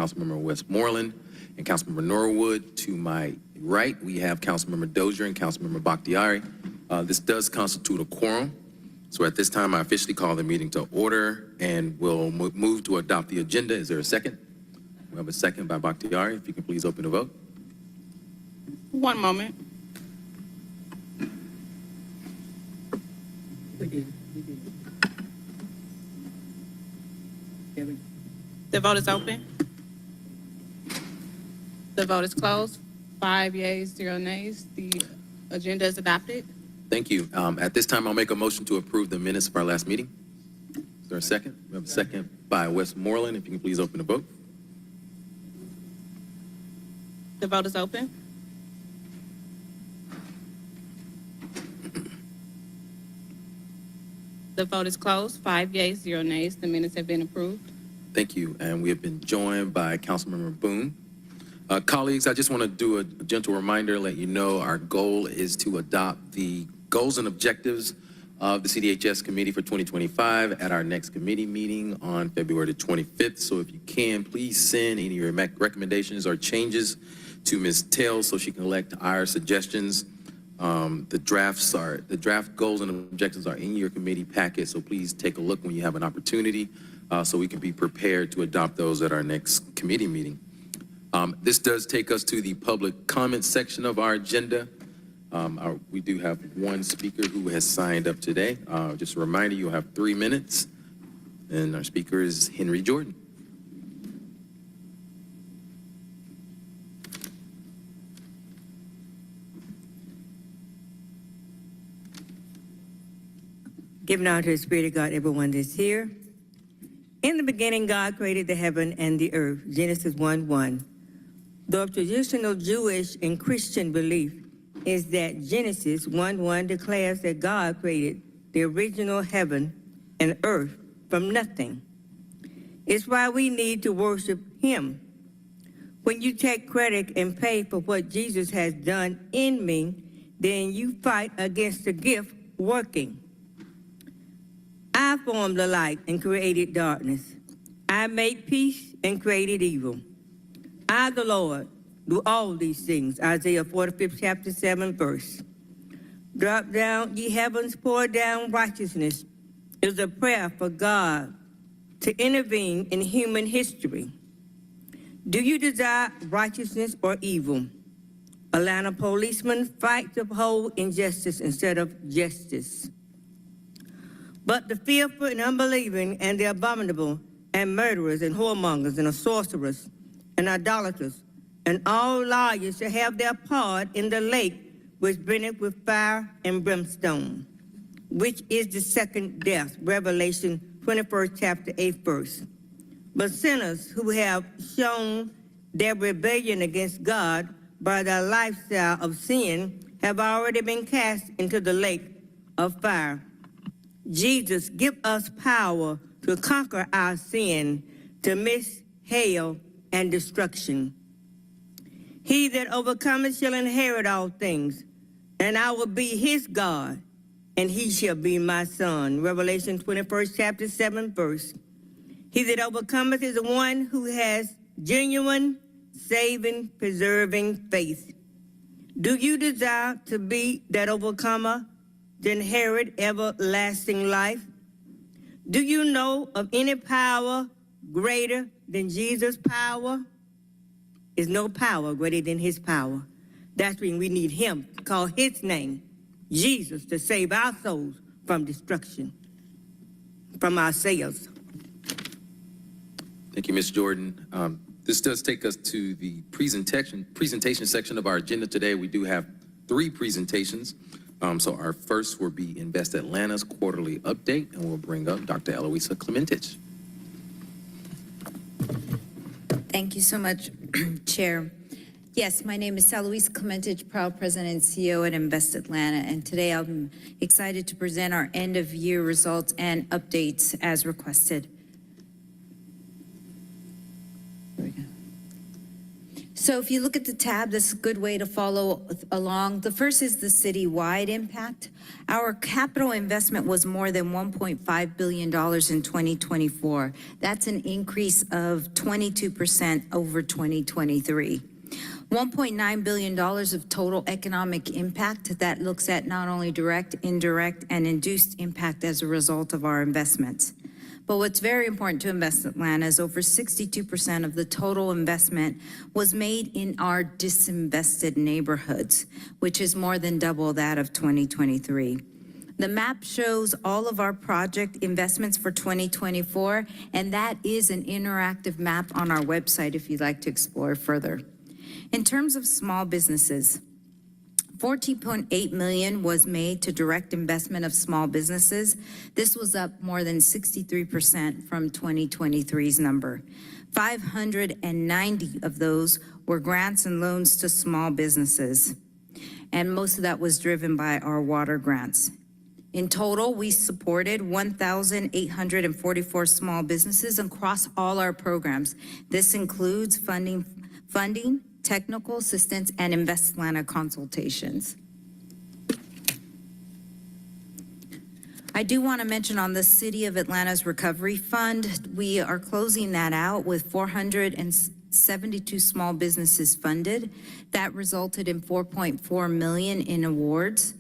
Councilmember Westmoreland and Councilmember Norwood. To my right, we have Councilmember Dozier and Councilmember Bakhtiari. This does constitute a quorum. So at this time, I officially call the meeting to order and we'll move to adopt the agenda. Is there a second? We have a second by Bakhtiari. If you can please open the vote. One moment. The vote is open. The vote is closed. 5 yeas, 0 nays. The agenda is adopted. Thank you. At this time, I'll make a motion to approve the minutes of our last meeting. Is there a second? We have a second by Westmoreland. If you can please open the vote. The vote is open. The vote is closed. 5 yeas, 0 nays. The minutes have been approved. Thank you. And we have been joined by Councilmember Boone. Colleagues, I just want to do a gentle reminder, let you know our goal is to adopt the goals and objectives of the CDHS committee for 2025 at our next committee meeting on February the 25th. So if you can, please send any of your recommendations or changes to Ms. Tails so she can elect our suggestions. The draft goals and objectives are in your committee packet, so please take a look when you have an opportunity so we can be prepared to adopt those at our next committee meeting. This does take us to the public comment section of our agenda. We do have one speaker who has signed up today. Just a reminder, you'll have 3 minutes, and our speaker is Henry Jordan. Giving honor to the Spirit of God, everyone that's here. In the beginning, God created the heaven and the earth, Genesis 1:1. The traditional Jewish and Christian belief is that Genesis 1:1 declares that God created the original heaven and earth from nothing. It's why we need to worship Him. When you take credit and pay for what Jesus has done in me, then you fight against the gift working. I formed the light and created darkness. I made peace and created evil. I, the Lord, do all these things. Isaiah 45th chapter 7 verse. Drop down, ye heavens, pour down righteousness is a prayer for God to intervene in human history. Do you desire righteousness or evil? Atlanta policemen fight to uphold injustice instead of justice. But the fearful and unbelieving and the abominable and murderers and whoremongers and sorcerers and idolaters and all liars shall have their part in the lake which burneth with fire and brimstone, which is the second death. Revelation 21st chapter 8th verse. But sinners who have shown their rebellion against God by their lifestyle of sin have already been cast into the lake of fire. Jesus, give us power to conquer our sin, to miss hell and destruction. He that overcometh shall inherit all things, and I will be his God, and he shall be my son. Revelation 21st chapter 7th verse. He that overcometh is the one who has genuine, saving, preserving faith. Do you desire to be that overcomer, to inherit everlasting life? Do you know of any power greater than Jesus' power? There's no power greater than his power. That's when we need him to call his name, Jesus, to save our souls from destruction, from ourselves. Thank you, Ms. Jordan. This does take us to the presentation section of our agenda today. We do have 3 presentations. So our first will be Invest Atlanta's quarterly update, and we'll bring up Dr. Eloisa Clementich. Thank you so much, Chair. Yes, my name is Eloisa Clementich, proud President and CEO at Invest Atlanta, and today I'm excited to present our end-of-year results and updates as requested. So if you look at the tab, this is a good way to follow along. The first is the citywide impact. Our capital investment was more than $1.5 billion in 2024. That's an increase of 22% over 2023. $1.9 billion of total economic impact that looks at not only direct, indirect, and induced impact as a result of our investments. But what's very important to Invest Atlanta is over 62% of the total investment was made in our disinvested neighborhoods, which is more than double that of 2023. The map shows all of our project investments for 2024, and that is an interactive map on our website if you'd like to explore further. In terms of small businesses, $14.8 million was made to direct investment of small businesses. This was up more than 63% from 2023's number. 590 of those were grants and loans to small businesses, and most of that was driven by our water grants. In total, we supported 1,844 small businesses across all our programs. This includes funding, technical assistance, and Invest Atlanta consultations. I do want to mention on the City of Atlanta's Recovery Fund, we are closing that out with 472 small businesses funded. That resulted in $4.4 million in awards.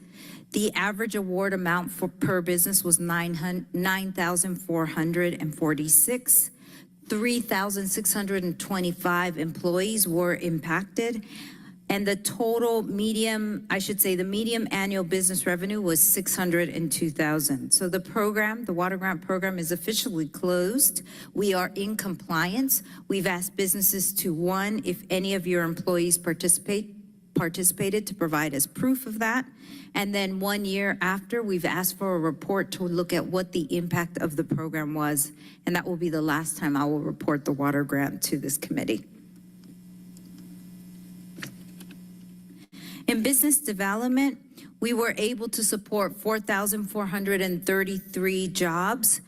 The average award amount per business was $9,446. 3,625 employees were impacted, and the total medium annual business revenue was $602,000. So the program, the water grant program, is officially closed. We are in compliance. We've asked businesses to, one, if any of your employees participated, to provide us proof of that. And then 1 year after, we've asked for a report to look at what the impact of the program was. And that will be the last time I will report the water grant to this committee. In business development, we were able to support 4,433 jobs.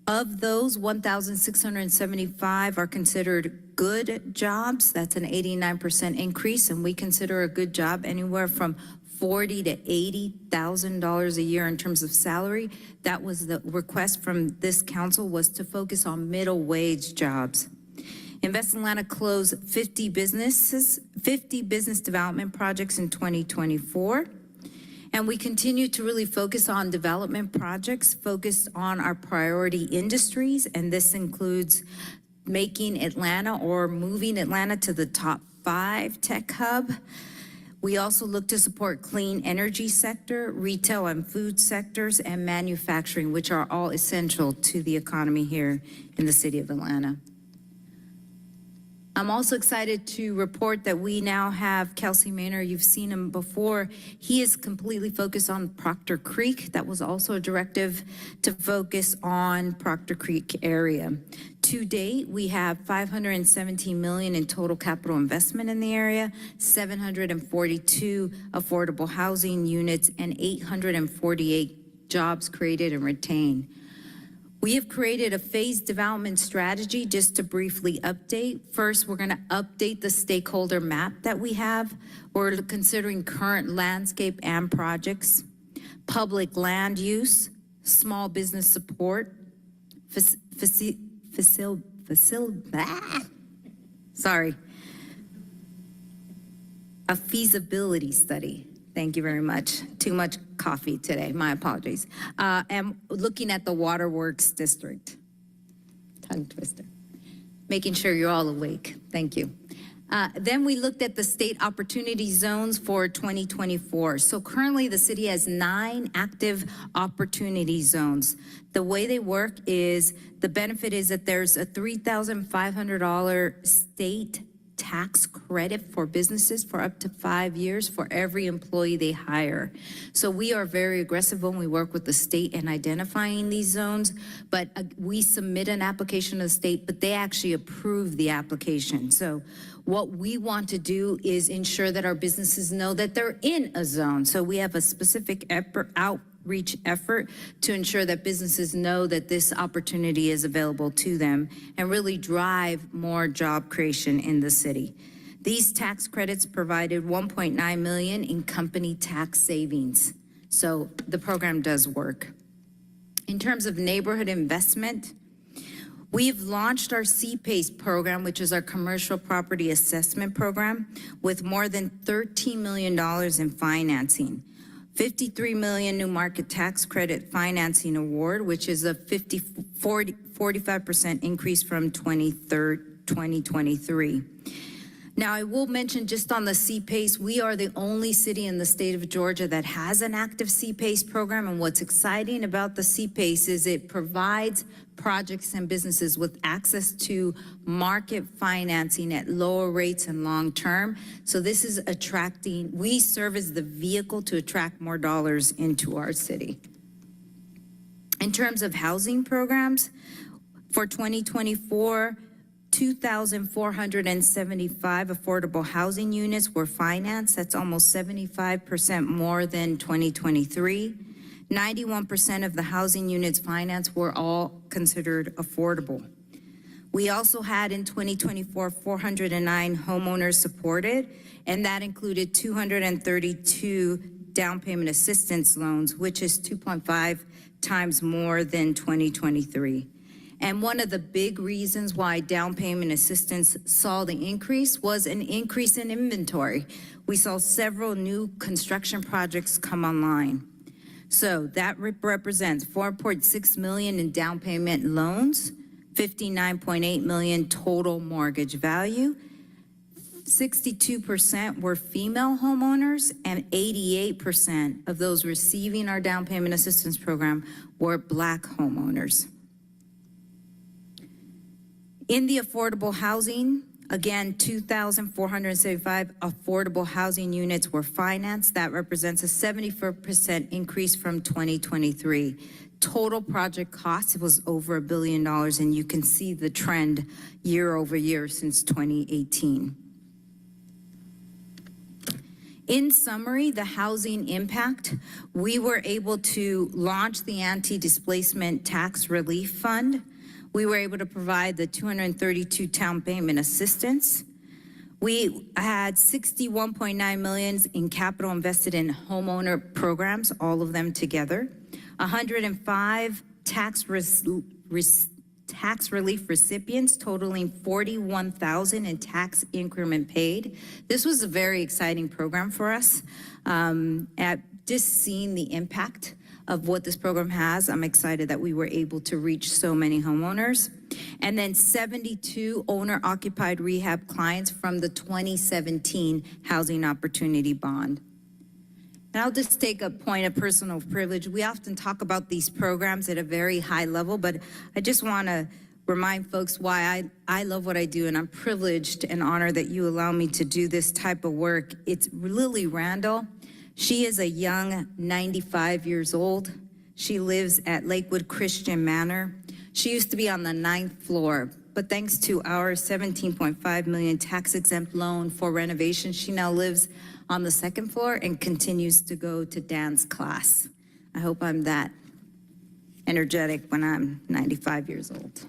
Of those, 1,675 are considered good jobs. That's an 89% increase, and we consider a good job anywhere from $40,000 to $80,000 a year in terms of salary. That was the request from this council, was to focus on middle wage jobs. Invest Atlanta closed 50 business development projects in 2024. And we continue to really focus on development projects focused on our priority industries. And this includes making Atlanta or moving Atlanta to the top 5 tech hub. We also look to support clean energy sector, retail and food sectors, and manufacturing, which are all essential to the economy here in the city of Atlanta. I'm also excited to report that we now have Kelsey Maynor. You've seen him before. He is completely focused on Proctor Creek. That was also a directive to focus on Proctor Creek area. To date, we have $517 million in total capital investment in the area, 742 affordable housing units, and 848 jobs created and retained. We have created a phased development strategy. Just to briefly update. First, we're going to update the stakeholder map that we have. We're considering current landscape and projects, public land use, small business support, a feasibility study. Thank you very much. Too much coffee today. My apologies. And looking at the Waterworks District. Tongue twister. Making sure you're all awake. Thank you. Then we looked at the state opportunity zones for 2024. So currently the city has 9 active opportunity zones. The way they work is, the benefit is that there's a $3,500 state tax credit for businesses for up to 5 years for every employee they hire. So we are very aggressive when we work with the state in identifying these zones, but we submit an application to the state, but they actually approve the application. So what we want to do is ensure that our businesses know that they're in a zone. So we have a specific outreach effort to ensure that businesses know that this opportunity is available to them and really drive more job creation in the city. These tax credits provided $1.9 million in company tax savings. So the program does work. In terms of neighborhood investment, we've launched our CPACE program, which is our commercial property assessment program, with more than $13 million in financing. $53 million new market tax credit financing award, which is a 45% increase from 2023. Now, I will mention just on the CPACE, we are the only city in the state of Georgia that has an active CPACE program. And what's exciting about the CPACE is it provides projects and businesses with access to market financing at lower rates and long term. So this is attracting, we serve as the vehicle to attract more dollars into our city. In terms of housing programs, for 2024, 2,475 affordable housing units were financed. That's almost 75% more than 2023. 91% of the housing units financed were all considered affordable. We also had in 2024, 409 homeowners supported, and that included 232 down payment assistance loans, which is 2.5 times more than 2023. And one of the big reasons why down payment assistance saw the increase was an increase in inventory. We saw several new construction projects come online. So that represents $4.6 million in down payment loans, $59.8 million total mortgage value. 62% were female homeowners, and 88% of those receiving our down payment assistance program were Black homeowners. In the affordable housing, again, 2,475 affordable housing units were financed. That represents a 74% increase from 2023. Total project cost was over $1 billion, and you can see the trend year over year since 2018. In summary, the housing impact, we were able to launch the Anti-Displacement Tax Relief Fund. We were able to provide the 232 down payment assistance. We had $61.9 million in capital invested in homeowner programs, all of them together. 105 tax relief recipients totaling $41,000 in tax increment paid. This was a very exciting program for us. At just seeing the impact of what this program has, I'm excited that we were able to reach so many homeowners. And then 72 owner-occupied rehab clients from the 2017 Housing Opportunity Bond. And I'll just take a point of personal privilege. We often talk about these programs at a very high level, but I just want to remind folks why I love what I do, and I'm privileged and honored that you allow me to do this type of work. It's Lily Randall. She is a young 95 years old. She lives at Lakewood Christian Manor. She used to be on the 9th floor, but thanks to our $17.5 million tax exempt loan for renovation, she now lives on the 2nd floor and continues to go to dance class. I hope I'm that energetic when I'm 95 years old.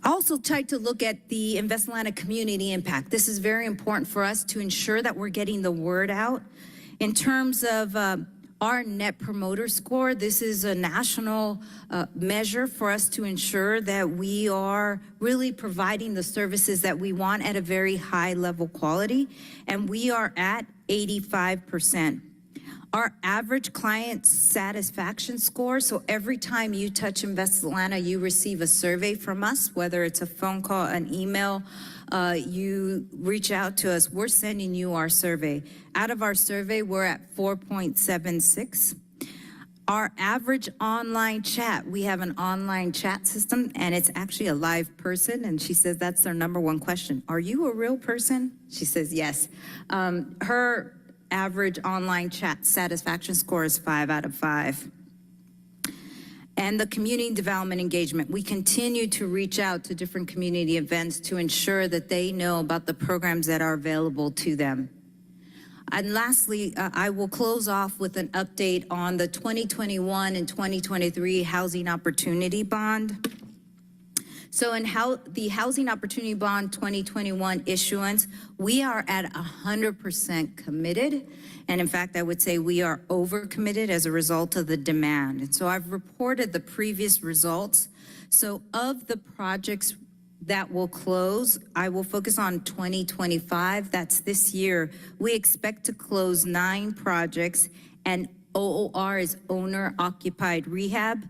I also tried to look at the Invest Atlanta community impact. This is very important for us to ensure that we're getting the word out. In terms of our Net Promoter Score, this is a national measure for us to ensure that we are really providing the services that we want at a very high level quality, and we are at 85%. Our average client satisfaction score, so every time you touch Invest Atlanta, you receive a survey from us, whether it's a phone call, an email, you reach out to us, we're sending you our survey. Out of our survey, we're at 4.76. Our average online chat, we have an online chat system, and it's actually a live person, and she says that's their number one question. Are you a real person? She says yes. Her average online chat satisfaction score is 5 out of 5. And the community development engagement, we continue to reach out to different community events to ensure that they know about the programs that are available to them. And lastly, I will close off with an update on the 2021 and 2023 Housing Opportunity Bond. So in the Housing Opportunity Bond 2021 issuance, we are at 100% committed. And in fact, I would say we are overcommitted as a result of the demand. And so I've reported the previous results. So of the projects that will close, I will focus on 2025. That's this year. We expect to close 9 projects, and OOR is owner occupied rehab.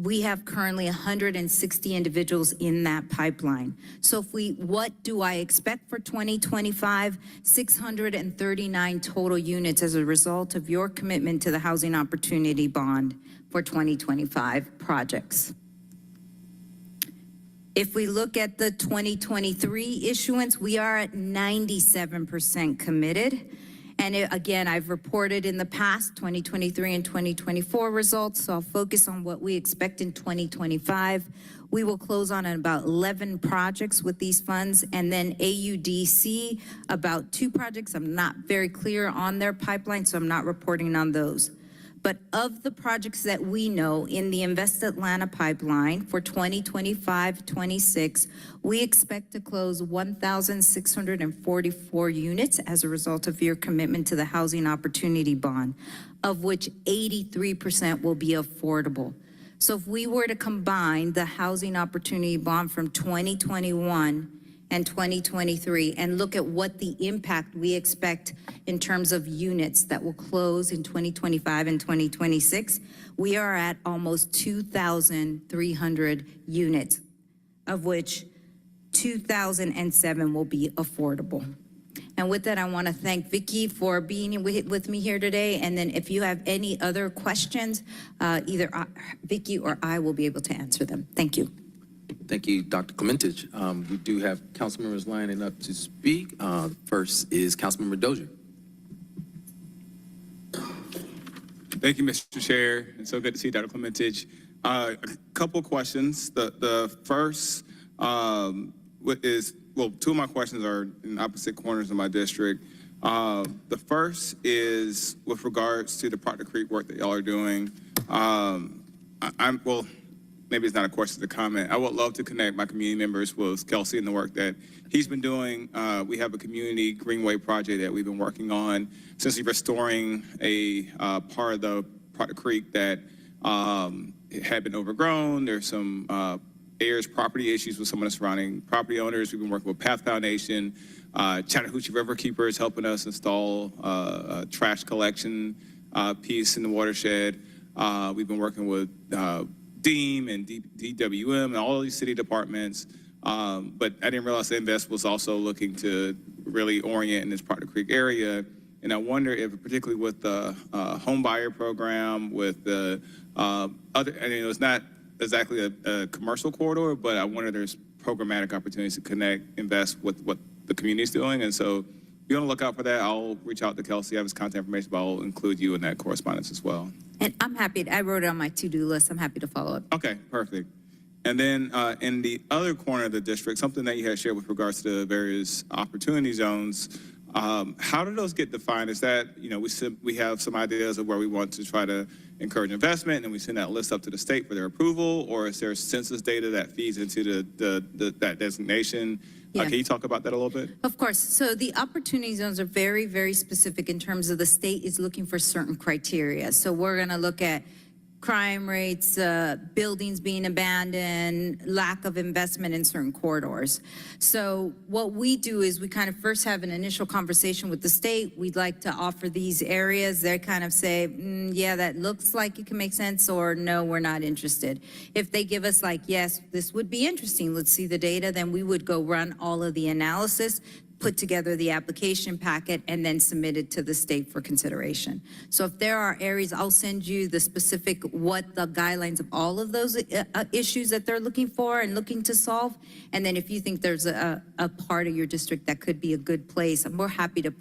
We have currently 160 individuals in that pipeline. So what do I expect for 2025? 639 total units as a result of your commitment to the Housing Opportunity Bond for 2025 projects. If we look at the 2023 issuance, we are at 97% committed. And again, I've reported in the past 2023 and 2024 results, so I'll focus on what we expect in 2025. We will close on about 11 projects with these funds, and then AUDC, about 2 projects. I'm not very clear on their pipeline, so I'm not reporting on those. But of the projects that we know in the Invest Atlanta pipeline for 2025-26, we expect to close 1,644 units as a result of your commitment to the Housing Opportunity Bond, of which 83% will be affordable. So if we were to combine the Housing Opportunity Bond from 2021 and 2023 and look at what the impact we expect in terms of units that will close in 2025 and 2026, we are at almost 2,300 units, of which 2,007 will be affordable. And with that, I want to thank Vicki for being with me here today. And then if you have any other questions, either Vicki or I will be able to answer them. Thank you. Thank you, Dr. Clementich. We do have council members lining up to speak. First is Councilmember Dozier. Thank you, Mr. Chair. It's so good to see Dr. Clementich. A couple questions. The first is, well, 2 of my questions are in opposite corners of my district. The first is with regards to the Proctor Creek work that y'all are doing. Well, maybe it's not a question, it's a comment. I would love to connect my community members with Kelsey and the work that he's been doing. We have a community greenway project that we've been working on, essentially restoring a part of the Proctor Creek that had been overgrown. There's some heirs property issues with some of the surrounding property owners. We've been working with Path Foundation. Chattahoochee River Keeper is helping us install a trash collection piece in the watershed. We've been working with DEEM and DWM and all of these city departments. But I didn't realize the Invest was also looking to really orient in this Proctor Creek area. And I wonder if, particularly with the home buyer program, with the other, I mean, it's not exactly a commercial corridor, but I wonder if there's programmatic opportunities to connect Invest with what the community is doing. And so be on the lookout for that. I'll reach out to Kelsey. I have his contact information, but I'll include you in that correspondence as well. And I'm happy, I wrote it on my to-do list. I'm happy to follow up. Okay, perfect. And then in the other corner of the district, something that you had shared with regards to the various opportunity zones, how do those get defined? Is that, you know, we have some ideas of where we want to try to encourage investment, and we send that list up to the state for their approval, or is there census data that feeds into that designation? Yeah. Can you talk about that a little bit? Of course. So the opportunity zones are very, very specific in terms of the state is looking for certain criteria. So we're going to look at crime rates, buildings being abandoned, lack of investment in certain corridors. So what we do is we kind of first have an initial conversation with the state. We'd like to offer these areas. They kind of say, yeah, that looks like it can make sense, or no, we're not interested. If they give us like, yes, this would be interesting, let's see the data, then we would go run all of the analysis, put together the application packet, and then submit it to the state for consideration. So if there are areas, I'll send you the specific, what the guidelines of all of those issues that they're looking for and looking to solve. And then if you think there's a part of your district that could be a good place, I'm more happy to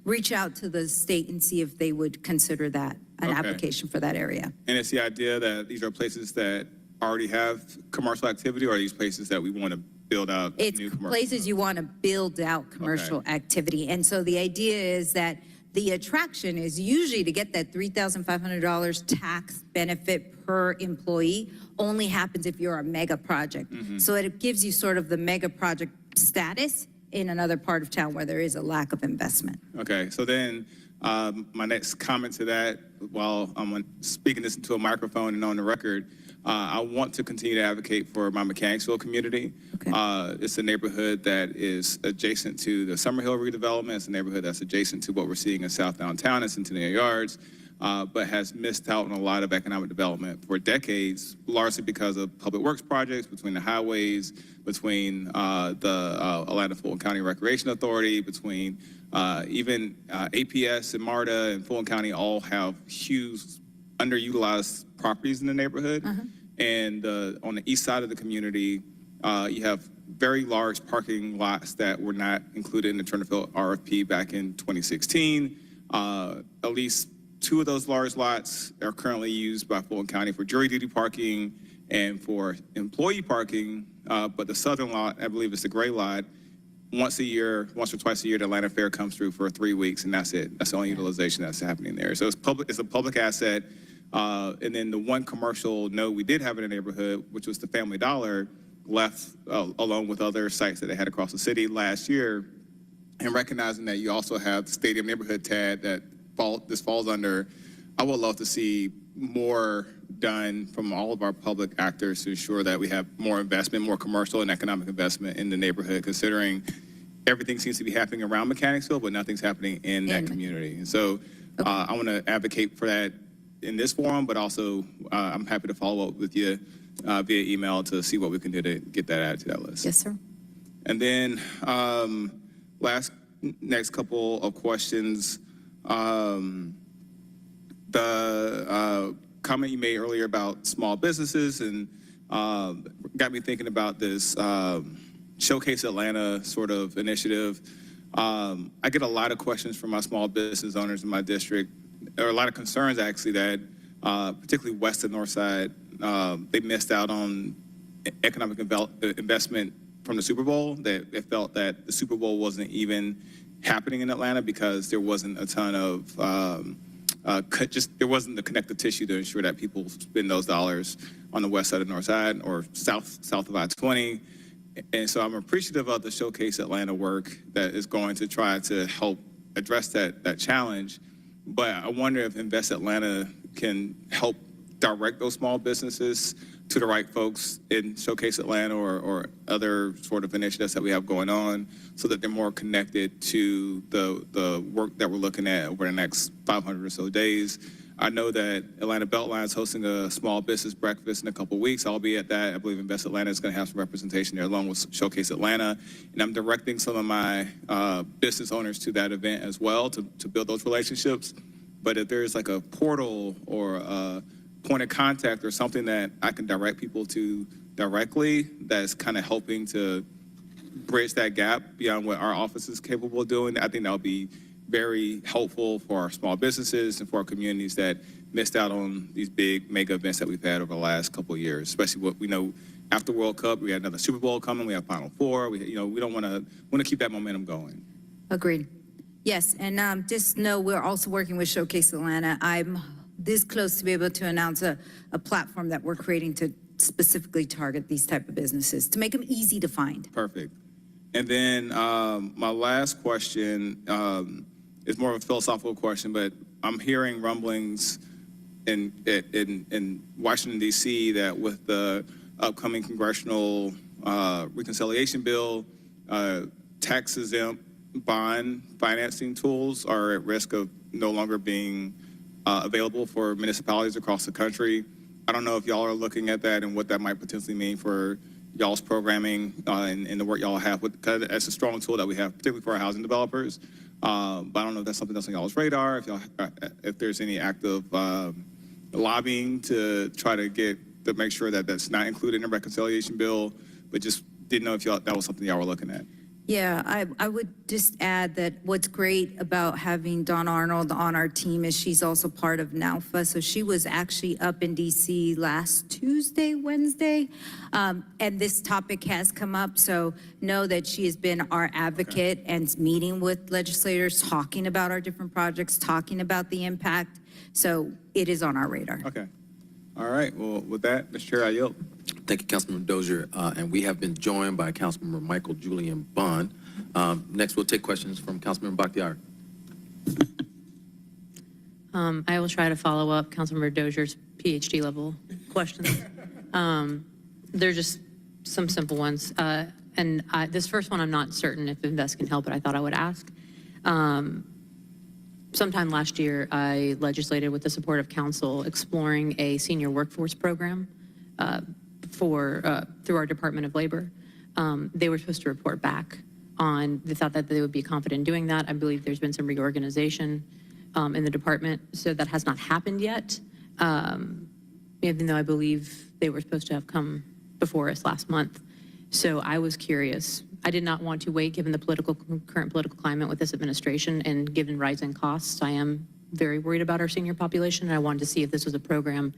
reach out to the state and see if they would consider that an application for that area. And it's the idea that these are places that already have commercial activity, or are these places that we want to build out It's new commercial? places you want to build out commercial activity. And so the idea is that the attraction is usually to get that $3,500 tax benefit per employee only happens if you're a mega project. So it gives you sort of the mega project status in another part of town where there is a lack of investment. Okay, so then my next comment to that, while I'm speaking this into a microphone and on the record, I want to continue to advocate for my Mechanicsville community. Okay. It's a neighborhood that is adjacent to the Summerhill redevelopment. It's a neighborhood that's adjacent to what we're seeing in South Downtown and Centennial Yards, but has missed out on a lot of economic development for decades, largely because of public works projects, between the highways, between the Atlanta Fulton County Recreation Authority, between even APS and MARTA and Fulton County all have huge underutilized properties in the neighborhood. And on the east side of the community, you have very large parking lots that were not included in the Turnerfield RFP back in 2016. At least 2 of those large lots are currently used by Fulton County for jury duty parking and for employee parking. But the southern lot, I believe it's the gray lot, once or twice a year, the Atlanta Fair comes through for 3 weeks, and that's it. That's the only utilization that's happening there. So it's a public asset. And then the one commercial node we did have in the neighborhood, which was the Family Dollar, left along with other sites that they had across the city last year. And recognizing that you also have the Stadium Neighborhood TAD that this falls under, I would love to see more done from all of our public actors to ensure that we have more investment, more commercial and economic investment in the neighborhood, considering everything seems to be happening around Mechanicsville, but nothing's happening in that community. And so I want to advocate for that in this forum, but also I'm happy to follow up with you via email to see what we can do to get that added to that list. Yes, sir. And then next couple of questions. The comment you made earlier about small businesses and got me thinking about this Showcase Atlanta sort of initiative. I get a lot of questions from my small business owners in my district, or a lot of concerns actually that particularly west and north side, they missed out on economic investment from the Super Bowl. They felt that the Super Bowl wasn't even happening in Atlanta because there wasn't a ton of there wasn't the connective tissue to ensure that people spend those dollars on the west side and north side or south of I-20. And so I'm appreciative of the Showcase Atlanta work that is going to try to help address that challenge. But I wonder if Invest Atlanta can help direct those small businesses to the right folks in Showcase Atlanta or other sort of initiatives that we have going on so that they're more connected to the work that we're looking at over the next 500 or so days. I know that Atlanta Beltline is hosting a small business breakfast in a couple of weeks. I'll be at that. I believe Invest Atlanta is going to have some representation there along with Showcase Atlanta. And I'm directing some of my business owners to that event as well to build those relationships. But if there's like a portal or a point of contact or something that I can direct people to directly that's kind of helping to bridge that gap beyond what our office is capable of doing, I think that would be very helpful for our small businesses and for our communities that missed out on these big mega events that we've had over the last couple of years, especially what we know after World Cup, we had another Super Bowl coming, we have Final Four, we don't want to keep that momentum going. Agreed. Yes, and just know we're also working with Showcase Atlanta. I'm this close to be able to announce a platform that we're creating to specifically target these type of businesses, to make them easy to find. Perfect. And then my last question is more of a philosophical question, but I'm hearing rumblings in Washington, D.C. that with the upcoming congressional reconciliation bill, tax-exempt bond financing tools are at risk of no longer being available for municipalities across the country. I don't know if y'all are looking at that and what that might potentially mean for y'all's programming and the work y'all have with, because it's a strong tool that we have, particularly for our housing developers. But I don't know if that's something that's on y'all's radar, if there's any active lobbying to try to make sure that that's not included in the reconciliation bill, but just didn't know if that was something y'all were looking at. Yeah, I would just add that what's great about having Dawn Arnold on our team is she's also part of NALFA. So she was actually up in DC last Tuesday, Wednesday, and this topic has come up. So know that she has been our advocate and meeting with legislators, talking about our different projects, talking about the impact. So it is on our radar. Okay. All right. Well, with that, Mr. Chair, I yield. Thank you, Councilmember Dozier. And we have been joined by Councilmember Michael Julian Bond. Next, we'll take questions from Councilmember Bakhtiari. I will try to follow up Councilmember Dozier's PhD level questions. They're just some simple ones. This first one, I'm not certain if Invest can help, but I thought I would ask. Sometime last year, I legislated with the support of council exploring a senior workforce program through our Department of Labor. They were supposed to report back on, they thought that they would be confident in doing that. I believe there's been some reorganization in the department, so that has not happened yet, even though I believe they were supposed to have come before us last month. So I was curious. I did not want to wait, given the current political climate with this administration and given rising costs. I am very worried about our senior population, and I wanted to see if this was a program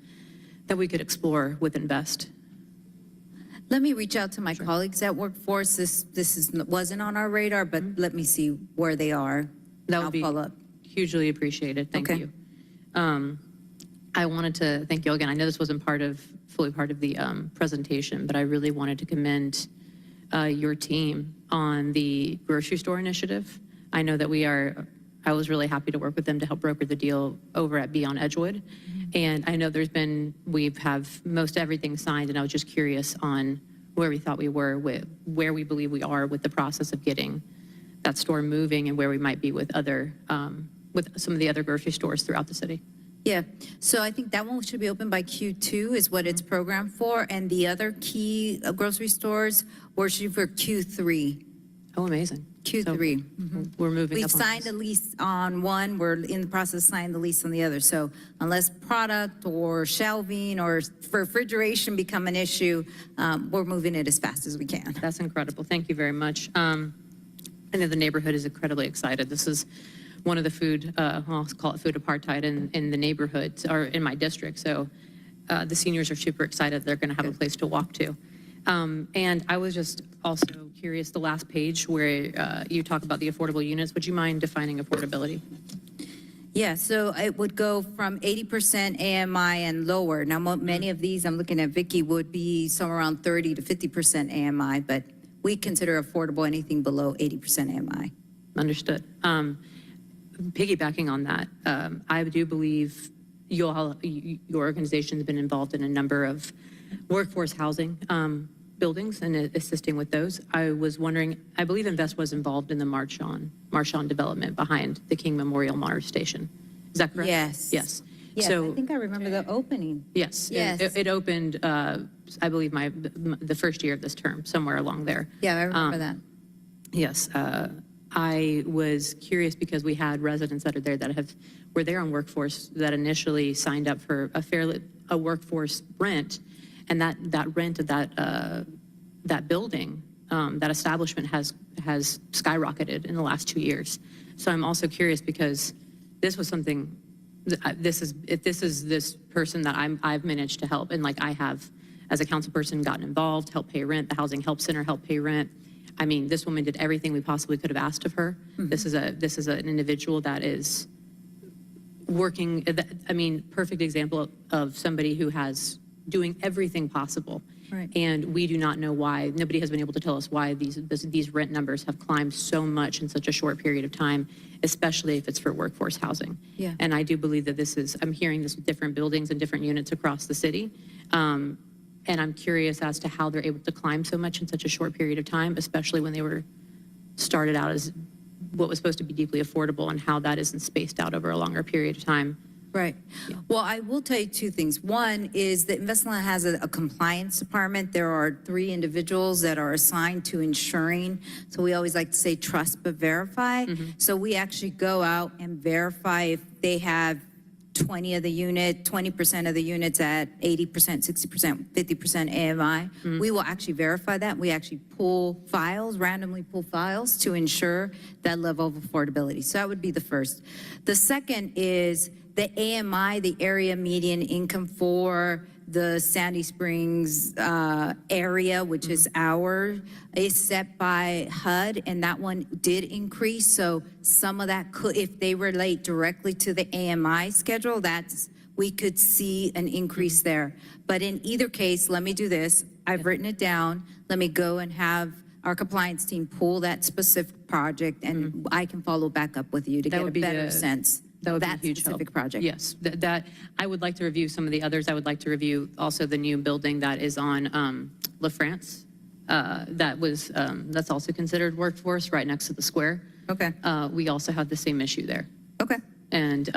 that we could explore with Invest. Let me reach out to my colleagues at Workforce. Wasn't on our radar, but let me see where they are. That would I'll be follow up. hugely appreciated. Thank you. I wanted to thank you again. I know this wasn't fully part of the presentation, but I really wanted to commend your team on the grocery store initiative. I know that I was really happy to work with them to help broker the deal over at Beyond Edgewood. And I know we have most everything signed, and I was just curious on where we thought we were, where we believe we are with the process of getting that store moving, and where we might be with some of the other grocery stores throughout the city. Yeah, so I think that one should be open by Q2 is what it's programmed for, and the other key grocery stores were shooting for Q3. Oh, amazing. Q3. So we're moving We've up on signed this. a lease on one, we're in the process of signing the lease on the other. So unless product or shelving or refrigeration become an issue, we're moving it as fast as we can. That's incredible. Thank you very much. I know the neighborhood is incredibly excited. This is one of the I'll call it food apartheid in the neighborhood, or in my district. So the seniors are super excited. They're going to have a place to walk to. And I was just also curious, the last page where you talk about the affordable units, would you mind defining affordability? Yeah, so it would go from 80% AMI and lower. Now, many of these, I'm looking at Vicky, would be somewhere around 30 to 50% AMI, but we consider affordable anything below 80% AMI. Understood. Piggybacking on that, I do believe your organization has been involved in a number of workforce housing buildings and assisting with those. I was wondering, I believe Invest was involved in the Marchon development behind the King Memorial Motor Station. Is that correct? Yes. Yes. Yes, So, I think I remember the opening. yes. Yes. It opened, I believe, the first year of this term, somewhere along there. Yeah, I remember that. Yes, I was curious because we had residents that are there that were there on workforce that initially signed up for a workforce rent, and that rent of that building, that establishment has skyrocketed in the last 2 years. So I'm also curious because this was something. If this is this person that I've managed to help, and like I have, as a council person, gotten involved, helped pay rent. The Housing Help Center helped pay rent. I mean, this woman did everything we possibly could have asked of her. Mm-hmm. This is an individual that is working. I mean, perfect example of somebody who has doing everything possible. Right. And we do not know why. Nobody has been able to tell us why these rent numbers have climbed so much in such a short period of time, especially if it's for workforce housing. Yeah. And I do believe that I'm hearing this with different buildings and different units across the city. And I'm curious as to how they're able to climb so much in such a short period of time, especially when they were started out as what was supposed to be deeply affordable, and how that isn't spaced out over a longer period of time. Right. Yeah. Well, I will tell you two things. One is that InvestLand has a compliance department. There are 3 individuals that are assigned to ensuring. So we always like to say trust but verify. Mm-hmm. So we actually go out and verify if they have 20 of the unit, 20% of the units at 80%, 60%, 50% AMI. We will actually verify that. We actually pull files, randomly pull files to ensure that level of affordability. So that would be the first. The second is the AMI, the area median income for the Sandy Springs area, which is is set by HUD, and that one did increase. So some of that could, if they relate directly to the AMI schedule, we could see an increase there. But in either case, let me do this. I've written it down. Let me go and have our compliance team pull that specific project, and I can follow back up with you to get a better sense. That would be a That huge specific help. project. Yes, that I would like to review some of the others. I would like to review also the new building that is on La France. That's also considered workforce right next to the square. Okay. We also have the same issue there. Okay. And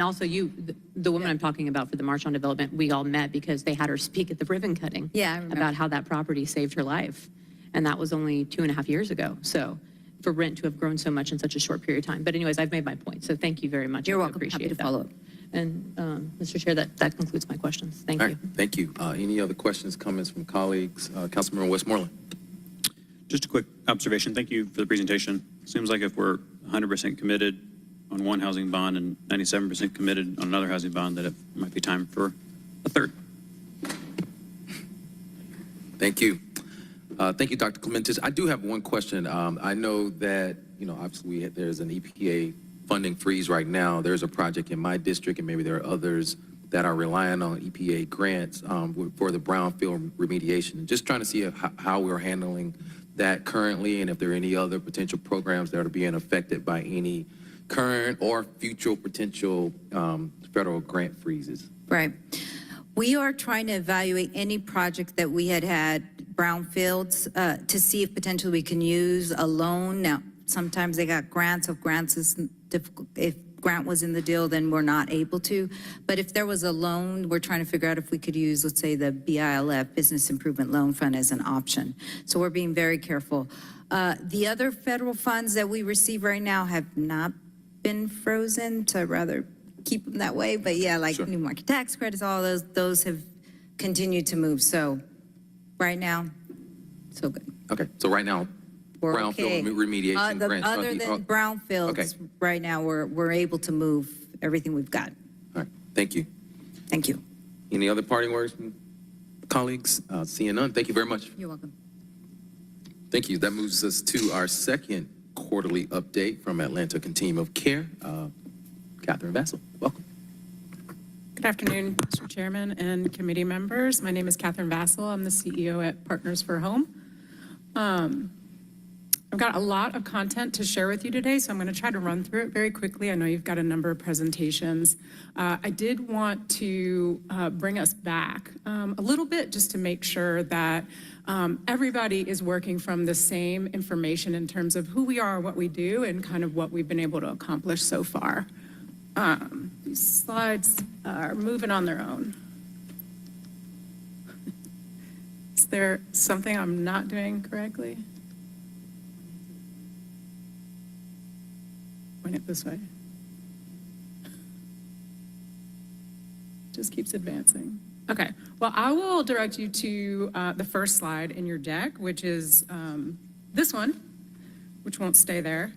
also the woman I'm talking about for the March on Development, we all met because they had her speak at the ribbon cutting. Yeah, I remember. About how that property saved her life. And that was only 2.5 years ago. So for rent to have grown so much in such a short period of time. But anyways, I've made my point. So thank you very much. You're I welcome. appreciate Happy to that. follow up. And Mr. Chair, that concludes my questions. Thank All you. right, thank you. Any other questions, comments from colleagues? Councilmember Westmoreland. Just a quick observation. Thank you for the presentation. Seems like if we're 100% committed on one housing bond and 97% committed on another housing bond, that it might be time for a third. Thank you. Thank you, Dr. Clementis. I do have one question. I know that, obviously there's an EPA funding freeze right now. There's a project in my district, and maybe there are others that are relying on EPA grants for the brownfield remediation. Just trying to see how we're handling that currently, and if there are any other potential programs that are being affected by any current or future potential federal grant freezes. Right. We are trying to evaluate any project that we had brownfields to see if potentially we can use a loan. Now, sometimes they got grants. If grants is difficult, if grant was in the deal, then we're not able to. But if there was a loan, we're trying to figure out if we could use, let's say, the BILF, Business Improvement Loan Fund, as an option. So we're being very careful. The other federal funds that we receive right now have not been frozen, so I'd rather keep them that way. But yeah, like Sure. new market tax credits, all those have continued to move. So right now, so good. Okay, so right now, We're brownfield okay. remediation grants. Other than brownfields, Okay. right now, we're able to move everything we've got. All right, thank you. Thank you. Any other parting words from colleagues? Seeing none, thank you very much. You're welcome. Thank you. That moves us to our second quarterly update from Atlanta Continuum of Care. Catherine Vassell, welcome. Good afternoon, Mr. Chairman and committee members. My name is Catherine Vassell. I'm the CEO at Partners for Home. I've got a lot of content to share with you today, so I'm going to try to run through it very quickly. I know you've got a number of presentations. I did want to bring us back a little bit just to make sure that everybody is working from the same information in terms of who we are, what we do, and kind of what we've been able to accomplish so far. These slides are moving on their own. Is there something I'm not doing correctly? Point it this way. Just keeps advancing. Okay, well, I will direct you to the first slide in your deck, which is this one, which won't stay there.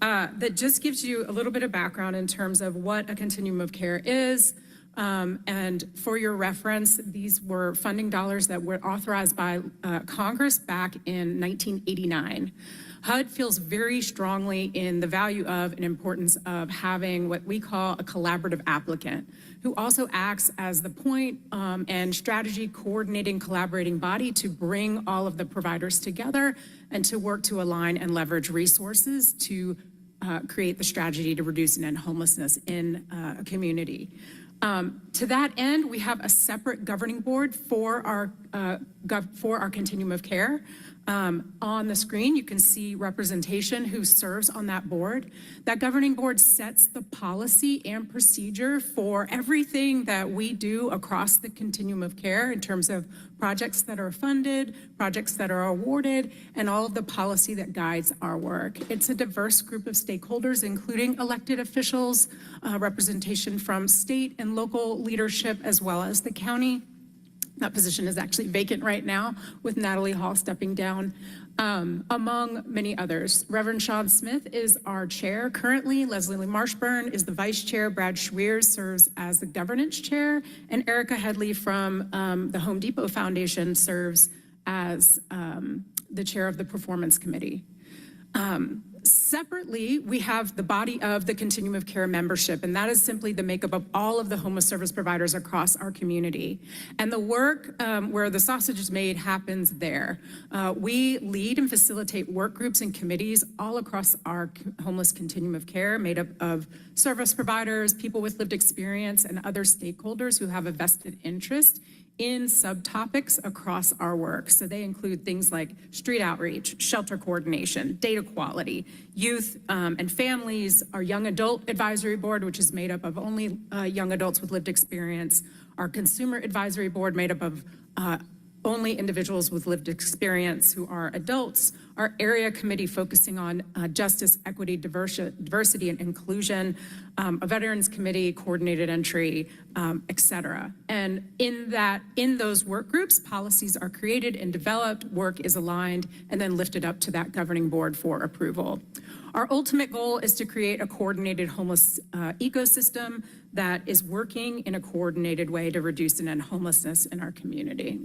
That just gives you a little bit of background in terms of what a continuum of care is. And for your reference, these were funding dollars that were authorized by Congress back in 1989. HUD feels very strongly in the value of and importance of having what we call a collaborative applicant, who also acts as the point and strategy coordinating, collaborating body to bring all of the providers together and to work to align and leverage resources to create the strategy to reduce and end homelessness in a community. To that end, we have a separate governing board for our continuum of care. On the screen, you can see representation who serves on that board. That governing board sets the policy and procedure for everything that we do across the continuum of care in terms of projects that are funded, projects that are awarded, and all of the policy that guides our work. It's a diverse group of stakeholders, including elected officials, representation from state and local leadership, as well as the county. That position is actually vacant right now, with Natalie Hall stepping down, among many others. Reverend Sean Smith is our chair currently. Leslie Lee Marshburn is the vice chair. Brad Schweers serves as the governance chair. And Erica Headley from the Home Depot Foundation serves as the chair of the performance committee. Separately, we have the body of the continuum of care membership, and that is simply the makeup of all of the homeless service providers across our community. And the work where the sausage is made happens there. We lead and facilitate work groups and committees all across our homeless continuum of care, made up of service providers, people with lived experience, and other stakeholders who have a vested interest in subtopics across our work. So they include things like street outreach, shelter coordination, data quality, youth and families, our young adult advisory board, which is made up of only young adults with lived experience, our consumer advisory board made up of only individuals with lived experience who are adults, our area committee focusing on justice, equity, diversity, and inclusion, a veterans committee, coordinated entry, et cetera. And in those work groups, policies are created and developed, work is aligned, and then lifted up to that governing board for approval. Our ultimate goal is to create a coordinated homeless ecosystem that is working in a coordinated way to reduce and end homelessness in our community.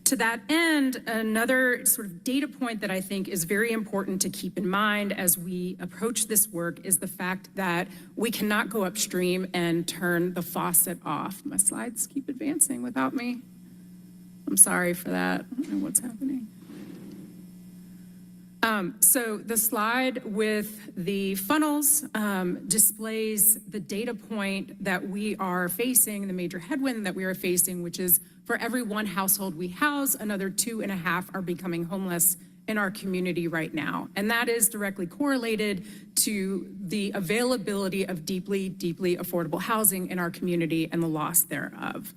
To that end, another sort of data point that I think is very important to keep in mind as we approach this work is the fact that we cannot go upstream and turn the faucet off. My slides keep advancing without me. I'm sorry for that. I don't know what's happening. So the slide with the funnels displays the data point that we are facing, the major headwind that we are facing, which is for every one household we house, another 2.5 are becoming homeless in our community right now. And that is directly correlated to the availability of deeply, deeply affordable housing in our community and the loss thereof.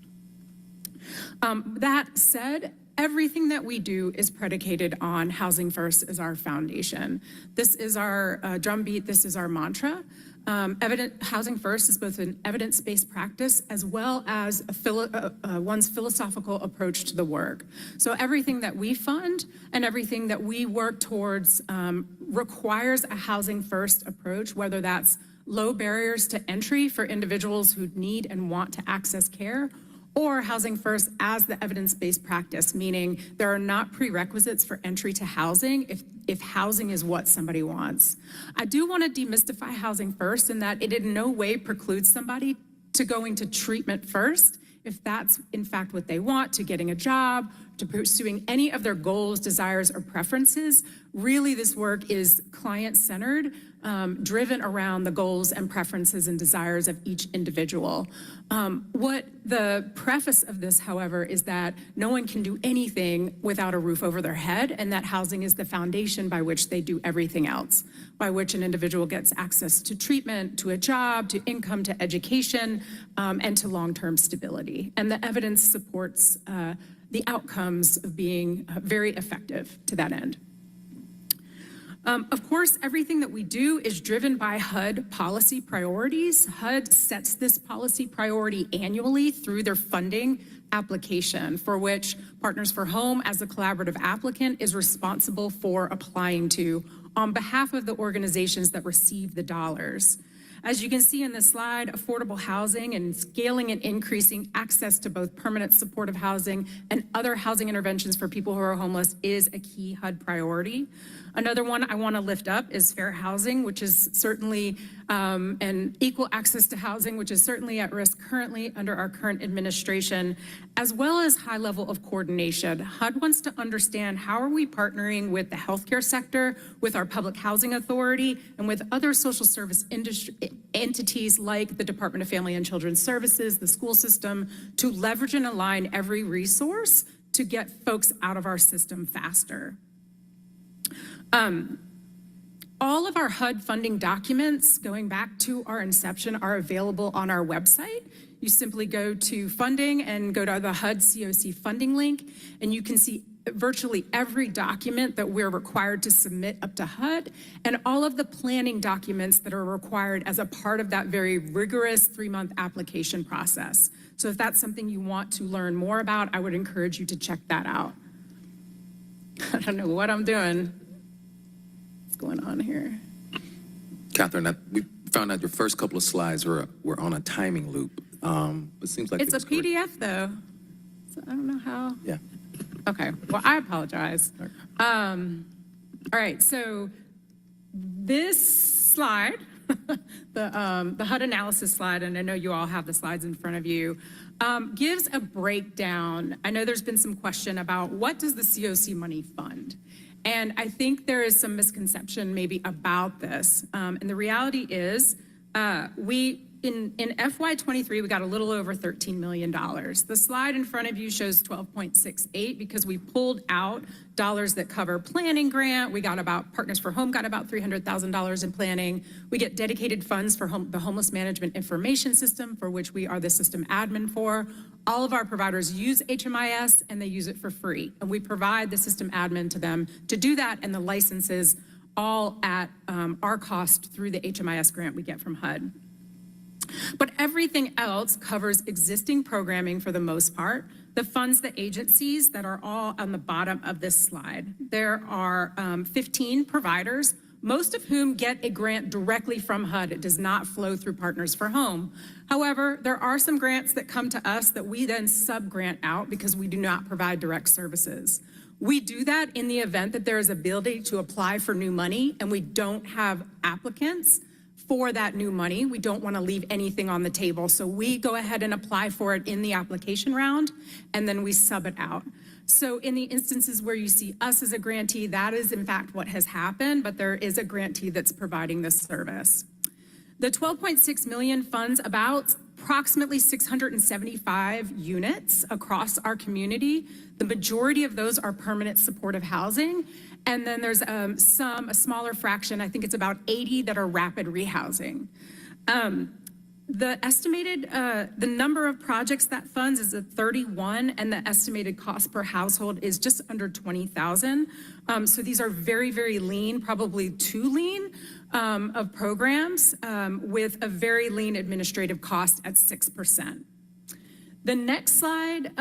That said, everything that we do is predicated on housing first as our foundation. This is our drumbeat, this is our mantra. Housing first is both an evidence-based practice as well as one's philosophical approach to the work. So everything that we fund and everything that we work towards requires a housing first approach, whether that's low barriers to entry for individuals who need and want to access care, or housing first as the evidence-based practice, meaning there are not prerequisites for entry to housing if housing is what somebody wants. I do want to demystify housing first in that it in no way precludes somebody to going to treatment first if that's in fact what they want, to getting a job, to pursuing any of their goals, desires, or preferences. Really, this work is client-centered, driven around the goals and preferences and desires of each individual. What the preface of this, however, is that no one can do anything without a roof over their head, and that housing is the foundation by which they do everything else, by which an individual gets access to treatment, to a job, to income, to education, and to long-term stability. And the evidence supports the outcomes of being very effective to that end. Of course, everything that we do is driven by HUD policy priorities. HUD sets this policy priority annually through their funding application, for which Partners for Home, as a collaborative applicant, is responsible for applying to on behalf of the organizations that receive the dollars. As you can see in this slide, affordable housing and scaling and increasing access to both permanent supportive housing and other housing interventions for people who are homeless is a key HUD priority. Another one I want to lift up is fair housing, which is certainly, and equal access to housing, which is certainly at risk currently under our current administration, as well as high level of coordination. HUD wants to understand how are we partnering with the healthcare sector, with our public housing authority, and with other social service entities like the Department of Family and Children's Services, the school system, to leverage and align every resource to get folks out of our system faster. All of our HUD funding documents going back to our inception are available on our website. You simply go to funding and go to the HUD COC funding link, and you can see virtually every document that we're required to submit up to HUD and all of the planning documents that are required as a part of that very rigorous 3-month application process. So if that's something you want to learn more about, I would encourage you to check that out. I don't know what I'm doing. What's going on here? Catherine, we found out your first couple of slides were on a timing loop. It seems like It's it a was correct. PDF though, so I don't know how. Yeah. Okay, well, I apologize. All right, so this slide, the HUD analysis slide, and I know you all have the slides in front of you, gives a breakdown. I know there's been some question about what does the COC money fund? And I think there is some misconception maybe about this. And the reality is in FY23, we got a little over $13 million. The slide in front of you shows 12.68 because we pulled out dollars that cover planning grant. We got about, Partners for Home got about $300,000 in planning. We get dedicated funds for the Homeless Management Information System, for which we are the system admin for. All of our providers use HMIS and they use it for free. And we provide the system admin to them to do that, and the licenses all at our cost through the HMIS grant we get from HUD. But everything else covers existing programming for the most part. The funds the agencies that are all on the bottom of this slide. There are 15 providers, most of whom get a grant directly from HUD. It does not flow through Partners for Home. However, there are some grants that come to us that we then sub-grant out because we do not provide direct services. We do that in the event that there is ability to apply for new money and we don't have applicants for that new money. We don't want to leave anything on the table. So we go ahead and apply for it in the application round, and then we sub it out. So in the instances where you see us as a grantee, that is in fact what has happened, but there is a grantee that's providing this service. The 12.6 million funds about approximately 675 units across our community. The majority of those are permanent supportive housing. And then there's a smaller fraction, I think it's about 80 that are rapid rehousing. The estimated, the number of projects that funds is at 31, and the estimated cost per household is just under 20,000. So these are very, very lean, probably too lean of programs with a very lean administrative cost at 6%. The next slide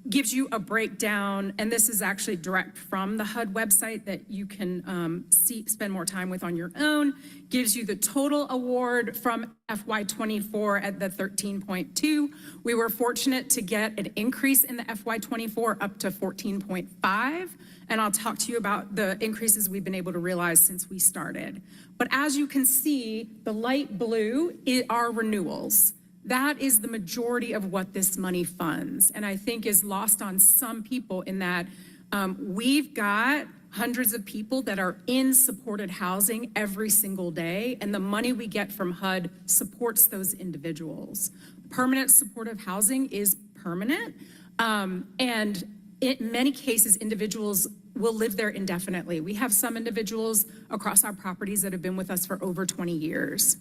gives you a breakdown, and this is actually direct from the HUD website that you can spend more time with on your own. Gives you the total award from FY24 at the 13.2. We were fortunate to get an increase in the FY24 up to 14.5, and I'll talk to you about the increases we've been able to realize since we started. But as you can see, the light blue are renewals. That is the majority of what this money funds, and I think is lost on some people in that we've got hundreds of people that are in supported housing every single day, and the money we get from HUD supports those individuals. Permanent supportive housing is permanent, and in many cases, individuals will live there indefinitely. We have some individuals across our properties that have been with us for over 20 years.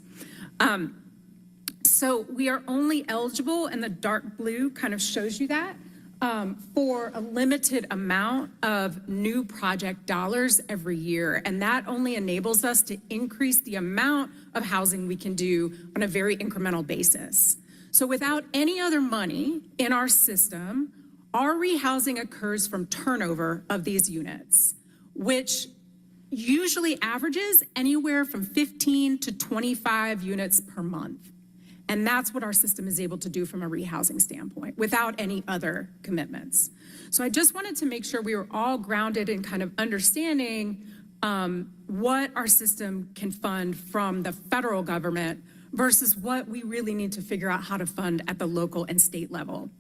So we are only eligible, and the dark blue kind of shows you that, for a limited amount of new project dollars every year. And that only enables us to increase the amount of housing we can do on a very incremental basis. So without any other money in our system, our rehousing occurs from turnover of these units, which usually averages anywhere from 15 to 25 units per month. And that's what our system is able to do from a rehousing standpoint without any other commitments. So I just wanted to make sure we were all grounded in kind of understanding what our system can fund from the federal government versus what we really need to figure out how to fund at the local and state level.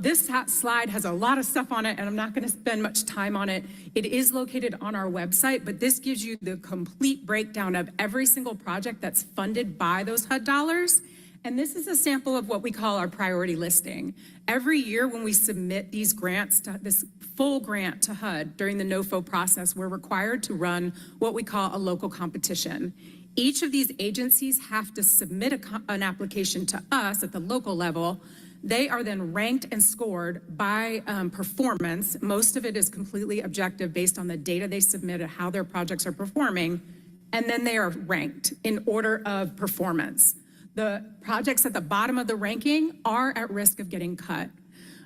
This slide has a lot of stuff on it, and I'm not going to spend much time on it. It is located on our website, but this gives you the complete breakdown of every single project that's funded by those HUD dollars And this is a sample of what we call our priority listing. Every year when we submit these grants, this full grant to HUD during the NOFO process, we're required to run what we call a local competition. Each of these agencies have to submit an application to us at the local level. They are then ranked and scored by performance. Most of it is completely objective based on the data they submitted, how their projects are performing, and then they are ranked in order of performance. The projects at the bottom of the ranking are at risk of getting cut.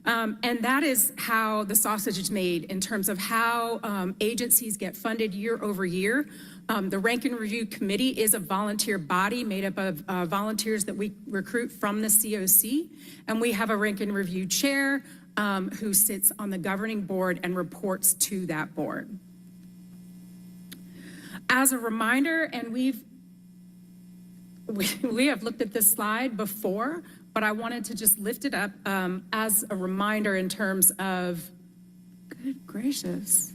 And that is how the sausage is made in terms of how agencies get funded year over year. The Rank and Review Committee is a volunteer body made up of volunteers that we recruit from the COC. And we have a Rank and Review chair who sits on the governing board and reports to that board. As a reminder, and we have looked at this slide before, but I wanted to just lift it up as a reminder in terms of, good gracious,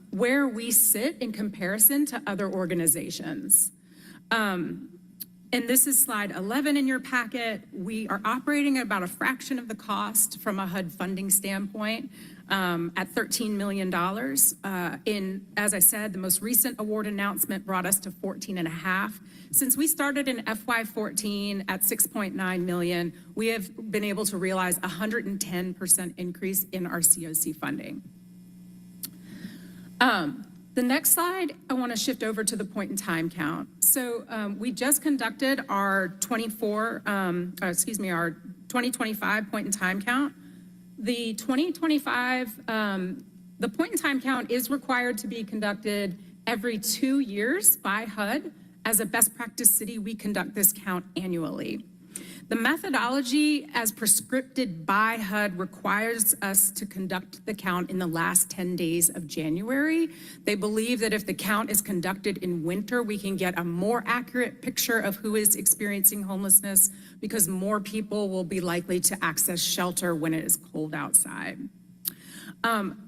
where we sit in comparison to other organizations. And this is slide 11 in your packet. We are operating at about a fraction of the cost from a HUD funding standpoint at $13 million. As I said, the most recent award announcement brought us to 14.5. Since we started in FY14 at 6.9 million, we have been able to realize 110% increase in our COC funding. The next slide, I want to shift over to the point in time count. So we just conducted our 2025 point in time count. The 2025, the point in time count is required to be conducted every 2 years by HUD. As a best practice city, we conduct this count annually. The methodology as prescripted by HUD requires us to conduct the count in the last 10 days of January. They believe that if the count is conducted in winter, we can get a more accurate picture of who is experiencing homelessness because more people will be likely to access shelter when it is cold outside.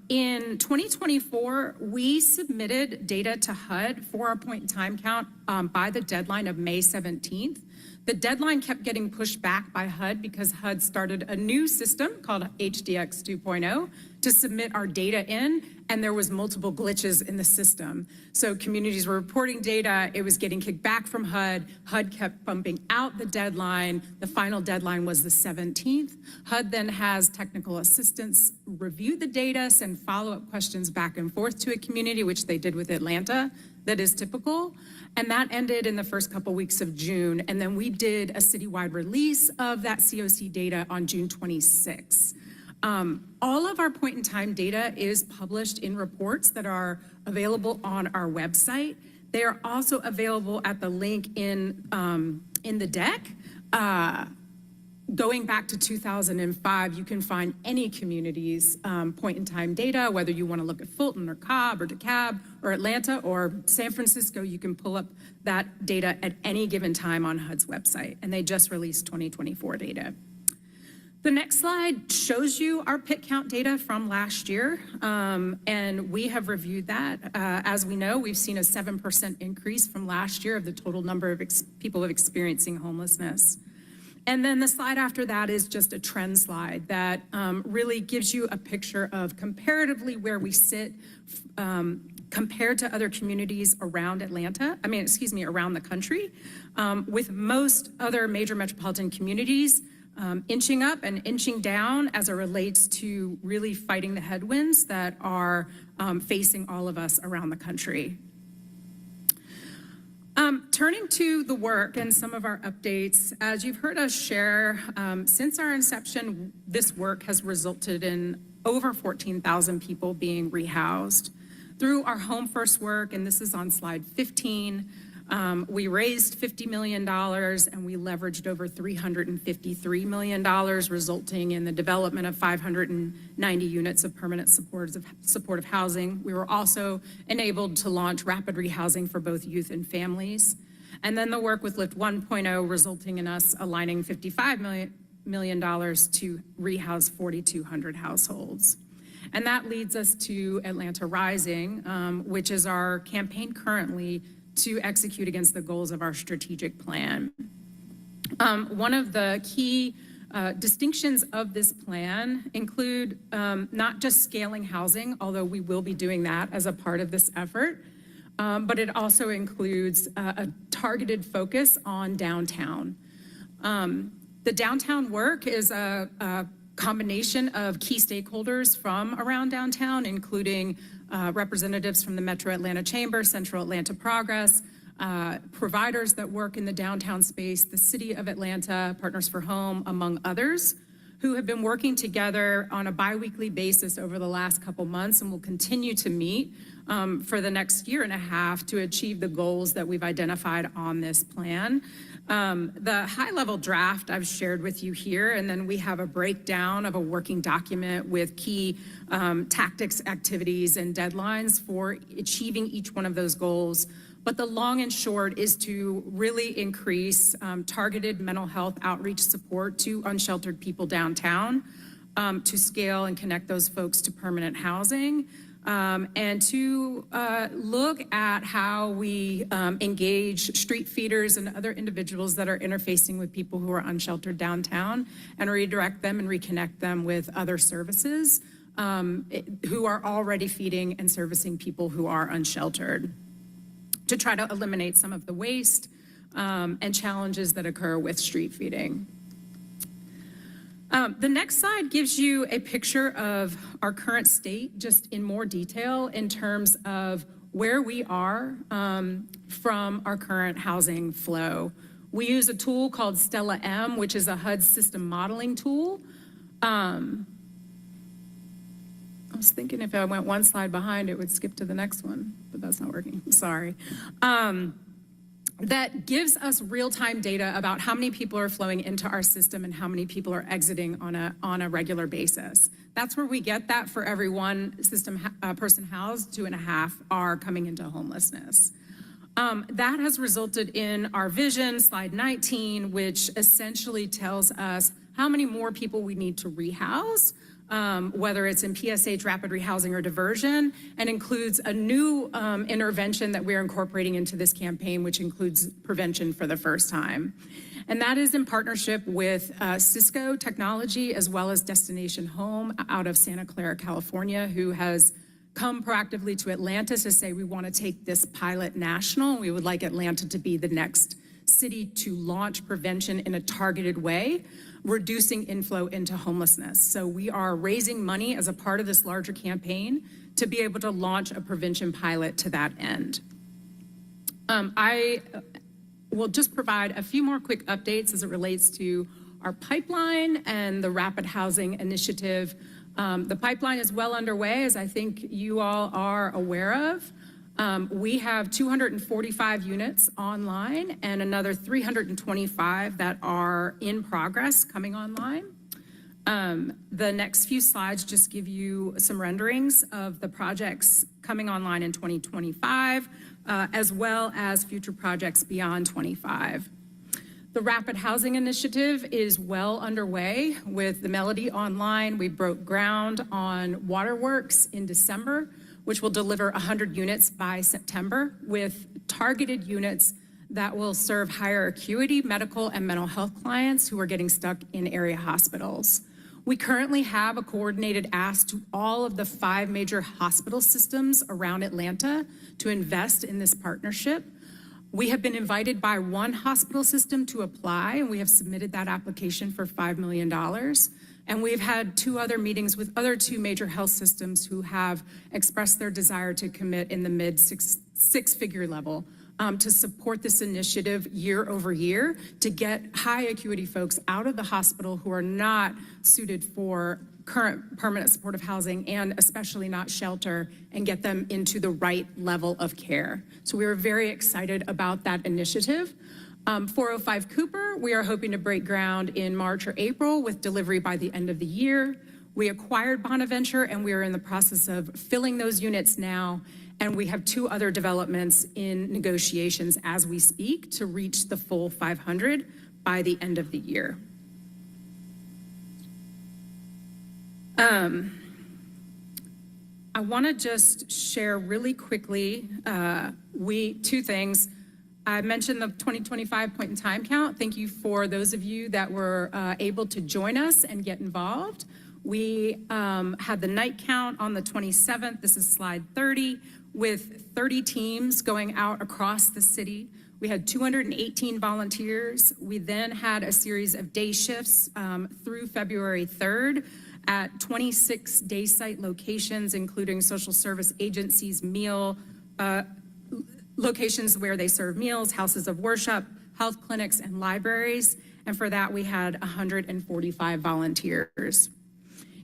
In 2024, we submitted data to HUD for our point in time count by the deadline of May 17th. The deadline kept getting pushed back by HUD because HUD started a new system called HDX 2.0 to submit our data in, and there was multiple glitches in the system. So communities were reporting data, it was getting kicked back from HUD. HUD kept bumping out the deadline. The final deadline was the 17th. HUD then has technical assistants review the data, send follow-up questions back and forth to a community, which they did with Atlanta. That is typical. And that ended in the first couple weeks of June. And then we did a citywide release of that COC data on June 26. All of our point in time data is published in reports that are available on our website. They are also available at the link in the deck. Going back to 2005, you can find any community's point in time data, whether you want to look at Fulton or Cobb or DeKalb or Atlanta or San Francisco, you can pull up that data at any given time on HUD's website. And they just released 2024 data. The next slide shows you our PIT count data from last year, and we have reviewed that. As we know, we've seen a 7% increase from last year of the total number of people experiencing homelessness. And then the slide after that is just a trend slide that really gives you a picture of comparatively where we sit compared to other communities around around the country, with most other major metropolitan communities inching up and inching down as it relates to really fighting the headwinds that are facing all of us around the country. Turning to the work and some of our updates, as you've heard us share, since our inception, this work has resulted in over 14,000 people being rehoused. Through our Home First work, and this is on slide 15, we raised $50 million and we leveraged over $353 million, resulting in the development of 590 units of permanent supportive housing. We were also enabled to launch rapid rehousing for both youth and families. And then the work with Lift 1.0 resulting in us aligning $55 million to rehouse 4,200 households. And that leads us to Atlanta Rising, which is our campaign currently to execute against the goals of our strategic plan. One of the key distinctions of this plan include not just scaling housing, although we will be doing that as a part of this effort, but it also includes a targeted focus on downtown. The downtown work is a combination of key stakeholders from around downtown, including representatives from the Metro Atlanta Chamber, Central Atlanta Progress, providers that work in the downtown space, the City of Atlanta, Partners for Home, among others, who have been working together on a biweekly basis over the last couple months and will continue to meet for the next year and a half to achieve the goals that we've identified on this plan. The high-level draft I've shared with you here, and then we have a breakdown of a working document with key tactics, activities, and deadlines for achieving each one of those goals. But the long and short is to really increase targeted mental health outreach support to unsheltered people downtown, to scale and connect those folks to permanent housing, and to look at how we engage street feeders and other individuals that are interfacing with people who are unsheltered downtown and redirect them and reconnect them with other services who are already feeding and servicing people who are unsheltered, to try to eliminate some of the waste and challenges that occur with street feeding. The next slide gives you a picture of our current state, just in more detail in terms of where we are from our current housing flow. We use a tool called Stella M, which is a HUD system modeling tool. I was thinking if I went one slide behind, it would skip to the next one, but that's not working, sorry. That gives us real-time data about how many people are flowing into our system and how many people are exiting on a regular basis. That's where we get that for every one person housed, 2.5 are coming into homelessness. That has resulted in our vision, slide 19, which essentially tells us how many more people we need to rehouse, whether it's in PSH, rapid rehousing, or diversion, and includes a new intervention that we're incorporating into this campaign, which includes prevention for the first time. And that is in partnership with Cisco Technology, as well as Destination Home out of Santa Clara, California, who has come proactively to Atlanta to say, we want to take this pilot national. We would like Atlanta to be the next city to launch prevention in a targeted way, reducing inflow into homelessness. So we are raising money as a part of this larger campaign to be able to launch a prevention pilot to that end. I will just provide a few more quick updates as it relates to our pipeline and the rapid housing initiative. The pipeline is well underway, as I think you all are aware of. We have 245 units online and another 325 that are in progress coming online. The next few slides just give you some renderings of the projects coming online in 2025, as well as future projects beyond 25. The Rapid Housing Initiative is well underway with the Melody online. We broke ground on Waterworks in December, which will deliver 100 units by September, with targeted units that will serve higher acuity medical and mental health clients who are getting stuck in area hospitals. We currently have a coordinated ask to all of the 5 major hospital systems around Atlanta to invest in this partnership. We have been invited by one hospital system to apply, and we have submitted that application for $5 million. And we've had 2 other meetings with other 2 major health systems who have expressed their desire to commit in the mid six-figure level to support this initiative year over year to get high acuity folks out of the hospital who are not suited for current permanent supportive housing and especially not shelter, and get them into the right level of care. So we are very excited about that initiative. 405 Cooper, we are hoping to break ground in March or April with delivery by the end of the year. We acquired Bonaventure and we are in the process of filling those units now. And we have 2 other developments in negotiations as we speak to reach the full 500 by the end of the year. I want to just share really quickly, two things. I mentioned the 2025 point in time count. Thank you for those of you that were able to join us and get involved. We had the night count on the 27th. This is slide 30, with 30 teams going out across the city. We had 218 volunteers. We then had a series of day shifts through February 3rd at 26 day site locations, including social service agencies, locations where they serve meals, houses of worship, health clinics, and libraries. And for that, we had 145 volunteers.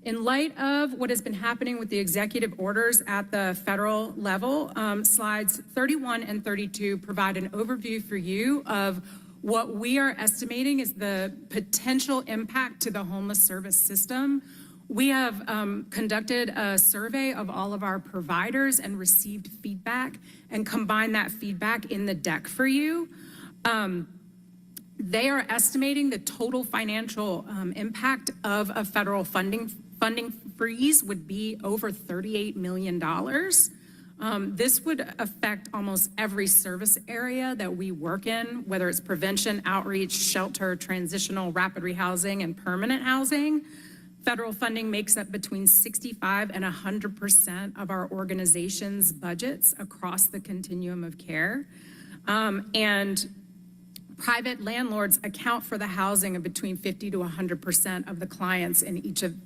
In light of what has been happening with the executive orders at the federal level, slides 31 and 32 provide an overview for you of what we are estimating is the potential impact to the homeless service system. We have conducted a survey of all of our providers and received feedback and combined that feedback in the deck for you. They are estimating the total financial impact of a federal funding freeze would be over $38 million. This would affect almost every service area that we work in, whether it's prevention, outreach, shelter, transitional, rapid rehousing, and permanent housing. Federal funding makes up between 65% and 100% of our organization's budgets across the continuum of care. And private landlords account for the housing of between 50 to 100% of the clients in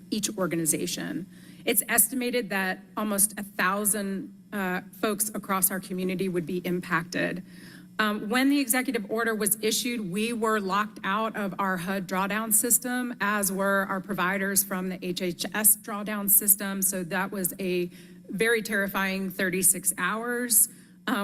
each organization. It's estimated that almost 1,000 folks across our community would be impacted. When the executive order was issued, we were locked out of our HUD drawdown system, as were our providers from the HHS drawdown system. So that was a very terrifying 36 hours.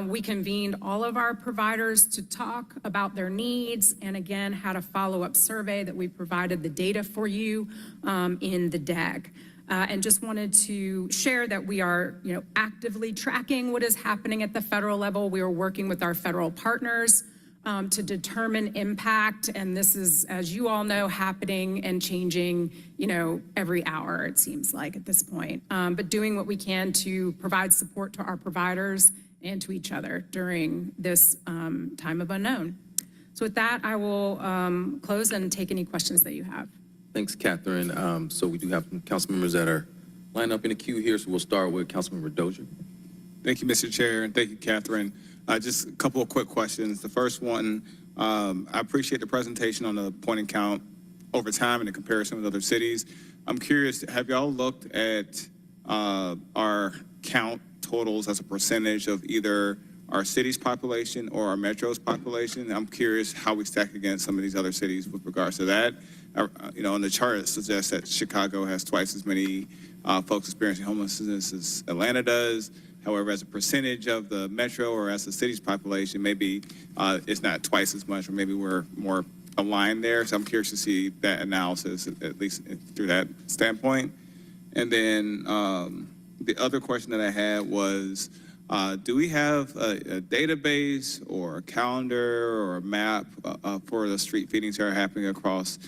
We convened all of our providers to talk about their needs, and again, had a follow-up survey that we provided the data for you in the deck. And just wanted to share that we are, actively tracking what is happening at the federal level. We are working with our federal partners to determine impact, and this is, as you all know, happening and changing, every hour, it seems like at this point. But doing what we can to provide support to our providers and to each other during this time of unknown. So with that, I will close and take any questions that you have. Thanks, Catherine. So we do have some council members that are lined up in the queue here, so we'll start with Councilmember Dozier. Thank you, Mr. Chair, and thank you, Catherine. Just a couple of quick questions. The first one, I appreciate the presentation on the point and count over time and the comparison with other cities. I'm curious, have y'all looked at our count totals as a percentage of either our city's population or our metro's population? I'm curious how we stack against some of these other cities with regards to that. On the chart, it suggests that Chicago has twice as many folks experiencing homelessness as Atlanta does. However, as a percentage of the metro or as the city's population, maybe it's not twice as much, or maybe we're more aligned there. So I'm curious to see that analysis, at least through that standpoint. And then the other question that I had was, do we have a database or a calendar or a map for the street feedings that are happening across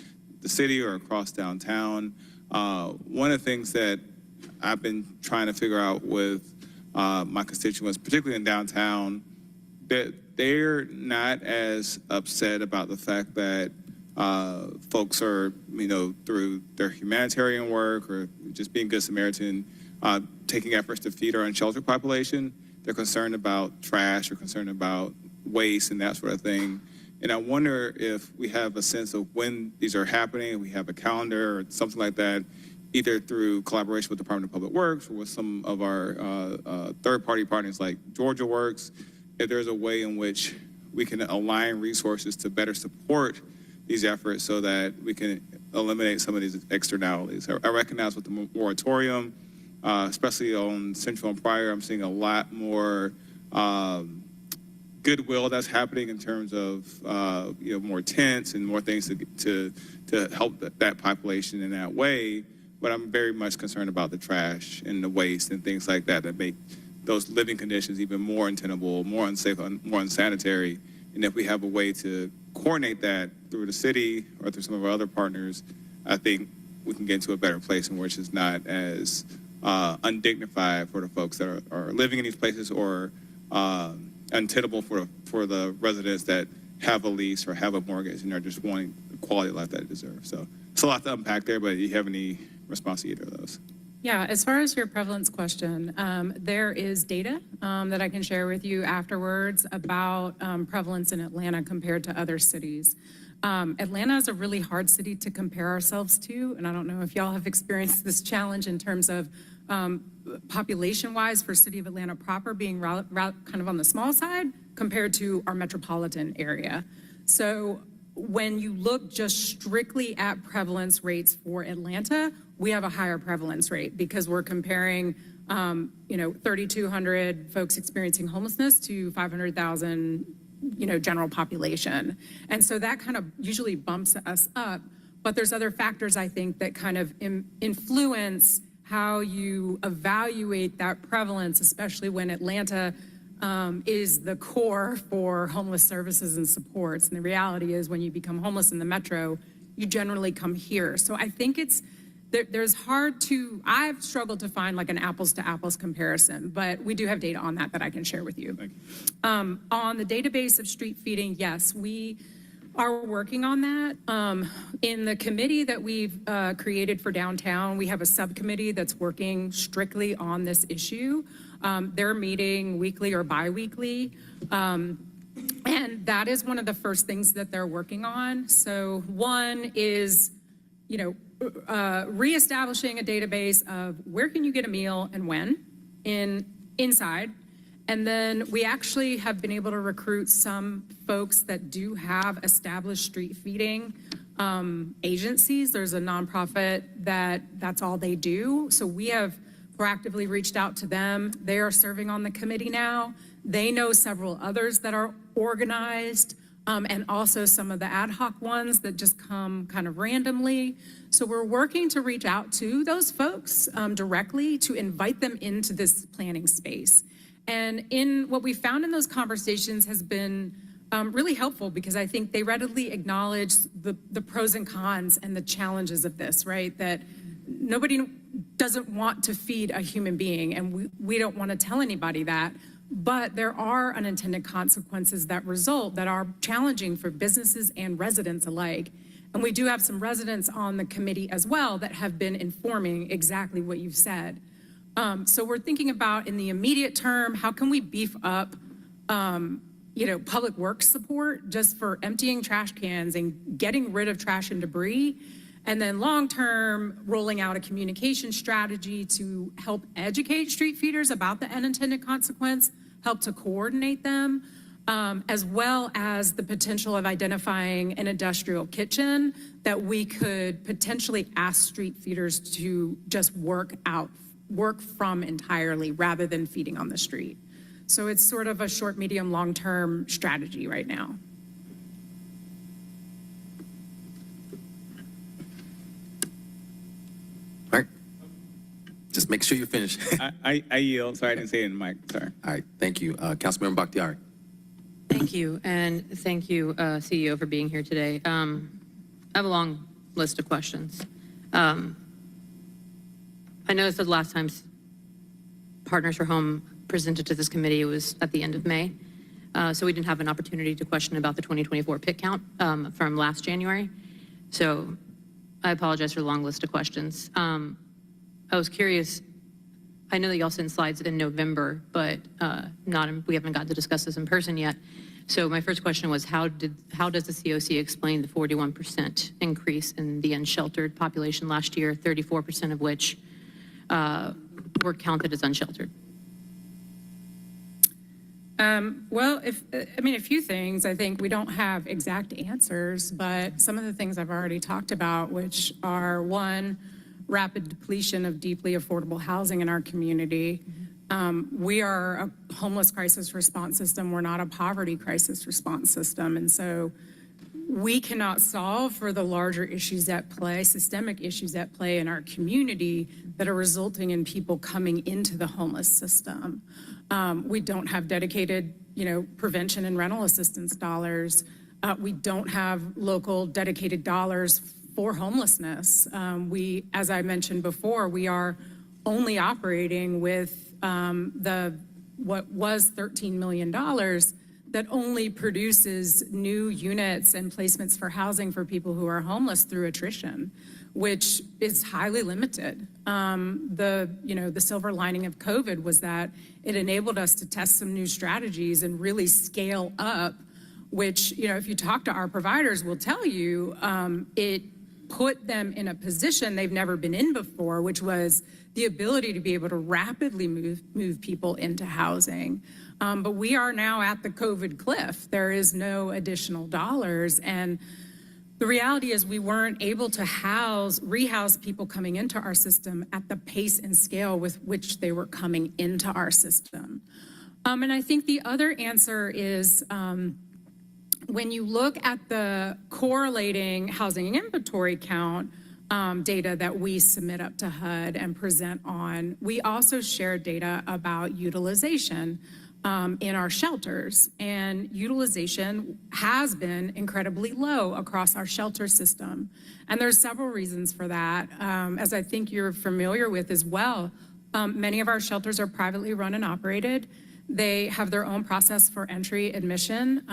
the city or across downtown? One of the things that I've been trying to figure out with my constituents, particularly in downtown, that they're not as upset about the fact that folks are, through their humanitarian work or just being Good Samaritan, taking efforts to feed our unsheltered population. They're concerned about trash or concerned about waste and that sort of thing. And I wonder if we have a sense of when these are happening, we have a calendar or something like that, either through collaboration with the Department of Public Works or with some of our third-party partners like Georgia Works, if there's a way in which we can align resources to better support these efforts so that we can eliminate some of these externalities. I recognize with the moratorium, especially on Central and Pryor, I'm seeing a lot more goodwill that's happening in terms of more tents and more things to help that population in that way. But I'm very much concerned about the trash and the waste and things like that make those living conditions even more untenable, more unsafe, more unsanitary. And if we have a way to coordinate that through the city or through some of our other partners, I think we can get into a better place in which it's not as undignified for the folks that are living in these places, or untenable for the residents that have a lease or have a mortgage and are just wanting the quality of life that they deserve. So it's a lot to unpack there, but do you have any response to either of those? Yeah, as far as your prevalence question, there is data that I can share with you afterwards about prevalence in Atlanta compared to other cities. Atlanta is a really hard city to compare ourselves to, and I don't know if y'all have experienced this challenge in terms of population-wise for City of Atlanta proper being kind of on the small side compared to our metropolitan area. So when you look just strictly at prevalence rates for Atlanta, we have a higher prevalence rate because we're comparing, 3,200 folks experiencing homelessness to 500,000, general population. And so that kind of usually bumps us up. But there's other factors, I think, that kind of influence how you evaluate that prevalence, especially when Atlanta is the core for homeless services and supports. And the reality is when you become homeless in the metro, you generally come here. So I think I've struggled to find like an apples to apples comparison, but we do have data on that I can share with you. Thank you. On the database of street feeding, yes, we are working on that. In the committee that we've created for downtown, we have a subcommittee that's working strictly on this issue. They're meeting weekly or bi-weekly. And that is one of the first things that they're working on. So one is, reestablishing a database of where can you get a meal and when inside. And then we actually have been able to recruit some folks that do have established street feeding agencies. There's a nonprofit that's all they do. So we have proactively reached out to them. They are serving on the committee now. They know several others that are organized, and also some of the ad hoc ones that just come kind of randomly. So we're working to reach out to those folks directly to invite them into this planning space. And in what we found in those conversations has been really helpful because I think they readily acknowledge the pros and cons and the challenges of this, right? That nobody doesn't want to feed a human being, and we don't want to tell anybody that. But there are unintended consequences that result that are challenging for businesses and residents alike. And we do have some residents on the committee as well that have been informing exactly what you've said. So we're thinking about in the immediate term, how can we beef up, public works support just for emptying trash cans and getting rid of trash and debris. And then long-term, rolling out a communication strategy to help educate street feeders about the unintended consequence, help to coordinate them, as well as the potential of identifying an industrial kitchen that we could potentially ask street feeders to just work from entirely rather than feeding on the street. So it's sort of a short, medium, long-term strategy right now. All right. Just make sure you finish. I yield. Sorry, I didn't say it in the mic. Sorry. All right, thank you. Councilmember Bakhtiari. Thank you, and thank you, CEO, for being here today. I have a long list of questions. I noticed that the last time Partners for Home presented to this committee, it was at the end of May. So we didn't have an opportunity to question about the 2024 PIT count from last January. So I apologize for the long list of questions. I was curious, I know that y'all sent slides in November, but we haven't got to discuss this in person yet. So my first question was, how does the COC explain the 41% increase in the unsheltered population last year, 34% of which were counted as unsheltered? Well, a few things. I think we don't have exact answers, but some of the things I've already talked about, which are one, rapid depletion of deeply affordable housing in our community. We are a homeless crisis response system. We're not a poverty crisis response system. And so we cannot solve for the larger issues at play, systemic issues at play in our community that are resulting in people coming into the homeless system. We don't have dedicated, prevention and rental assistance dollars. We don't have local dedicated dollars for homelessness. As I mentioned before, we are only operating with what was $13 million that only produces new units and placements for housing for people who are homeless through attrition, which is highly limited. The silver lining of COVID was that it enabled us to test some new strategies and really scale up, which, if you talk to our providers, will tell you it put them in a position they've never been in before, which was the ability to be able to rapidly move people into housing. But we are now at the COVID cliff. There is no additional dollars. And the reality is we weren't able to rehouse people coming into our system at the pace and scale with which they were coming into our system. And I think the other answer is when you look at the correlating housing inventory count data that we submit up to HUD and present on, we also share data about utilization in our shelters. And utilization has been incredibly low across our shelter system. And there's several reasons for that, as I think you're familiar with as well. Many of our shelters are privately run and operated. They have their own process for entry admission.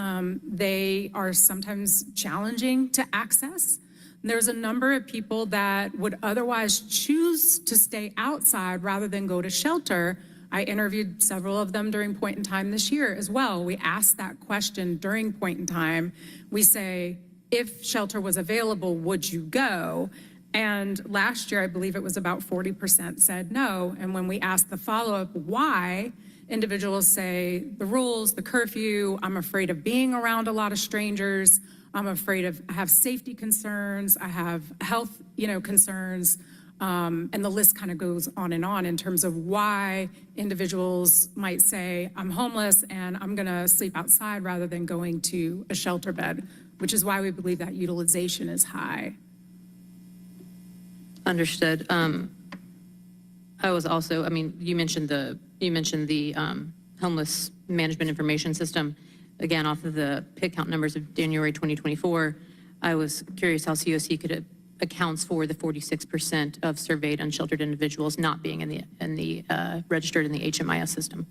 They are sometimes challenging to access. There's a number of people that would otherwise choose to stay outside rather than go to shelter. I interviewed several of them during point in time this year as well. We asked that question during point in time. We say, if shelter was available, would you go? And last year, I believe it was about 40% said no. And when we asked the follow-up, why, individuals say the rules, the curfew, I'm afraid of being around a lot of strangers, I have safety concerns, I have health, concerns, and the list kind of goes on in terms of why individuals might say, I'm homeless and I'm gonna sleep outside rather than going to a shelter bed, which is why we believe that utilization is high. Understood. I was also, you mentioned the homeless management information system. Again, off of the PIC count numbers of January 2024, I was curious how COC accounts for the 46% of surveyed unsheltered individuals not being in the registered in the HMIS system.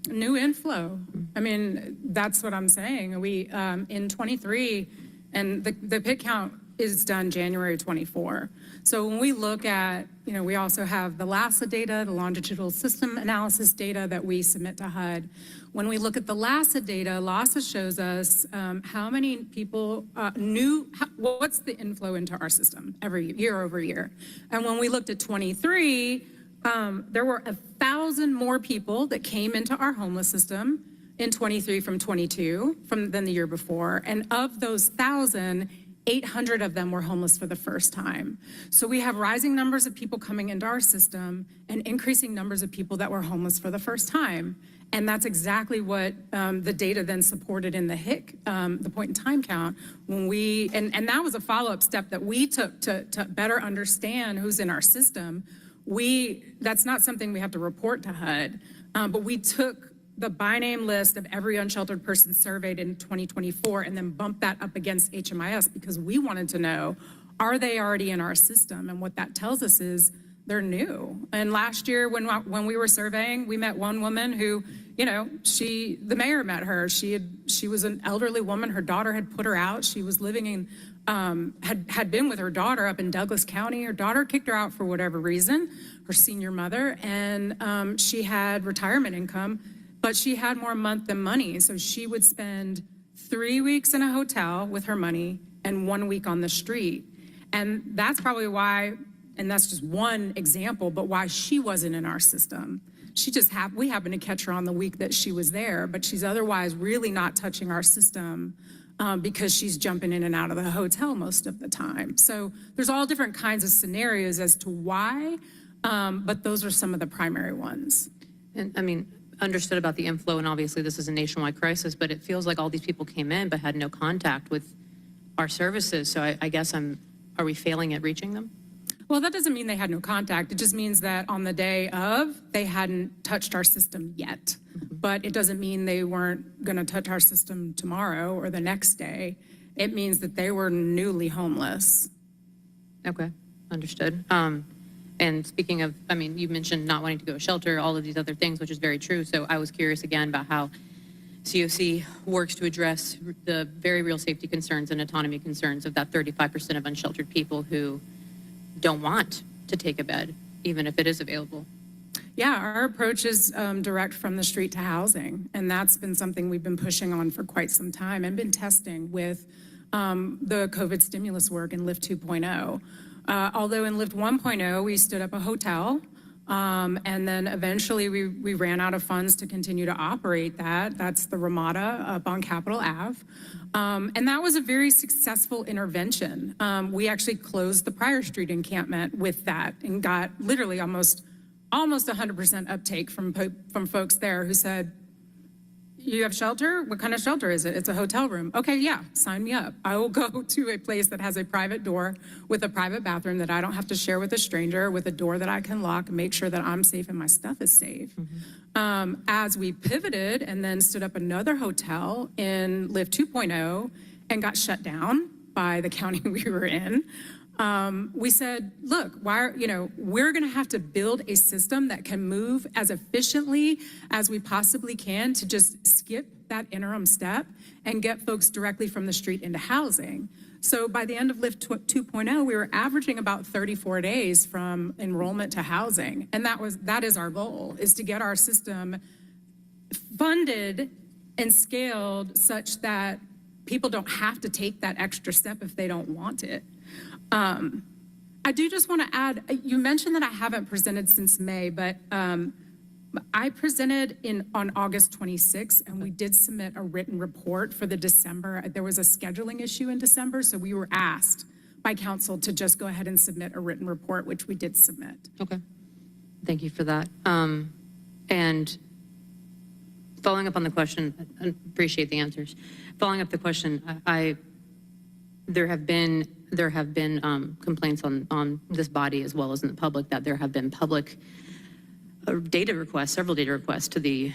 New inflow. That's what I'm saying. We in 23, and the PIC count is done January 24. So when we look at, we also have the LASA data, the longitudinal system analysis data that we submit to HUD. When we look at the LASA data, LASA shows us how many people what's the inflow into our system every year over year. And when we looked at 23, there were 1,000 more people that came into our homeless system in 23 from 22 than the year before. And of those 1,000, 800 of them were homeless for the first time. So we have rising numbers of people coming into our system and increasing numbers of people that were homeless for the first time. And that's exactly what the data then supported in the HIC, the point in time count, when and that was a follow-up step that we took to better understand who's in our system. That's not something we have to report to HUD, but we took the by name list of every unsheltered person surveyed in 2024 and then bumped that up against HMIS because we wanted to know, are they already in our system? And what that tells us is they're new. And last year when we were surveying, we met one woman who, the mayor met her. She was an elderly woman. Her daughter had put her out. She was living in, had been with her daughter up in Douglas County. Her daughter kicked her out for whatever reason, her senior mother, and she had retirement income, but she had more month than money. So she would spend 3 weeks in a hotel with her money and 1 week on the street. And that's probably why, and that's just one example, but why she wasn't in our system. We happened to catch her on the week that she was there, but she's otherwise really not touching our system because she's jumping in and out of the hotel most of the time. So there's all different kinds of scenarios as to why, but those are some of the primary ones. And understood about the inflow, and obviously this is a nationwide crisis, but it feels like all these people came in but had no contact with our services. So I guess are we failing at reaching them? Well, that doesn't mean they had no contact. It just means that on the day of, they hadn't touched our system yet. But it doesn't mean they weren't going to touch our system tomorrow or the next day. It means that they were newly homeless. Okay, understood. And speaking of, I mean, you mentioned not wanting to go to shelter, all of these other things, which is very true. So I was curious again about how COC works to address the very real safety concerns and autonomy concerns of that 35% of unsheltered people who don't want to take a bed, even if it is available. Yeah, our approach is direct from the street to housing, and that's been something we've been pushing on for quite some time and been testing with the COVID stimulus work in Lift 2.0. Although in Lift 1.0, we stood up a hotel, and then eventually we ran out of funds to continue to operate that. That's the Ramada up on Capitol Ave. And that was a very successful intervention. We actually closed the Prior Street encampment with that and got literally almost 100% uptake from folks there who said, you have shelter? What kind of shelter is it? It's a hotel room. Okay, yeah, sign me up. I will go to a place that has a private door with a private bathroom that I don't have to share with a stranger, with a door that I can lock and make sure that I'm safe and my stuff is safe. As we pivoted and then stood up another hotel in Lift 2.0 and got shut down by the county we were in, we said, look, we're going to have to build a system that can move as efficiently as we possibly can to just skip that interim step and get folks directly from the street into housing. So by the end of Lift 2.0, we were averaging about 34 days from enrollment to housing. And that is our goal, is to get our system funded and scaled such that people don't have to take that extra step if they don't want it. I do just want to add, you mentioned that I haven't presented since May, but I presented on August 26th, and we did submit a written report for the December. There was a scheduling issue in December, so we were asked by council to just go ahead and submit a written report, which we did submit. Okay. Thank you for that. And following up on the question, I appreciate the answers. Following up the question, there have been complaints on this body as well as in the public that there have been public data requests, several data requests to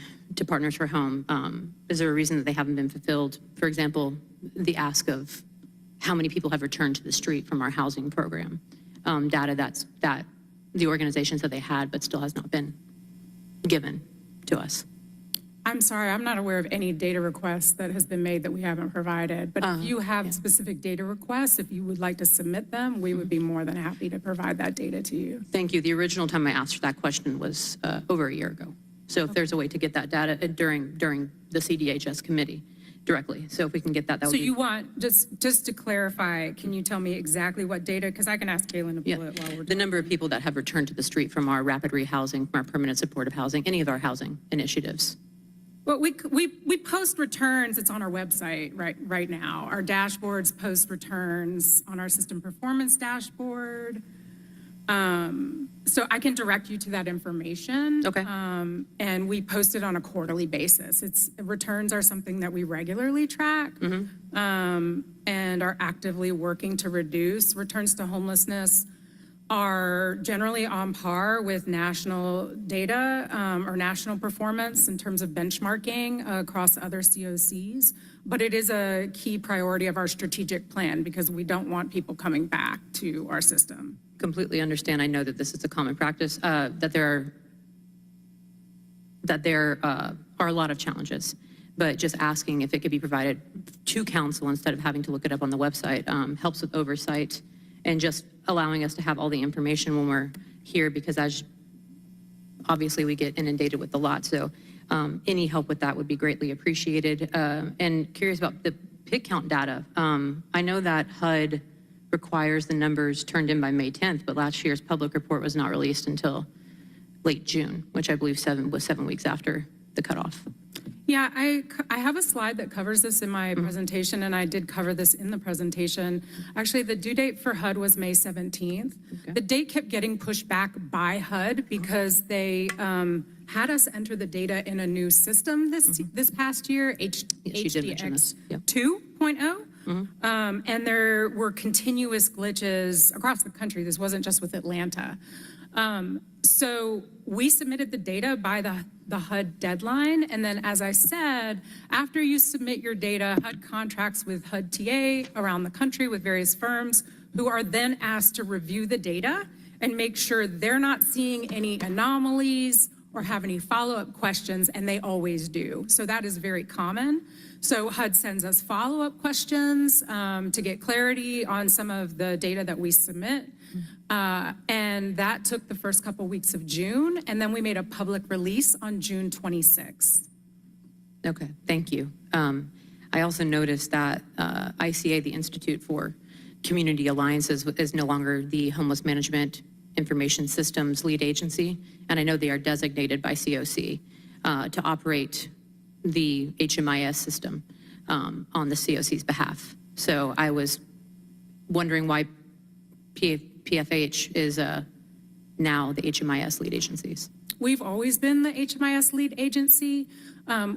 Partners for Home. Is there a reason that they haven't been fulfilled? For example, the ask of how many people have returned to the street from our housing program, data that the organization said they had but still has not been given to us. I'm sorry, I'm not aware of any data requests that has been made that we haven't provided. But if you have specific data requests, if you would like to submit them, we would be more than happy to provide that data to you. Thank you. The original time I asked that question was over a year ago. So if there's a way to get that data during the CDHS committee directly. So if we can get that, that would So be. you want, just to clarify, can you tell me exactly what data? Because I can ask Kaylin to pull it while we're The talking. number of people that have returned to the street from our rapid rehousing, from our permanent supportive housing, any of our housing initiatives. Well, we post returns. It's on our website right now. Our dashboards post returns on our system performance dashboard. So I can direct you to that information. Okay. And we post it on a quarterly basis. Returns are something that we regularly track, and are actively working to reduce. Returns to homelessness are generally on par with national data or national performance in terms of benchmarking across other COCs. But it is a key priority of our strategic plan because we don't want people coming back to our system. Completely understand. I know that this is a common practice, that there are a lot of challenges, but just asking if it could be provided to council instead of having to look it up on the website helps with oversight and just allowing us to have all the information when we're here, because as obviously we get inundated with a lot. So any help with that would be greatly appreciated. And curious about the pig count data. I know that HUD requires the numbers turned in by May 10th, but last year's public report was not released until late June, which I believe was 7 weeks after the cutoff. Yeah, I have a slide that covers this in my presentation, and I did cover this in the presentation. Actually, the due date for HUD was May 17th. Okay. The date kept getting pushed back by HUD because they had us enter the data in a new system this past year, HDX 2.0. And there were continuous glitches across the country. This wasn't just with Atlanta. So we submitted the data by the HUD deadline. And then, as I said, after you submit your data, HUD contracts with HUD TA around the country with various firms who are then asked to review the data and make sure they're not seeing any anomalies or have any follow-up questions, and they always do. So that is very common. So HUD sends us follow-up questions to get clarity on some of the data that we submit. And that took the first couple weeks of June, and then we made a public release on June 26th. Okay, thank you. I also noticed that ICA, the Institute for Community Alliances, is no longer the Homeless Management Information Systems lead agency, and I know they are designated by COC to operate the HMIS system on the COC's behalf. So I was wondering why PFH is now the HMIS lead agencies. We've always been the HMIS lead agency.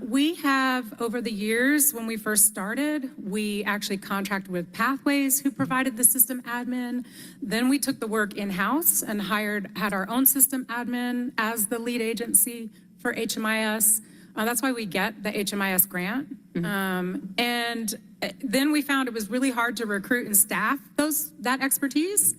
We have, over the years, when we first started, we actually contracted with Pathways, who provided the system admin. Then we took the work in-house and had our own system admin as the lead agency for HMIS. That's why we get the HMIS grant. And then we found it was really hard to recruit and staff that expertise.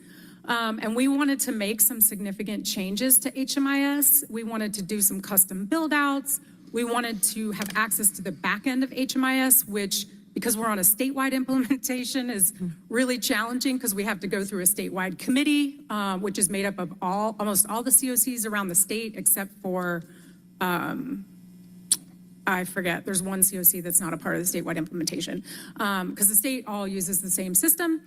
And we wanted to make some significant changes to HMIS. We wanted to do some custom build outs. We wanted to have access to the back end of HMIS, which, because we're on a statewide implementation, is really challenging because we have to go through a statewide committee, which is made up of almost all the COCs around the state, except for, I forget, there's one COC that's not a part of the statewide implementation, because the state all uses the same system.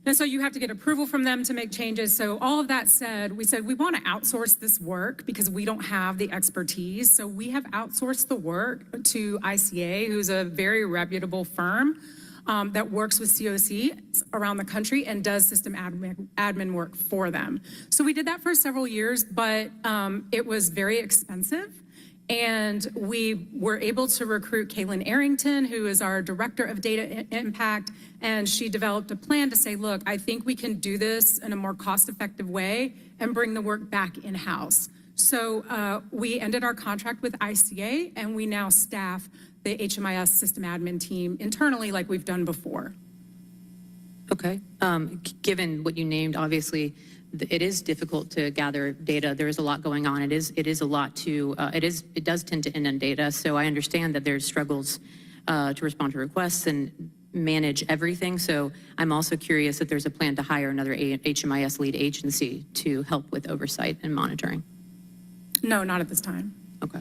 And so you have to get approval from them to make changes. So all of that said, we said we want to outsource this work because we don't have the expertise. So we have outsourced the work to ICA, who's a very reputable firm that works with COC around the country and does system admin work for them. So we did that for several years, but it was very expensive. And we were able to recruit Kaylin Arrington, who is our Director of Data Impact, and she developed a plan to say, look, I think we can do this in a more cost-effective way and bring the work back in-house. So we ended our contract with ICA, and we now staff the HMIS system admin team internally like we've done before. Okay. Given what you named, obviously, it is difficult to gather data. There is a lot going on. It is a lot to, it does tend to inundate us. So I understand that there's struggles to respond to requests and manage everything. So I'm also curious if there's a plan to hire another HMIS lead agency to help with oversight and monitoring. No, not at this time. Okay.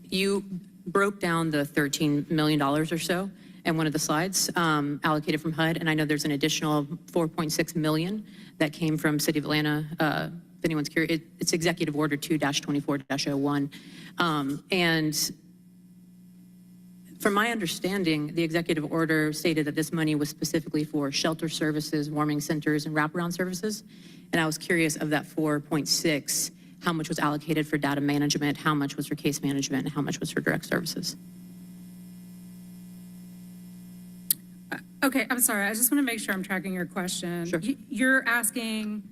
You broke down the $13 million or so in one of the slides allocated from HUD, and I know there's an additional $4.6 million that came from City of Atlanta. If anyone's curious, it's Executive Order 2-24-01. And from my understanding, the executive order stated that this money was specifically for shelter services, warming centers, and wraparound services. And I was curious, of that 4.6, how much was allocated for data management, how much was for case management, and how much was for direct services? Okay, I'm sorry. I just want to make sure I'm tracking your question. Sure. You're asking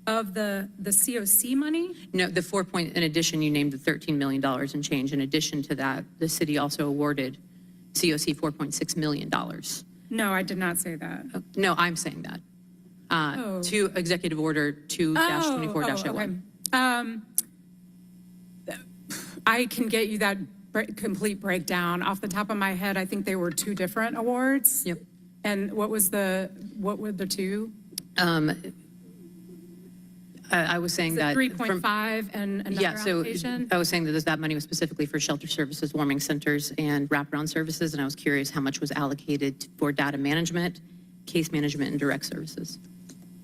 of the COC money? No, in addition, you named the $13 million and change. In addition to that, the city also awarded COC $4.6 million. No, I did not say that. No, I'm saying that. To Executive Order 2-24-01. I can get you that complete breakdown. Off the top of my head, I think they were two different awards. Yep. And what were the two? I was saying that 3.5 and another allocation? I was saying that that money was specifically for shelter services, warming centers, and wraparound services, and I was curious how much was allocated for data management, case management, and direct services.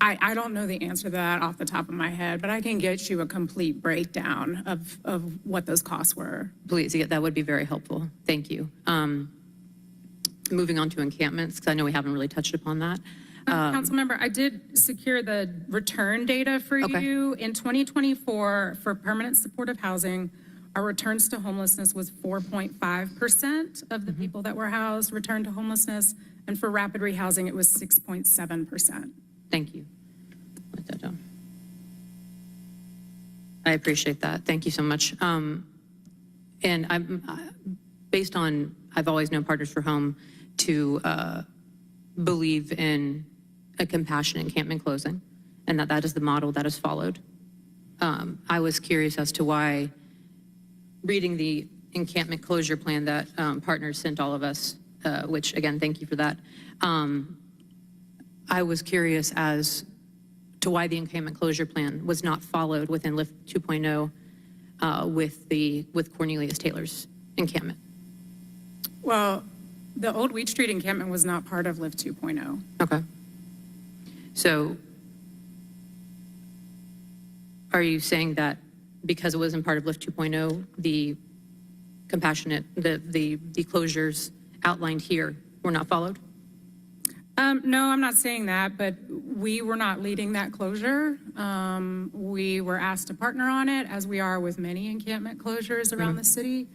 I don't know the answer to that off the top of my head, but I can get you a complete breakdown of what those costs were. Please, yeah, that would be very helpful. Thank you. Moving on to encampments, because I know we haven't really touched upon that. Councilmember, I did secure the return data for you. In 2024, for permanent supportive housing, our returns to homelessness was 4.5% of the people that were housed returned to homelessness, and for rapid rehousing, it was 6.7%. Thank you. Write that down. I appreciate that. Thank you so much. And based on, I've always known Partners for Home to believe in a compassionate encampment closing, and that is the model that is followed. I was curious as to why, reading the encampment closure plan that partners sent all of us, which again, thank you for that. I was curious as to why the encampment closure plan was not followed within LIFT 2.0 with Cornelius Taylor's encampment. Well, the old Wheat Street encampment was not part of LIFT 2.0. Okay. So are you saying that because it wasn't part of LIFT 2.0, the compassionate, the closures outlined here were not followed? No, I'm not saying that, but we were not leading that closure. We were asked to partner on it, as we are with many encampment closures around the city.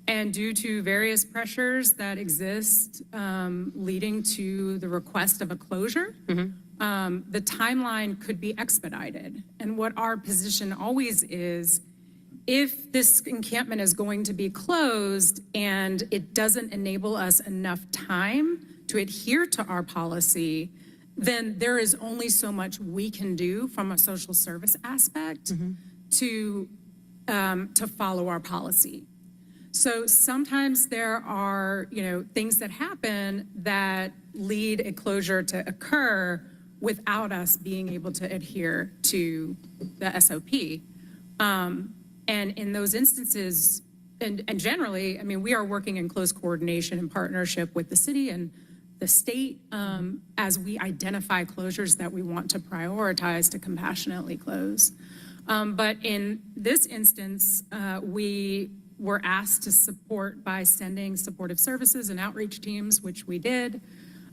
And due to various pressures that exist leading to the request of a closure, the timeline could be expedited. And what our position always is, if this encampment is going to be closed and it doesn't enable us enough time to adhere to our policy, then there is only so much we can do from a social service aspect to follow our policy. So sometimes there are, things that happen that lead a closure to occur without us being able to adhere to the SOP. And in those instances, and generally, we are working in close coordination and partnership with the city and the state as we identify closures that we want to prioritize to compassionately close. But in this instance, we were asked to support by sending supportive services and outreach teams, which we did,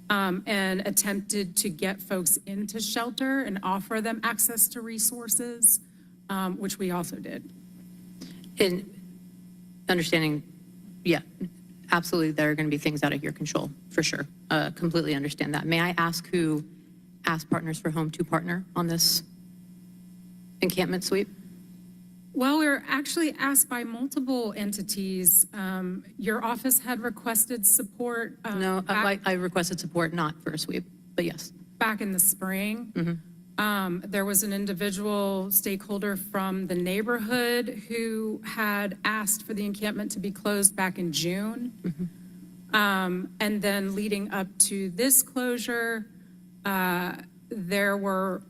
and attempted to get folks into shelter and offer them access to resources, which we also did. In understanding, yeah, absolutely, there are going to be things out of your control, for sure. Completely understand that. May I ask who asked Partners for Home to partner on this encampment sweep? Well, we were actually asked by multiple entities. Your office had requested support. No, I requested support not for a sweep, but yes. Back in the spring. There was an individual stakeholder from the neighborhood who had asked for the encampment to be closed back in June. And then leading up to this closure, there were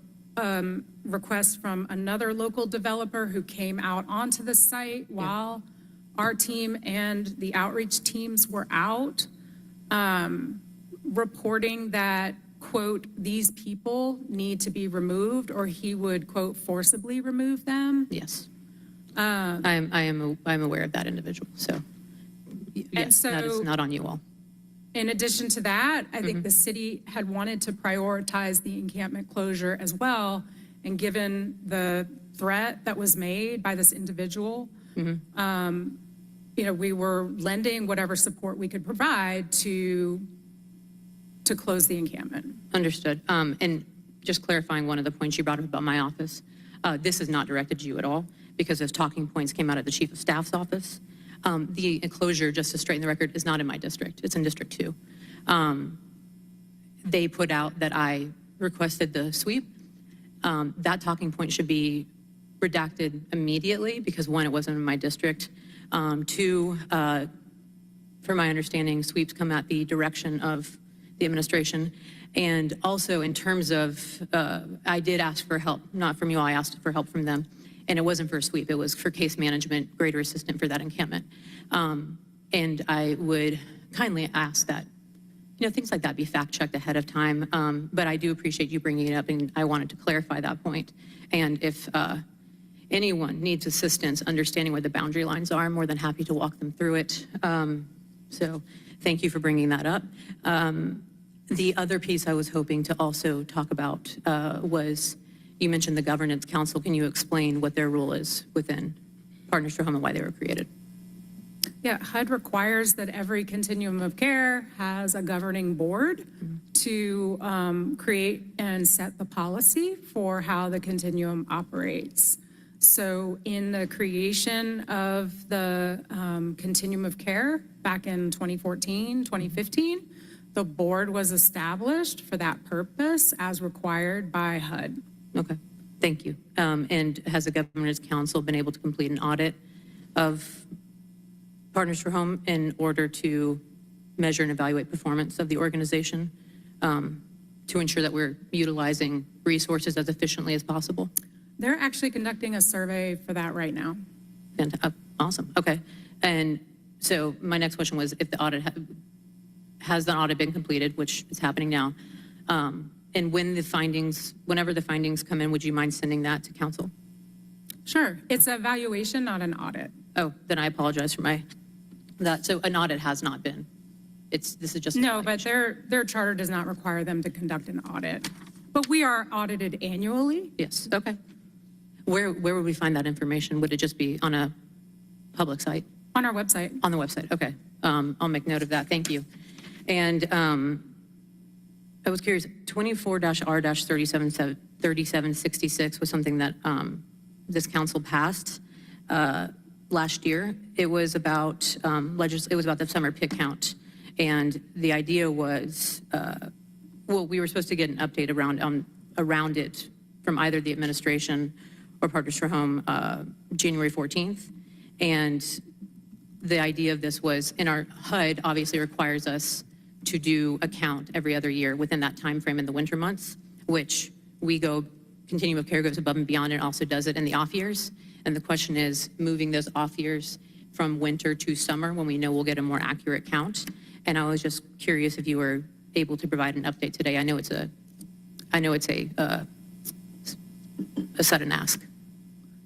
requests from another local developer who came out onto the site while our team and the outreach teams were out, reporting that, quote, these people need to be removed, or he would, quote, forcibly remove them. Yes. I'm aware of that individual, so yes, so, that is not on you all. In addition to that, I think the city had wanted to prioritize the encampment closure as well, and given the threat that was made by this individual, we were lending whatever support we could provide to close the encampment. Understood. And just clarifying one of the points you brought up about my office, this is not directed to you at all, because those talking points came out of the Chief of Staff's office. The enclosure, just to straighten the record, is not in my district. It's in District 2. They put out that I requested the sweep. That talking point should be redacted immediately because, one, it wasn't in my district. Two, from my understanding, sweeps come at the direction of the administration. And also in terms of, I did ask for help, not from you all, I asked for help from them. And it wasn't for a sweep, it was for case management, greater assistant for that encampment. And I would kindly ask that, things like that be fact-checked ahead of time. But I do appreciate you bringing it up, and I wanted to clarify that point. And if anyone needs assistance understanding where the boundary lines are, I'm more than happy to walk them through it. So thank you for bringing that up. The other piece I was hoping to also talk about was, you mentioned the governance council. Can you explain what their role is within Partners for Home and why they were created? Yeah, HUD requires that every continuum of care has a governing board to create and set the policy for how the continuum operates. So in the creation of the continuum of care back in 2014, 2015, The board was established for that purpose as required by HUD. Okay, thank you. And has the Governor's Council been able to complete an audit of Partners for Home in order to measure and evaluate performance of the organization to ensure that we're utilizing resources as efficiently as possible? They're actually conducting a survey for that right now. Awesome, okay. And so my next question was if the audit, has the audit been completed, which is happening now? And whenever the findings come in, would you mind sending that to council? Sure, it's an evaluation, not an audit. Oh, then I apologize for that. So an audit has not been. This is just. No, but their charter does not require them to conduct an audit. But we are audited annually. Yes, okay. Where would we find that information? Would it just be on a public site? On our website. On the website, okay. I'll make note of that, thank you. And I was curious, 24-R-3766 was something that this council passed last year. It was about the summer pit count. And the idea was, we were supposed to get an update around it from either the administration or Partners for Home January 14th. And the idea of this was, and our HUD obviously requires us to do a count every other year within that time frame in the winter months, which Continuum of Care goes above and beyond and also does it in the off years. And the question is moving those off years from winter to summer when we know we'll get a more accurate count. And I was just curious if you were able to provide an update today. I know it's a sudden ask.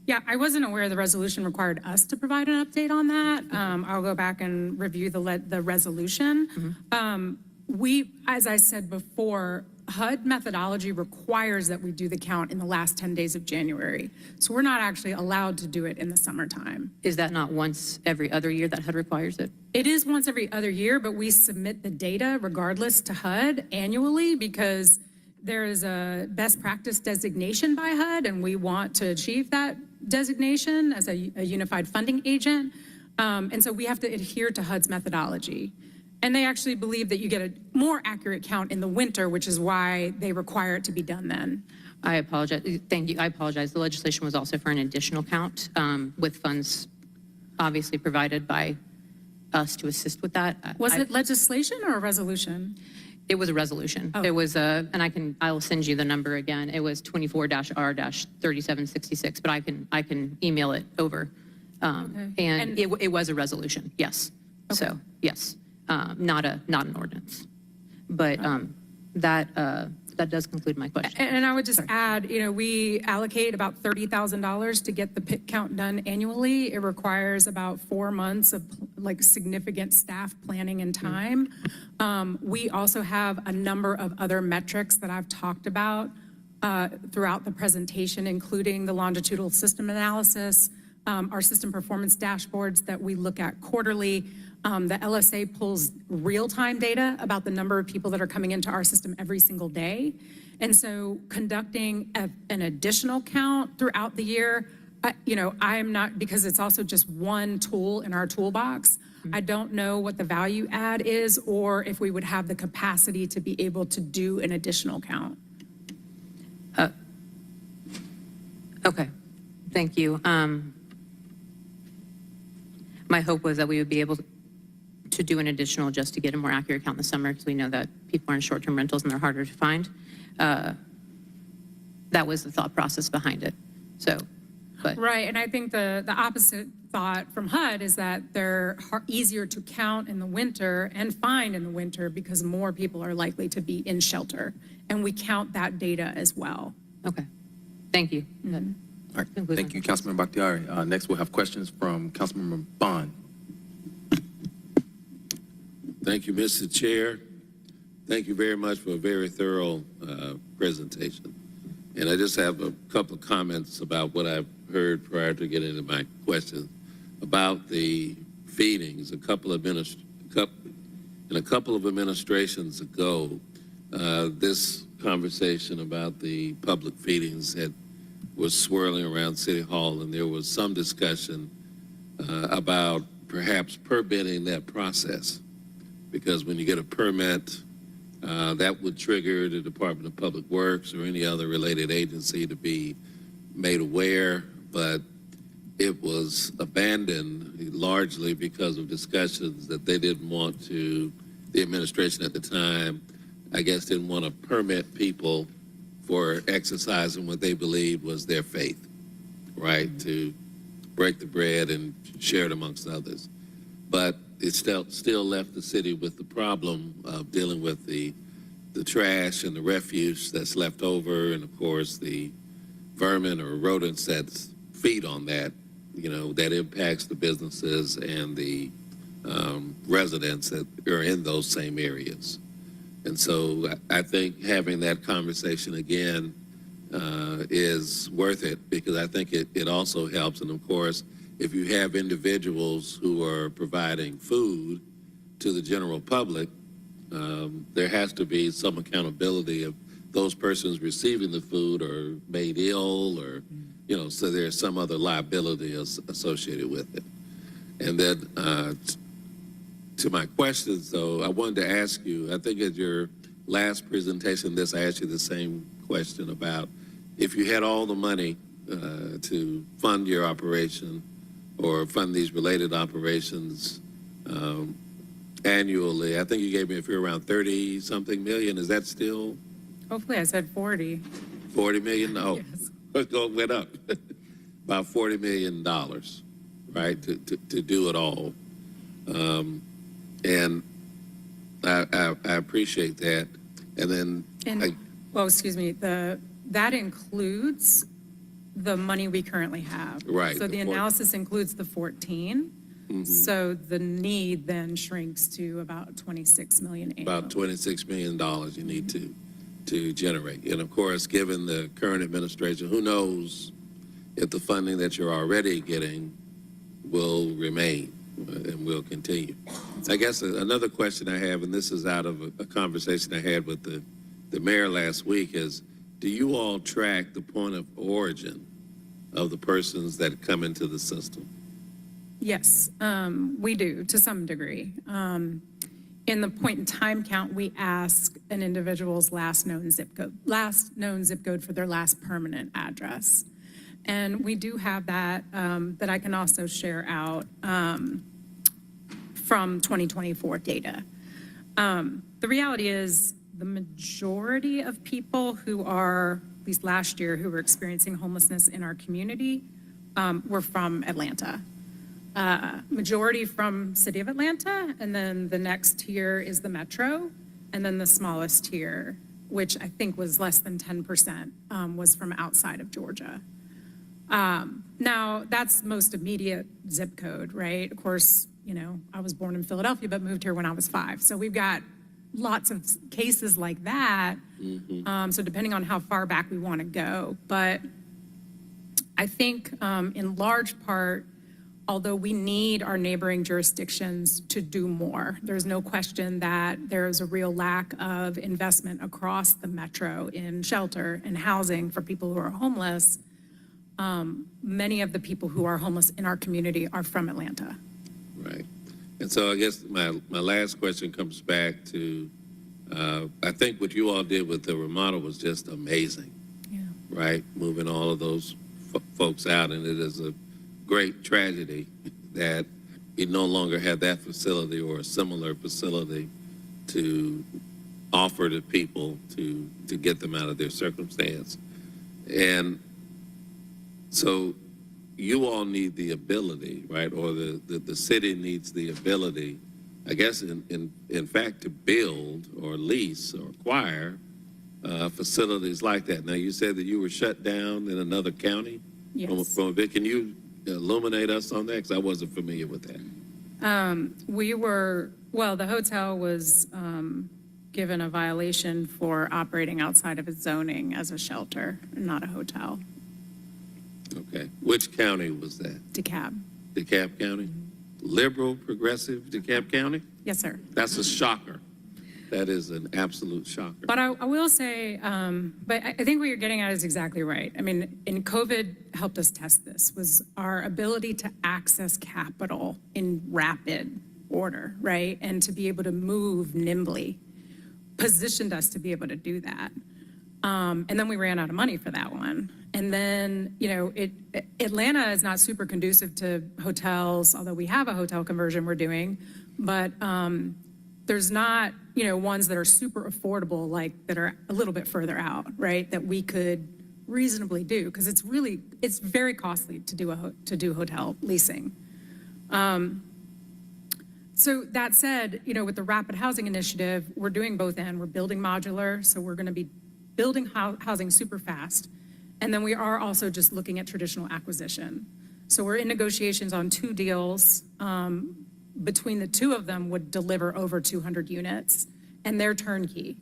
Yeah, I wasn't aware the resolution required us to provide an update on that. I'll go back and review the resolution. As I said before, HUD methodology requires that we do the count in the last 10 days of January. So we're not actually allowed to do it in the summertime. Is that not once every other year that HUD requires it? It is once every other year, but we submit the data regardless to HUD annually because there is a best practice designation by HUD, and we want to achieve that designation as a unified funding agent. And so we have to adhere to HUD's methodology. And they actually believe that you get a more accurate count in the winter, which is why they require it to be done then. I apologize. Thank you. I apologize. The legislation was also for an additional count with funds obviously provided by us to assist with that. Was it legislation or a resolution? It was a resolution. Oh. It was and I will send you the number again. It was 24-R-3766, but I can email it over. And it was a resolution. Yes. Okay. So yes, not an ordinance, but that does conclude my question. And I would just add, we allocate about $30,000 to get the pit count done annually. It requires about 4 months of significant staff planning and time. We also have a number of other metrics that I've talked about throughout the presentation, including the longitudinal system analysis, our system performance dashboards that we look at quarterly. The LSA pulls real-time data about the number of people that are coming into our system every single day. And so conducting an additional count throughout the year, I am not, because it's also just one tool in our toolbox. I don't know what the value add is or if we would have the capacity to be able to do an additional count. Okay, thank you. My hope was that we would be able to do an additional just to get a more accurate count in the summer because we know that people are in short-term rentals and they're harder to find. That was the thought process behind it. Right, and I think the opposite thought from HUD is that they're easier to count in the winter and find in the winter because more people are likely to be in shelter. And we count that data as well. Okay, thank you. Mm-hmm. All right, thank you, Councilmember Bakhtiari. Next, we'll have questions from Councilmember Bond. Thank you, Mr. Chair. Thank you very much for a very thorough presentation. And I just have a couple of comments about what I've heard prior to getting into my question about the feedings. In a couple of administrations ago, this conversation about the public feedings was swirling around City Hall, and there was some discussion about perhaps permitting that process. Because when you get a permit that would trigger the Department of Public Works or any other related agency to be made aware, but it was abandoned largely because of discussions that they didn't want to, the administration at the time, I guess, didn't want to permit people for exercising what they believed was their faith, right, to break the bread and share it amongst others. But it still left the city with the problem of dealing with the trash and the refuse that's left over, and of course the vermin or rodents that feed on that, you know, that impacts the businesses and the residents that are in those same areas. And so I think having that conversation again is worth it, because I think it also helps. And of course, if you have individuals who are providing food to the general public, there has to be some accountability of those persons receiving the food or made ill, or, you know, so there's some other liability associated with it. And then to my questions, though, I wanted to ask you, I think at your last presentation, I asked you the same question about if you had all the money to fund your operation or fund these related operations annually. I think you gave me a figure around 30-something million. Is that still? Hopefully I said 40. 40 million? No, Yes. it went up. About $40 million, right, to do it all. And I appreciate that. And then, Well, excuse me, that includes the money we currently have. Right, So the the analysis includes the 14. So the need then shrinks to about 26 million annually. about $26 million you need to generate. And of course, given the current administration, who knows if the funding that you're already getting will remain and will continue. I guess another question I have, and this is out of a conversation I had with the mayor last week, is do you all track the point of origin of the persons that come into the system? Yes, we do to some degree. In the point in time count, we ask an individual's last known zip code for their last permanent address. And we do have that, that I can also share out from 2024 data. The reality is the majority of people who are, at least last year, who were experiencing homelessness in our community were from Atlanta. Majority from city of Atlanta, and then the next tier is the metro, and then the smallest tier, which I think was less than 10%, was from outside of Georgia. Now, that's most immediate zip code, right? Of course, you know, I was born in Philadelphia, but moved here when I was 5. So we've got lots of cases like that. So depending on how far back we want to go. But I think in large part, although we need our neighboring jurisdictions to do more, there's no question that there's a real lack of investment across the metro in shelter and housing for people who are homeless. Many of the people who are homeless in our community are from Atlanta. Right. And so I guess my last question comes back to, I think what you all did with the remodel was just amazing. Yeah. Right? Moving all of those folks out, and it is a great tragedy that you no longer have that facility or a similar facility to offer to people to get them out of their circumstance. And so you all need the ability, right, or the city needs the ability, I guess, in fact, to build or lease or acquire facilities like that. Now, you said that you were shut down in another county? Yes. From a bit. Can you illuminate us on that? Because I wasn't familiar with that. The hotel was given a violation for operating outside of its zoning as a shelter, not a hotel. Okay. Which county was that? DeKalb. DeKalb County? Liberal, progressive DeKalb County? Yes, sir. That's a shocker. That is an absolute shocker. But I will say, but I think what you're getting at is exactly right. I mean, and COVID helped us test this, was our ability to access capital in rapid order, right? And to be able to move nimbly. positioned us to be able to do that. And then we ran out of money for that one. And then, Atlanta is not super conducive to hotels, although we have a hotel conversion we're doing, but there's not, ones that are super affordable, like that are a little bit further out, right? That we could reasonably do, because it's very costly to do hotel leasing. So that said, with the Rapid Housing Initiative, we're doing both and. We're building modular, so we're going to be building housing super fast. And then we are also just looking at traditional acquisition. So we're in negotiations on 2 deals. Between the 2 of them would deliver over 200 units, and they're turnkey.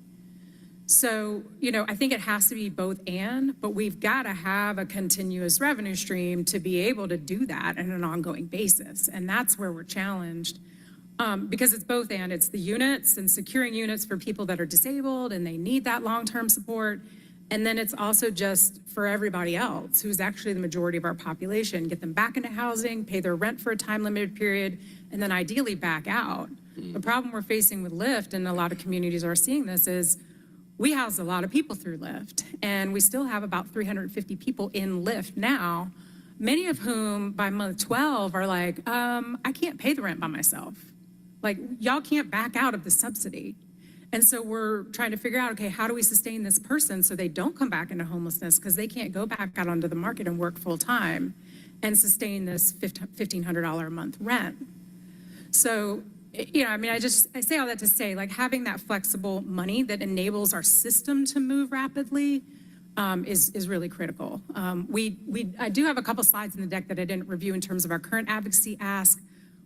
So, I think it has to be both and, but we've got to have a continuous revenue stream to be able to do that on an ongoing basis. And that's where we're challenged. Because it's both and. It's the units and securing units for people that are disabled and they need that long-term support. And then it's also just for everybody else who's actually the majority of our population, get them back into housing, pay their rent for a time-limited period, and then ideally back out. The problem we're facing with Lyft, and a lot of communities are seeing this, is we house a lot of people through Lyft, and we still have about 350 people in Lyft now, many of whom by month 12 are like, I can't pay the rent by myself. Like, y'all can't back out of the subsidy. And so we're trying to figure out, okay, how do we sustain this person so they don't come back into homelessness, because they can't go back out onto the market and work full time and sustain this $1,500 a month rent. So, I say all that to say, like, having that flexible money that enables our system to move rapidly is really critical. I do have a couple slides in the deck that I didn't review in terms of our current advocacy ask.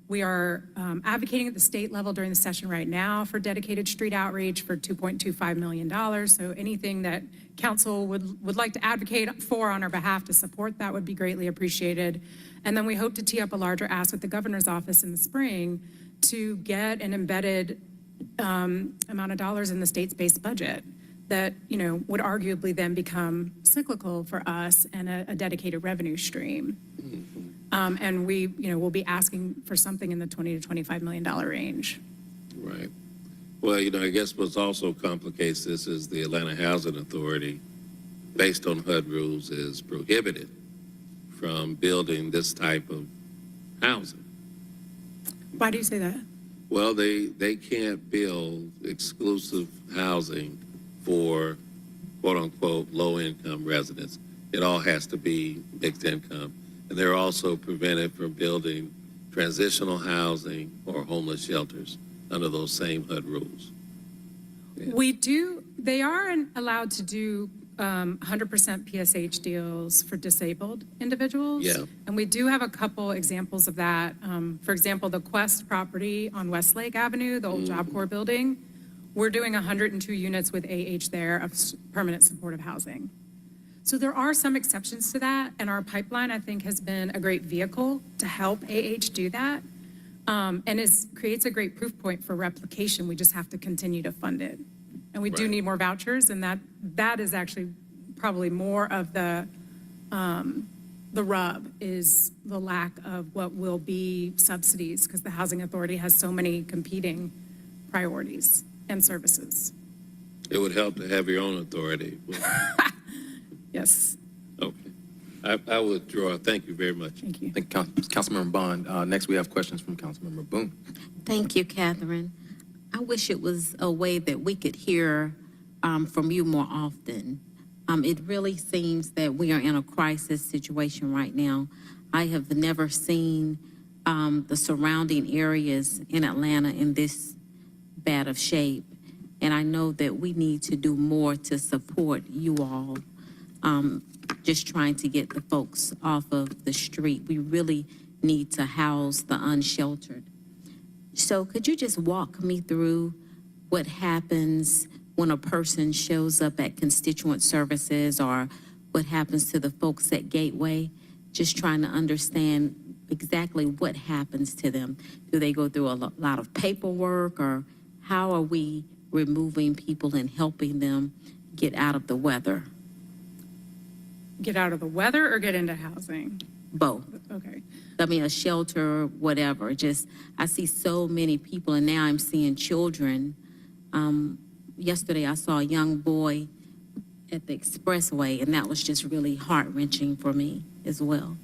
We are advocating at the state level during the session right now for dedicated street outreach for $2.25 million. So anything that council would like to advocate for on our behalf to support that would be greatly appreciated. And then we hope to tee up a larger ask with the governor's office in the spring to get an embedded amount of dollars in the state's base budget that, would arguably then become cyclical for us and a dedicated revenue stream. And we, will be asking for something in the $20 to $25 million range. Right. Well, I guess what also complicates this is the Atlanta Housing Authority, based on HUD rules, is prohibited from building this type of housing. Why do you say that? Well, they can't build exclusive housing for quote-unquote low-income residents. It all has to be mixed income. And they're also prevented from building transitional housing or homeless shelters under those same HUD rules. Yeah. They are allowed to do 100% PSH deals for disabled individuals. Yeah. And we do have a couple examples of that. For example, the Quest property on Westlake Avenue, the old Job Corps building, we're doing 102 units with AH there of permanent supportive housing. So there are some exceptions to that, and our pipeline, I think, has been a great vehicle to help AH do that, and creates a great proof point for replication. We just have to continue to fund it. And we do need more vouchers, and that is actually probably more of the rub, is the lack of what will be subsidies, because the Housing Authority has so many competing priorities and services. It would help to have your own authority. Yes. Okay. I withdraw. Thank you very much. Thank you. Thank you, Councilmember Bond. Next, we have questions from Councilmember Boone. Thank you, Catherine. I wish it was a way that we could hear from you more often. It really seems that we are in a crisis situation right now. I have never seen the surrounding areas in Atlanta in this bad of shape. And I know that we need to do more to support you all. Just trying to get the folks off of the street. We really need to house the unsheltered. So could you just walk me through what happens when a person shows up at constituent services, or what happens to the folks at Gateway? Just trying to understand exactly what happens to them. Do they go through a lot of paperwork, or how are we removing people and helping them get out of the weather? Get out of the weather or get into housing? Both. Okay. I mean, a shelter, whatever. Just, I see so many people, and now I'm seeing children yesterday I saw a young boy at the expressway, and that was just really heart-wrenching for me as well.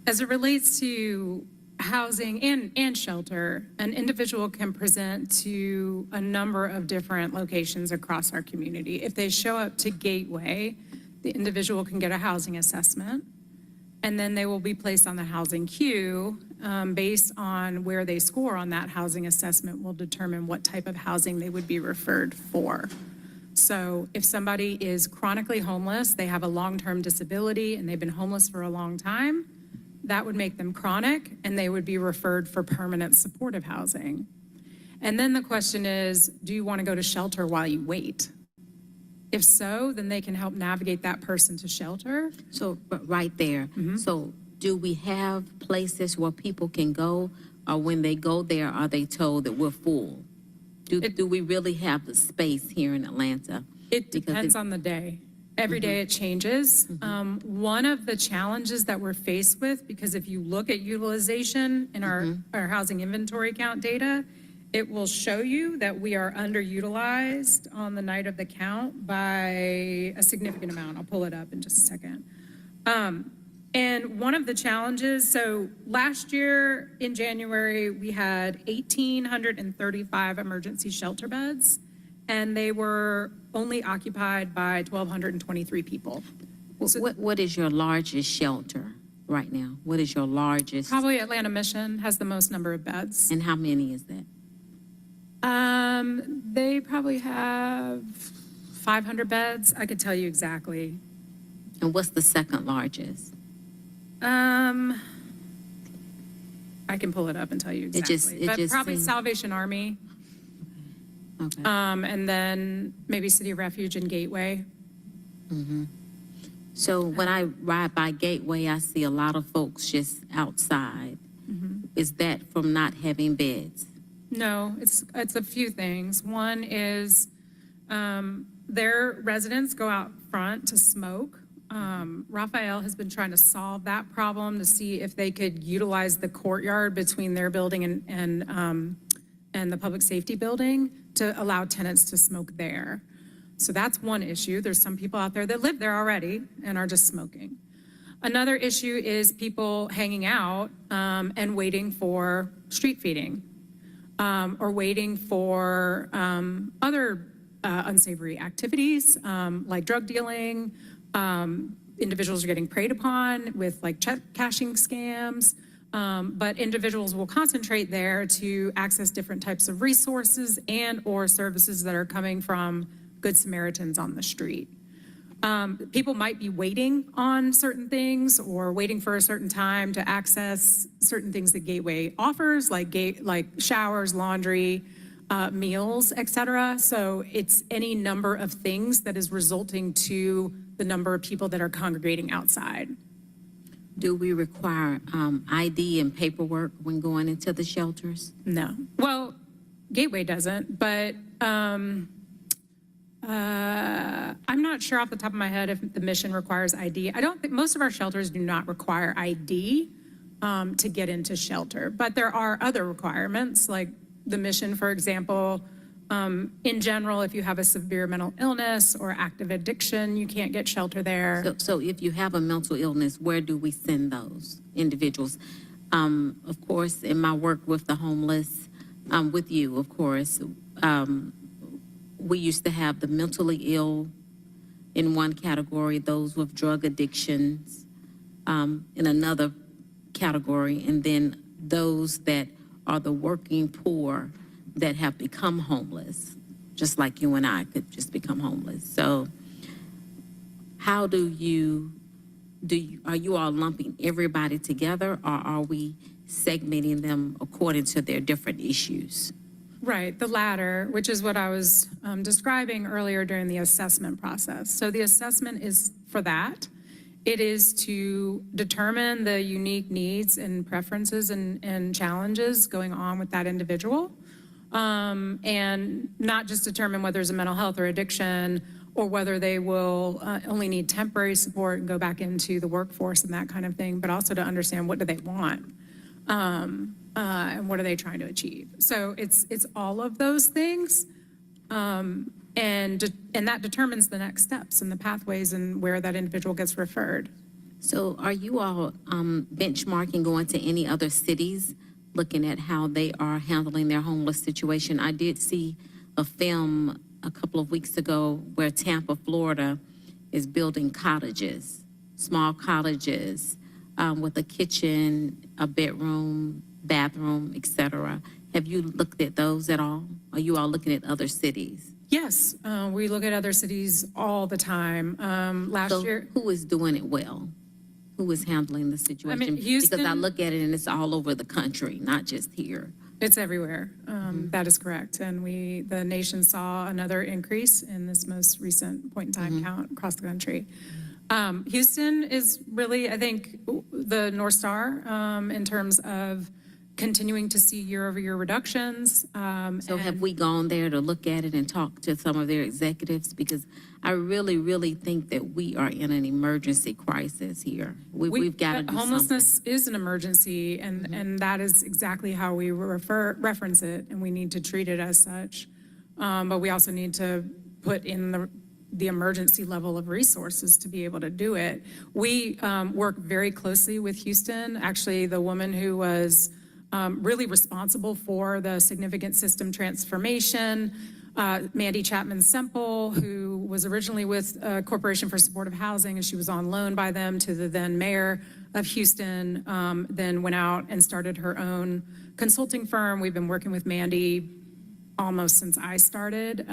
As it relates to housing and shelter, an individual can present to a number of different locations across our community. If they show up to Gateway, the individual can get a housing assessment, and then they will be placed on the housing queue. Based on where they score on that housing assessment will determine what type of housing they would be referred for. So if somebody is chronically homeless, they have a long-term disability, and they've been homeless for a long time, that would make them chronic, and they would be referred for permanent supportive housing. And then the question is, do you want to go to shelter while you wait? If so, then they can help navigate that person to shelter. So, but right there, so do we have places where people can go, or when they go there, are they told that we're full? Do we really have the space here in Atlanta? It depends on the day. Every day it changes. One of the challenges that we're faced with, because if you look at utilization in our housing inventory count data, it will show you that we are underutilized on the night of the count by a significant amount. I'll pull it up in just a second. And one of the challenges, so last year in January, we had 1,835 emergency shelter beds, and they were only occupied by 1,223 people. What is your largest shelter right now? What is your largest? Probably Atlanta Mission has the most number of beds. And how many is that? They probably have 500 beds. I could tell you exactly. And what's the second largest? I can pull it up and tell you exactly. But probably seems... Salvation Army. Okay. And then maybe City of Refuge and Gateway. So when I ride by Gateway, I see a lot of folks just outside. Is that from not having beds? No, it's a few things. One is their residents go out front to smoke. Raphael has been trying to solve that problem to see if they could utilize the courtyard between their building and the public safety building to allow tenants to smoke there. So that's one issue. There's some people out there that live there already and are just smoking. Another issue is people hanging out and waiting for street feeding or waiting for other unsavory activities like drug dealing. Individuals are getting preyed upon with like check cashing scams. But individuals will concentrate there to access different types of resources and or services that are coming from Good Samaritans on the street. People might be waiting on certain things or waiting for a certain time to access certain things that Gateway offers, like showers, laundry, meals, et cetera. So it's any number of things that is resulting to the number of people that are congregating outside. Do we require ID and paperwork when going into the shelters? No. Well, Gateway doesn't, but I'm not sure off the top of my head if the mission requires ID. I don't think most of our shelters do not require ID to get into shelter, but there are other requirements, like the mission, for example. In general, if you have a severe mental illness or active addiction, you can't get shelter there. So if you have a mental illness, where do we send those individuals? Of course, in my work with the homeless, with you, of course, we used to have the mentally ill in one category, those with drug addictions in another category, and then those that are the working poor that have become homeless, just like you and I could just become homeless. So how are you all lumping everybody together, or are we segmenting them according to their different issues? Right, the latter, which is what I was describing earlier during the assessment process. So the assessment is for that. It is to determine the unique needs and preferences and challenges going on with that individual. And not just determine whether there's a mental health or addiction or whether they will only need temporary support and go back into the workforce and that kind of thing, but also to understand what do they want. and what are they trying to achieve? So it's all of those things, and that determines the next steps and the pathways and where that individual gets referred. So are you all benchmarking going to any other cities, looking at how they are handling their homeless situation? I did see a film a couple of weeks ago where Tampa, Florida is building cottages, small cottages with a kitchen, a bedroom, bathroom, etc. Have you looked at those at all? Are you all looking at other cities? Yes, we look at other cities all the time. Last So year, who is doing it well? Who is handling the situation? Because I Houston- look at it and it's all over the country, not just here. it's everywhere. That is correct. And the nation saw another increase in this most recent point in time count across the country. Houston is really, I think, the North Star in terms of continuing to see year-over-year reductions. So have we gone there to look at it and talk to some of their executives? Because I really, really think that we are in an emergency crisis here. We've got to do something. Homelessness is an emergency, and that is exactly how we reference it, and we need to treat it as such. But we also need to put in the emergency level of resources to be able to do it. We work very closely with Houston. Actually, the woman who was really responsible for the significant system transformation, Mandy Chapman Semple, who was originally with Corporation for Supportive Housing, and she was on loan by them to the then mayor of Houston, then went out and started her own consulting firm. We've been working with Mandy almost since I started.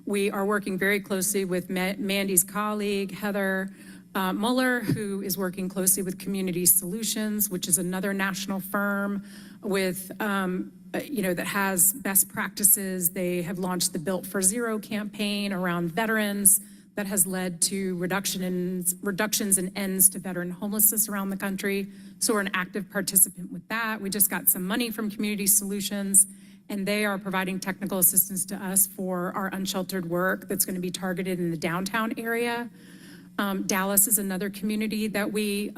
We are working very closely with Mandy's colleague, Heather Muller, who is working closely with Community Solutions, which is another national firm with, that has best practices. They have launched the Built for Zero campaign around veterans that has led to reductions in ends to veteran homelessness around the country. So we're an active participant with that. We just got some money from Community Solutions, and they are providing technical assistance to us for our unsheltered work that's going to be targeted in the downtown area. Dallas is another community that we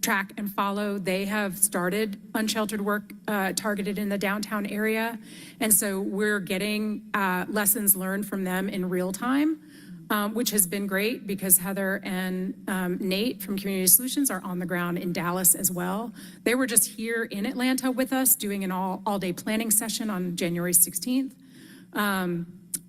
track and follow. They have started unsheltered work targeted in the downtown area. And so we're getting lessons learned from them in real time, which has been great because Heather and Nate from Community Solutions are on the ground in Dallas as well. They were just here in Atlanta with us doing an all-day planning session on January 16th.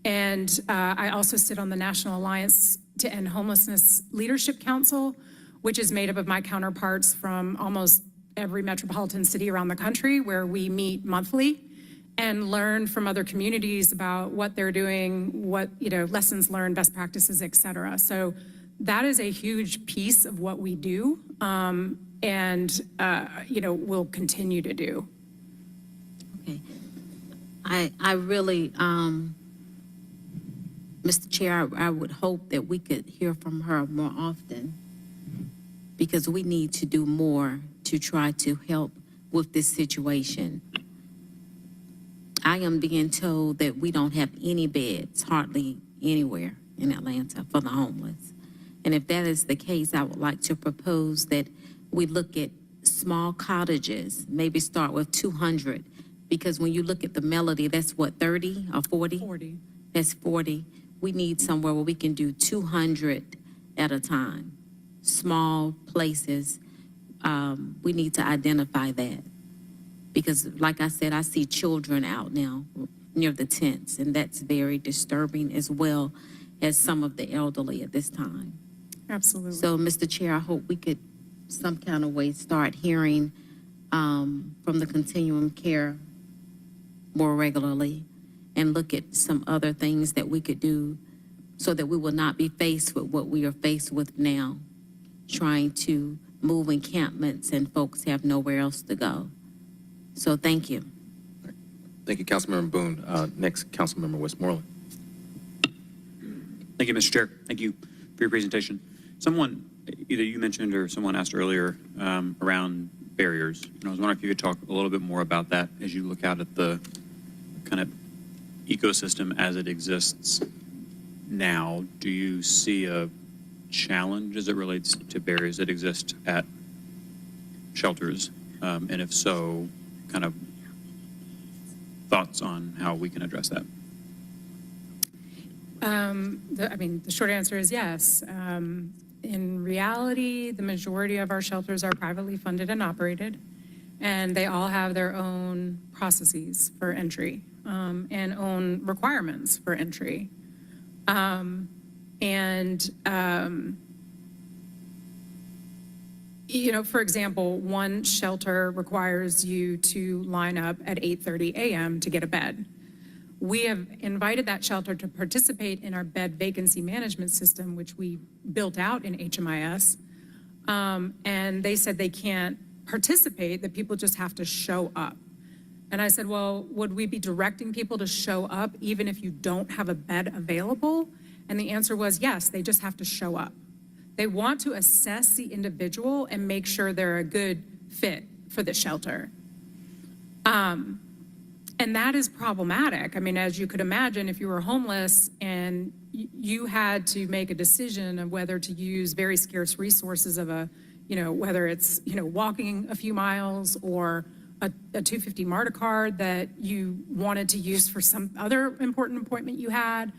And I also sit on the National Alliance to End Homelessness Leadership Council, which is made up of my counterparts from almost every metropolitan city around the country, where we meet monthly and learn from other communities about what they're doing, what, lessons learned, best practices, et cetera. So that is a huge piece of what we do, and we'll continue to do. Okay. I really, Mr. Chair, I would hope that we could hear from her more often, because we need to do more to try to help with this situation. I am being told that we don't have any beds, hardly anywhere in Atlanta for the homeless. And if that is the case, I would like to propose that we look at small cottages, maybe start with 200, because when you look at the Melody, that's what, 30 or 40? 40. That's 40. We need somewhere where we can do 200 at a time. Small places, we need to identify that. Because like I said, I see children out now near the tents, and that's very disturbing, as well as some of the elderly at this time. Absolutely. So, Mr. Chair, I hope we could some kind of way start hearing from the continuum care more regularly, and look at some other things that we could do so that we will not be faced with what we are faced with now, trying to move encampments and folks have nowhere else to go. So thank you. Thank you, Councilmember Boone. Next, Councilmember Westmoreland. Thank you, Mr. Chair. Thank you for your presentation. Someone, either you mentioned or someone asked earlier around barriers. And I was wondering if you could talk a little bit more about that as you look out at the kind of ecosystem as it exists now. Do you see a challenge as it relates to barriers that exist at shelters? And if so, kind of thoughts on how we can address that? The short answer is yes. In reality, the majority of our shelters are privately funded and operated, and they all have their own processes for entry and own requirements for entry. For example, one shelter requires you to line up at 8:30 a.m. to get a bed. We have invited that shelter to participate in our bed vacancy management system, which we built out in HMIS. And they said they can't participate, that people just have to show up. And I said, well, would we be directing people to show up even if you don't have a bed available? And the answer was yes, they just have to show up. They want to assess the individual and make sure they're a good fit for the shelter. And that is problematic. I mean, as you could imagine, if you were homeless and you had to make a decision of whether to use very scarce resources of whether it's, walking a few miles or a 250 MARTA card that you wanted to use for some other important appointment you had,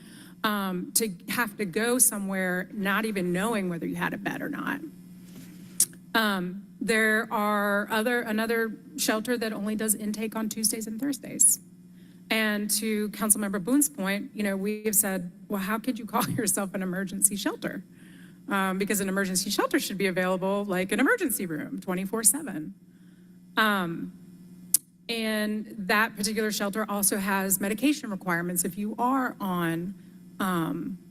to have to go somewhere not even knowing whether you had a bed or not. There are another shelter that only does intake on Tuesdays and Thursdays. And to Councilmember Boone's point, we have said, well, how could you call yourself an emergency shelter? Because an emergency shelter should be available like an emergency room 24/7. And that particular shelter also has medication requirements if you are on,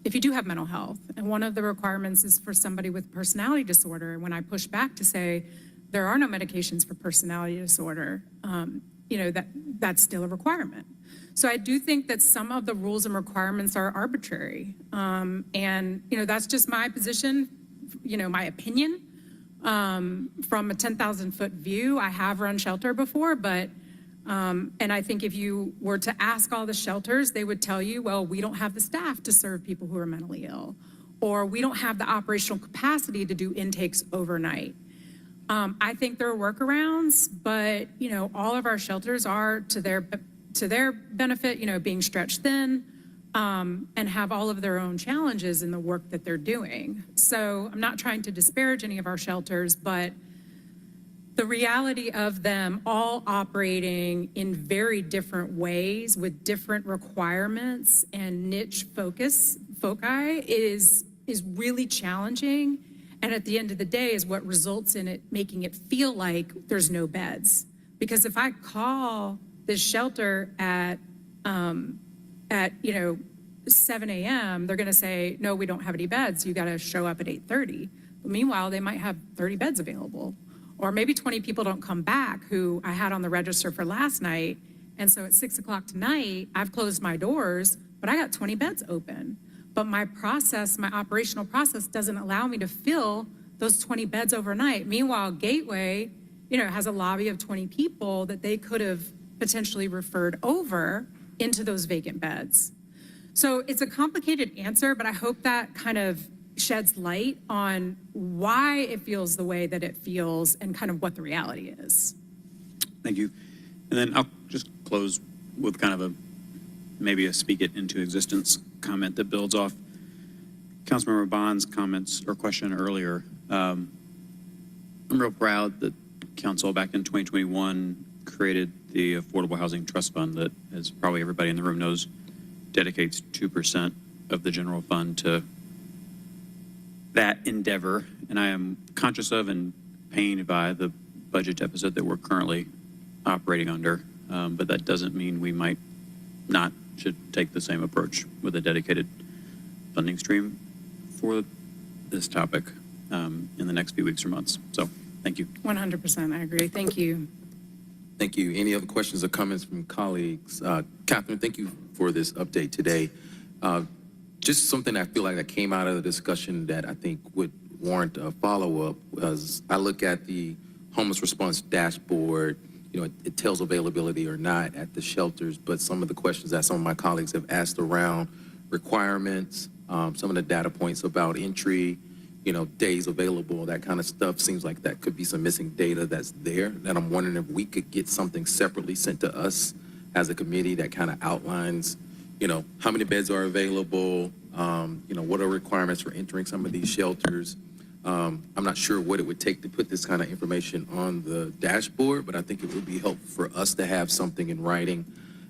if you do have mental health. And one of the requirements is for somebody with personality disorder. And when I push back to say there are no medications for personality disorder, that's still a requirement. So I do think that some of the rules and requirements are arbitrary. That's just my position, my opinion. From a 10,000-foot view, I have run shelter before, but and I think if you were to ask all the shelters, they would tell you, well, we don't have the staff to serve people who are mentally ill, or we don't have the operational capacity to do intakes overnight. I think there are workarounds, but all of our shelters are to their benefit, being stretched thin, and have all of their own challenges in the work that they're doing. So I'm not trying to disparage any of our shelters, but the reality of them all operating in very different ways with different requirements and niche foci is really challenging. And at the end of the day is what results in it making it feel like there's no beds. Because if I call this shelter at 7 a.m., they're going to say, no, we don't have any beds. You got to show up at 8:30. But meanwhile, they might have 30 beds available. Or maybe 20 people don't come back who I had on the register for last night. And so at 6 o'clock tonight, I've closed my doors, but I got 20 beds open. But my operational process doesn't allow me to fill those 20 beds overnight. Meanwhile, Gateway, has a lobby of 20 people that they could have potentially referred over into those vacant beds. So it's a complicated answer, but I hope that kind of sheds light on why it feels the way that it feels and kind of what the reality is. Thank you. And then I'll just close with kind of maybe a speak it into existence comment that builds off Councilmember Bond's comments or question earlier. I'm real proud that Council back in 2021 created the Affordable Housing Trust Fund that, as probably everybody in the room knows, dedicates 2% of the general fund to that endeavor. And I am conscious of and pained by the budget deficit that we're currently operating under. But that doesn't mean we might not should take the same approach with a dedicated funding stream for this topic in the next few weeks or months. So thank you. 100%, I agree. Thank you. Thank you. Any other questions or comments from colleagues? Catherine, thank you for this update today. Just something I feel like that came out of the discussion that I think would warrant a follow-up was I look at the homeless response dashboard, it tells availability or not at the shelters, but some of the questions that some of my colleagues have asked around requirements, some of the data points about entry, days available, that kind of stuff. Seems like that could be some missing data that's there. And I'm wondering if we could get something separately sent to us as a committee that kind of outlines, how many beds are available, what are requirements for entering some of these shelters. I'm not sure what it would take to put this kind of information on the dashboard, but I think it would be helpful for us to have something in writing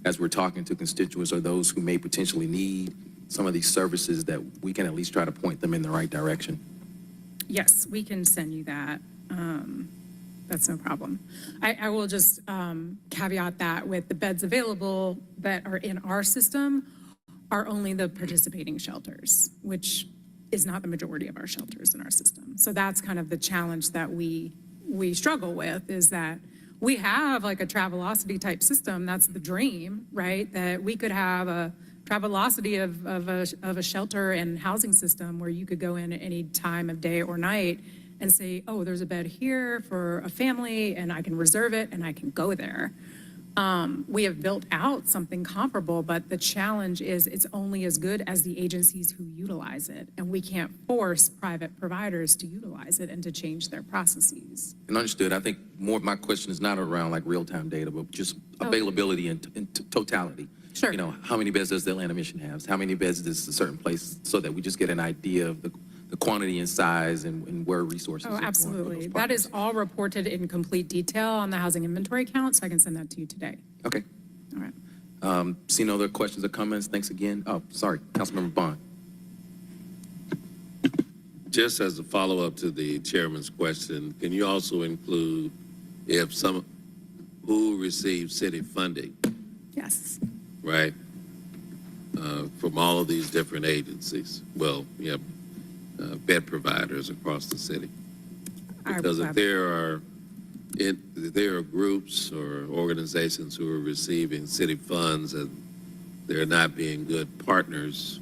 as we're talking to constituents or those who may potentially need some of these services, that we can at least try to point them in the right direction. Yes, we can send you that. That's no problem. I will just caveat that with the beds available that are in our system are only the participating shelters, which is not the majority of our shelters in our system. So that's kind of the challenge that we struggle with, is that we have like a Travelocity type system. That's the dream, right? That we could have a Travelocity of a shelter and housing system where you could go in at any time of day or night and say, oh, there's a bed here for a family and I can reserve it and I can go there. We have built out something comparable, but the challenge is it's only as good as the agencies who utilize it. And we can't force private providers to utilize it and to change their processes. And understood. I think more of my question is not around like real-time data, but just availability in totality. Sure. How many beds does the Atlanta Mission have? How many beds does a certain place, so that we just get an idea of the quantity and size and where resources are Oh, going for absolutely. those That is partners. all reported in complete detail on the housing inventory count, so I can send that to you today. Okay. All right. See no other questions or comments? Thanks again. Oh, sorry, Councilmember Bond. Just as a follow-up to the chairman's question, can you also include who receives city funding, Yes. right? From all of these different agencies. Well, bed providers across the city. Because if there are groups or organizations who are receiving city funds and they're not being good partners.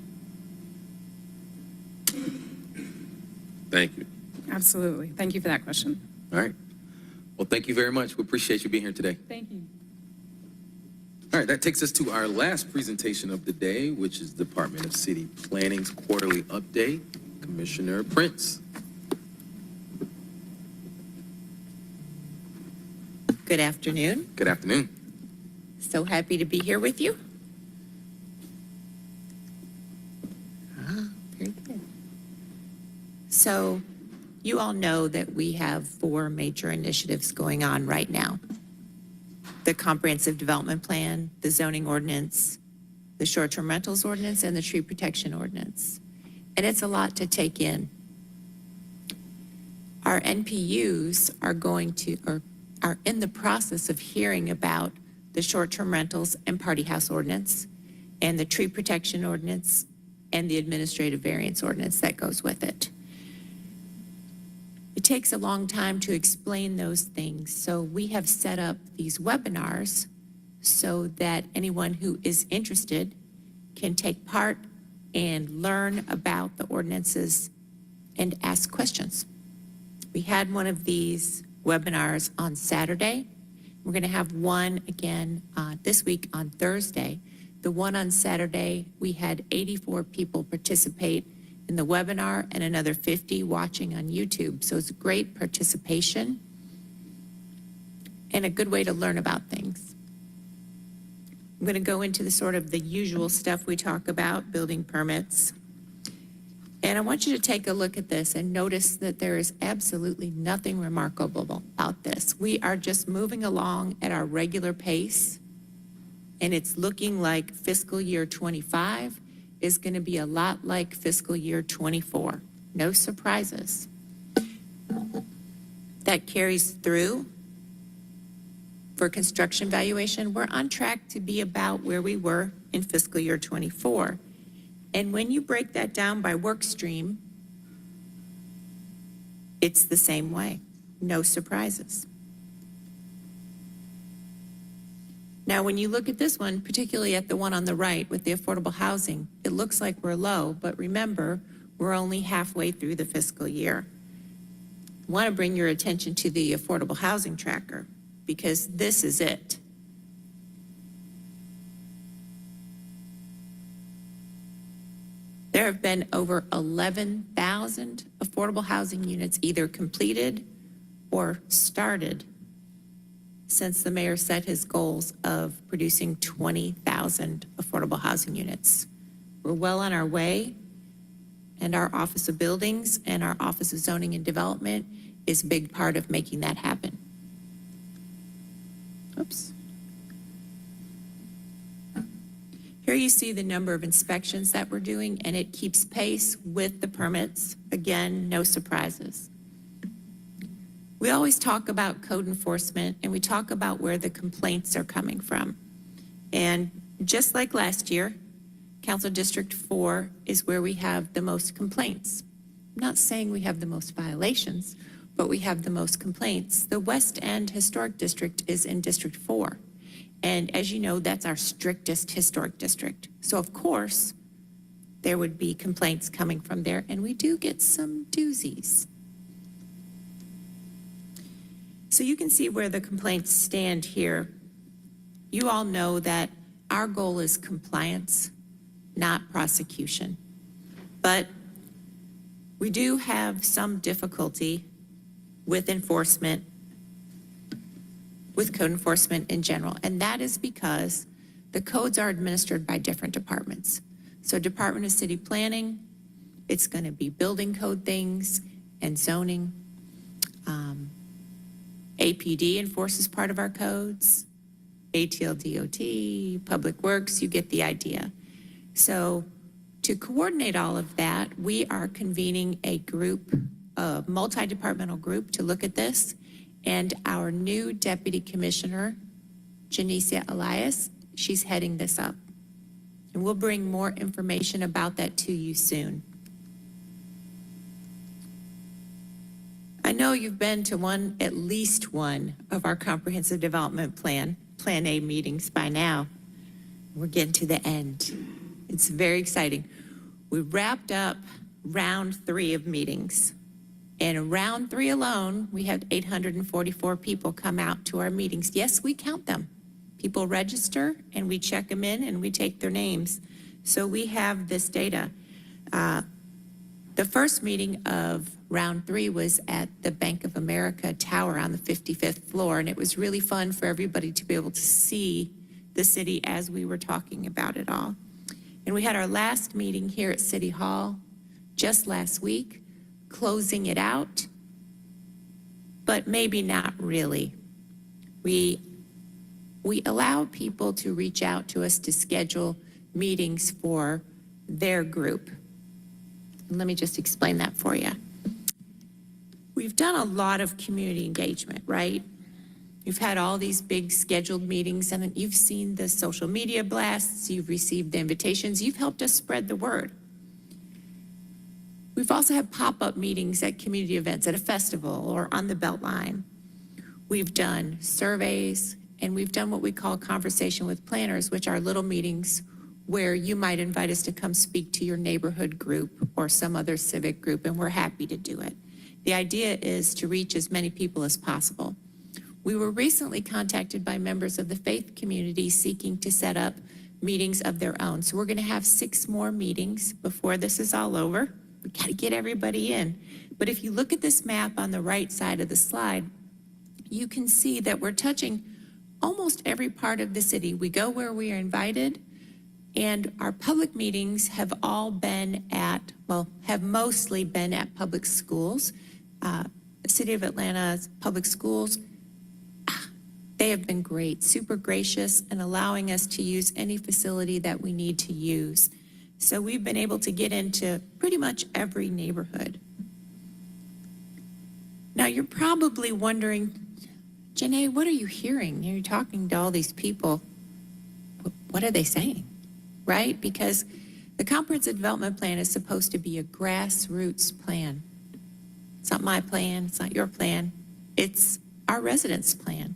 Thank you. Absolutely. Thank you for that question. All right. Well, thank you very much. We appreciate you being here today. Thank you. All right, that takes us to our last presentation of the day, which is Department of City Planning's quarterly update. Commissioner Prince. Good afternoon. Good afternoon. So happy to be here with you. Very good. So you all know that we have 4 major initiatives going on right now. The Comprehensive Development Plan, the Zoning Ordinance, the Short-Term Rentals Ordinance, and the Tree Protection Ordinance. And it's a lot to take in. Our NPUs are in the process of hearing about the short-term rentals and party house ordinance and the tree protection ordinance and the administrative variance ordinance that goes with it. It takes a long time to explain those things, so we have set up these webinars so that anyone who is interested can take part and learn about the ordinances and ask questions. We had one of these webinars on Saturday. We're going to have one again this week on Thursday. The one on Saturday, we had 84 people participate in the webinar and another 50 watching on YouTube. So it's great participation and a good way to learn about things. I'm going to go into the sort of the usual stuff we talk about, building permits. And I want you to take a look at this and notice that there is absolutely nothing remarkable about this. We are just moving along at our regular pace, and it's looking like fiscal year 25 is going to be a lot like fiscal year 24. No surprises. That carries through for construction valuation. We're on track to be about where we were in fiscal year 24. And when you break that down by work stream, it's the same way. No surprises. Now, when you look at this one, particularly at the one on the right with the affordable housing, it looks like we're low, but remember, we're only halfway through the fiscal year. I want to bring your attention to the affordable housing tracker because this is it. There have been over 11,000 20,000 affordable housing units either completed or started since the mayor set his goals of producing 20,000 affordable housing units. We're well on our way, and our Office of Buildings and our Office of Zoning and Development is a big part of making that happen. Oops. Here you see the number of inspections that we're doing, and it keeps pace with the permits. Again, no surprises. We always talk about code enforcement, and we talk about where the complaints are coming from. And just like last year, Council District 4 is where we have the most complaints. I'm not saying we have the most violations, but we have the most complaints. The West End Historic District is in District 4. And as you know, that's our strictest historic district. So of course, there would be complaints coming from there, and we do get some doozies. So you can see where the complaints stand here. You all know that our goal is compliance, not prosecution. But we do have some difficulty with enforcement, with code enforcement in general, and that is because the codes are administered by different departments. So Department of City Planning, it's going to be building code things and zoning. APD enforces part of our codes, ATL-DOT, Public Works, you get the idea. So to coordinate all of that, we are convening a group, a multi-departmental group to look at this. And our new Deputy Commissioner, Janicia Elias, she's heading this up. And we'll bring more information about that to you soon. I know you've been to at least one of our comprehensive development Plan A meetings by now. We're getting to the end. It's very exciting. We wrapped up round 3 of meetings. And in round 3 alone, we had 844 people come out to our meetings. Yes, we count them. People register, and we check them in, and we take their names. So we have this data. The first meeting of round 3 was at the Bank of America Tower on the 55th floor, and it was really fun for everybody to be able to see the city as we were talking about it all. And we had our last meeting here at City Hall just last week, closing it out, but maybe not really. We allow people to reach out to us to schedule meetings for their group. Let me just explain that for you. We've done a lot of community engagement, right? You've had all these big scheduled meetings, and you've seen the social media blasts, you've received the invitations, you've helped us spread the word. We've also had pop-up meetings at community events, at a festival, or on the Beltline. We've done surveys, and we've done what we call conversation with planners, which are little meetings where you might invite us to come speak to your neighborhood group or some other civic group, and we're happy to do it. The idea is to reach as many people as possible. We were recently contacted by members of the faith community seeking to set up meetings of their own. So we're going to have 6 more meetings before this is all over. We got to get everybody in. But if you look at this map on the right side of the slide, you can see that we're touching almost every part of the city. We go where we are invited, and our public meetings have all been at, have mostly been at public schools. The City of Atlanta's public schools, they have been great, super gracious, and allowing us to use any facility that we need to use. So we've been able to get into pretty much every neighborhood. Now you're probably wondering, Janae, what are you hearing? You're talking to all these people. What are they saying, right? Because the comprehensive development plan is supposed to be a grassroots plan. It's not my plan, it's not your plan, it's our residents' plan.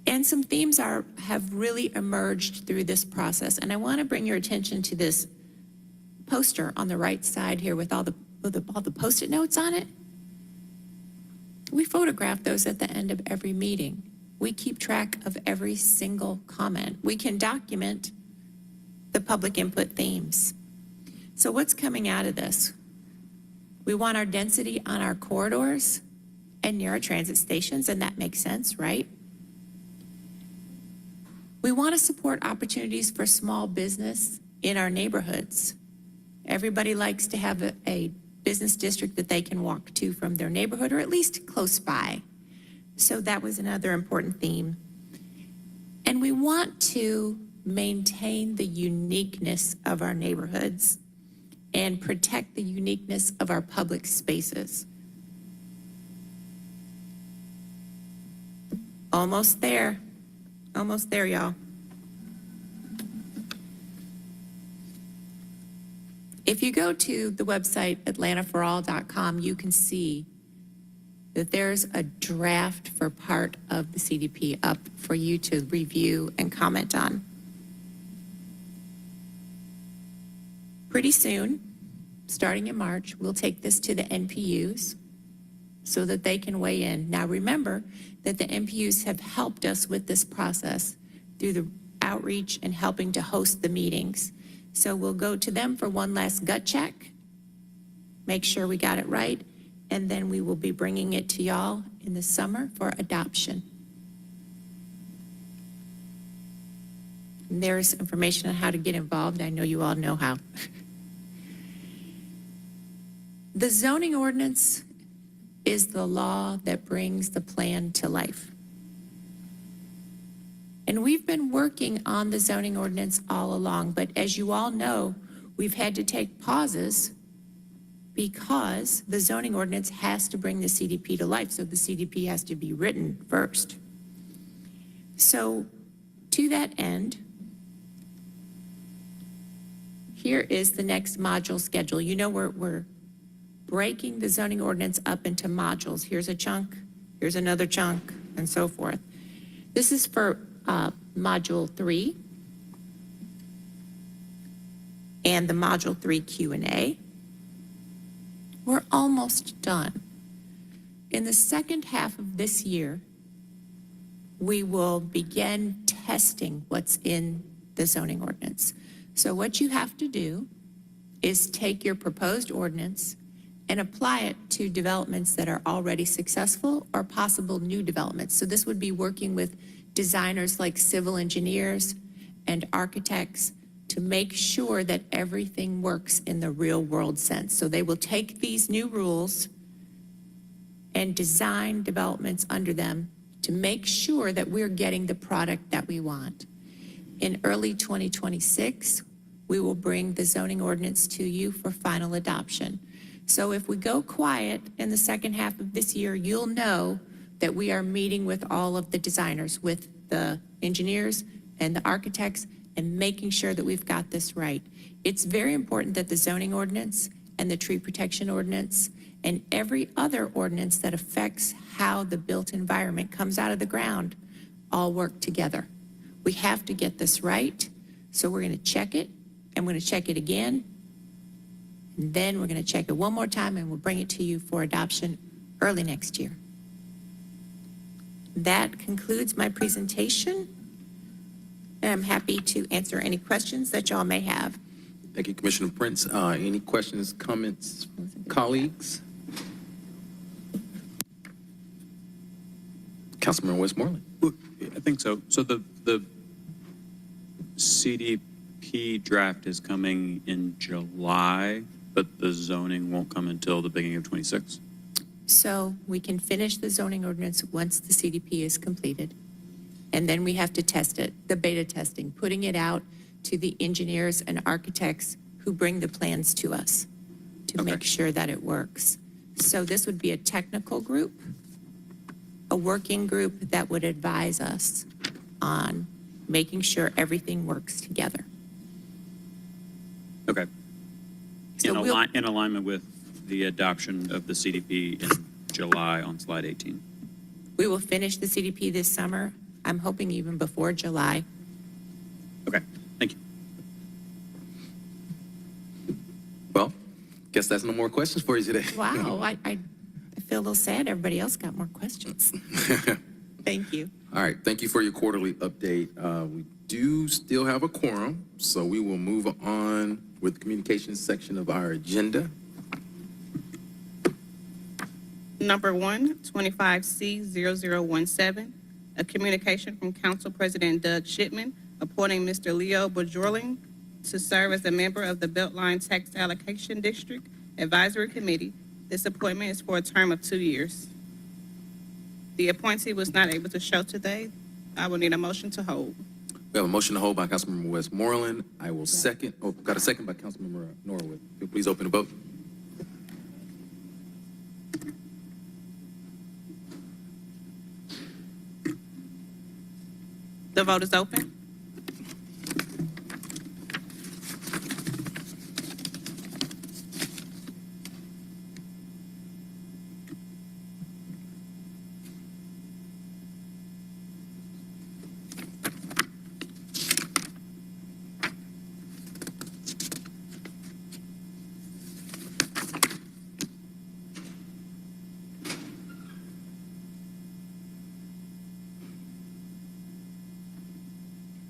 And some themes have really emerged through this process. And I want to bring your attention to this poster on the right side here with all the Post-it notes on it. We photograph those at the end of every meeting. We keep track of every single comment. We can document the public input themes. So what's coming out of this? We want our density on our corridors and near our transit stations, and that makes sense, right? We want to support opportunities for small business in our neighborhoods. Everybody likes to have a business district that they can walk to from their neighborhood, or at least close by. So that was another important theme. And we want to maintain the uniqueness of our neighborhoods and protect the uniqueness of our public spaces. Almost there, y'all. If you go to the website atlantaforall.com, you can see that there's a draft for part of the CDP up for you to review and comment on. Pretty soon, starting in March, we'll take this to the NPUs so that they can weigh in. Now remember that the NPUs have helped us with this process through the outreach and helping to host the meetings. So we'll go to them for one last gut check, make sure we got it right, and then we will be bringing it to y'all in the summer for adoption. And there's information on how to get involved. I know you all know how. The zoning ordinance is the law that brings the plan to life. And we've been working on the zoning ordinance all along, but as you all know, we've had to take pauses because the zoning ordinance has to bring the CDP to life, so the CDP has to be written first. So to that end, here is the next module schedule. You know, we're breaking the zoning ordinance up into modules. Here's a chunk, here's another chunk, and so forth. This is for Module 3 and the Module 3 Q&A. We're almost done. In the second half of this year, we will begin testing what's in the zoning ordinance. So what you have to do is take your proposed ordinance and apply it to developments that are already successful or possible new developments. So this would be working with designers like civil engineers and architects to make sure that everything works in the real world sense. So they will take these new rules and design developments under them to make sure that we're getting the product that we want. In early 2026, we will bring the zoning ordinance to you for final adoption. So if we go quiet in the second half of this year, you'll know that we are meeting with all of the designers, with the engineers and the architects, and making sure that we've got this right. It's very important that the zoning ordinance and the tree protection ordinance and every other ordinance that affects how the built environment comes out of the ground all work together. We have to get this right, so we're going to check it, and we're going to check it again, and then we're going to check it one more time, and we'll bring it to you for adoption early next year. That concludes my presentation. And I'm happy to answer any questions that y'all may have. Thank you, Commissioner Prince. Any questions, comments, colleagues? Councilman Westmoreland. I think so. So the CDP draft is coming in July, but the zoning won't come until the beginning of 26. So we can finish the zoning ordinance once the CDP is completed. And then we have to test it, the beta testing, putting it out to the engineers and architects who bring the plans to us to make sure that it works. So this would be a technical group, a working group that would advise us on making sure everything works together. Okay. So In alignment with the adoption of the CDP in July on slide 18. we will finish the CDP this summer. I'm hoping even before July. Okay, thank you. Well, guess that's no more questions for you today. Wow, I feel a little sad everybody else got more questions. Thank you. All right, thank you for your quarterly update. We do still have a quorum, so we will move on with the communications section of our agenda. Number 1, 25C0017, a communication from Council President Doug Shipman appointing Mr. Leo Bajorling to serve as a member of the Beltline Tax Allocation District Advisory Committee. This appointment is for a term of 2 years. The appointee was not able to show today. I will need a motion to hold. We have a motion to hold by Councilmember Westmoreland. I will second, got a second by Councilmember Norwood. If you'll please open the vote. The vote is open.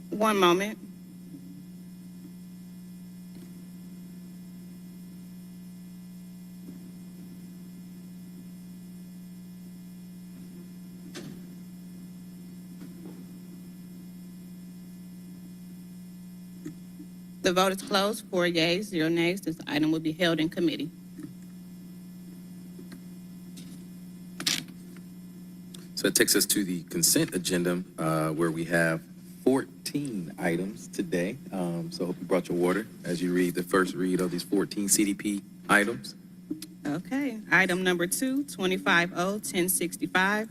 One moment. The vote is closed. 4 yeas, 0 nays. This item will be held in committee. So that takes us to the consent agenda, where we have 14 items today. So I hope you brought your water as you read the first read of these 14 CDP items. Okay, item number 2, 25O-1065,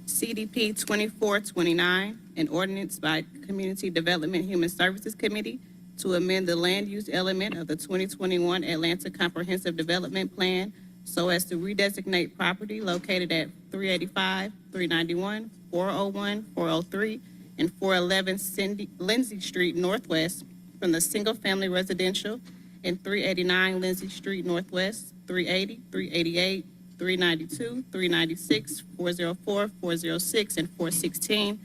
CDP 2429, an ordinance by Community Development Human Services Committee to amend the land use element of the 2021 Atlanta Comprehensive Development Plan so as to redesignate property located at 385, 391, 401, 403, and 411 Lindsay Street Northwest from the single-family residential and 389 Lindsay Street Northwest, 380, 388, 392, 396, 404, 406, and 416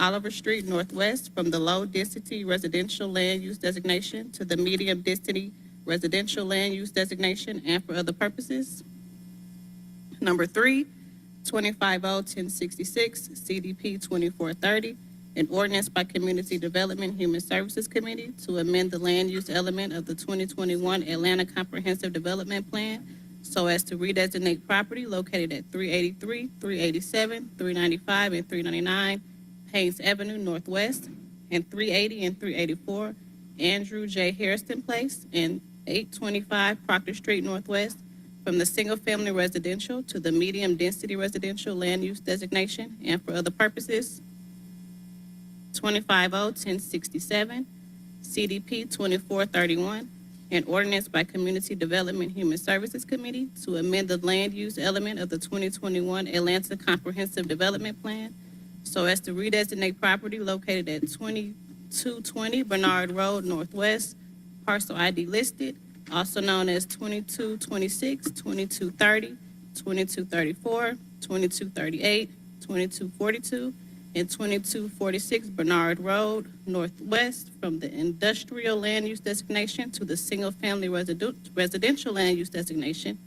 Oliver Street Northwest from the low-density residential land use designation to the medium-density residential land use designation and for other purposes. Number 3, 25O-1066, CDP 2430, an ordinance by Community Development Human Services Committee to amend the land use element of the 2021 Atlanta Comprehensive Development Plan so as to redesignate property located at 383, 387, 395, and 399 Haynes Avenue Northwest, and 380 and 384 Andrew J. Harrison Place, and 825 Proctor Street Northwest from the single-family residential to the medium-density residential land use designation and for other purposes. 25O-1067, CDP 2431, an ordinance by Community Development Human Services Committee to amend the land use element of the 2021 Atlanta Comprehensive Development Plan so as to redesignate property located at 2220 Bernard Road Northwest, parcel ID listed, also known as 2226, 2230, 2234, 2238, 2242, and 2246 Bernard Road Northwest from the industrial land use designation to the single-family residential land use designation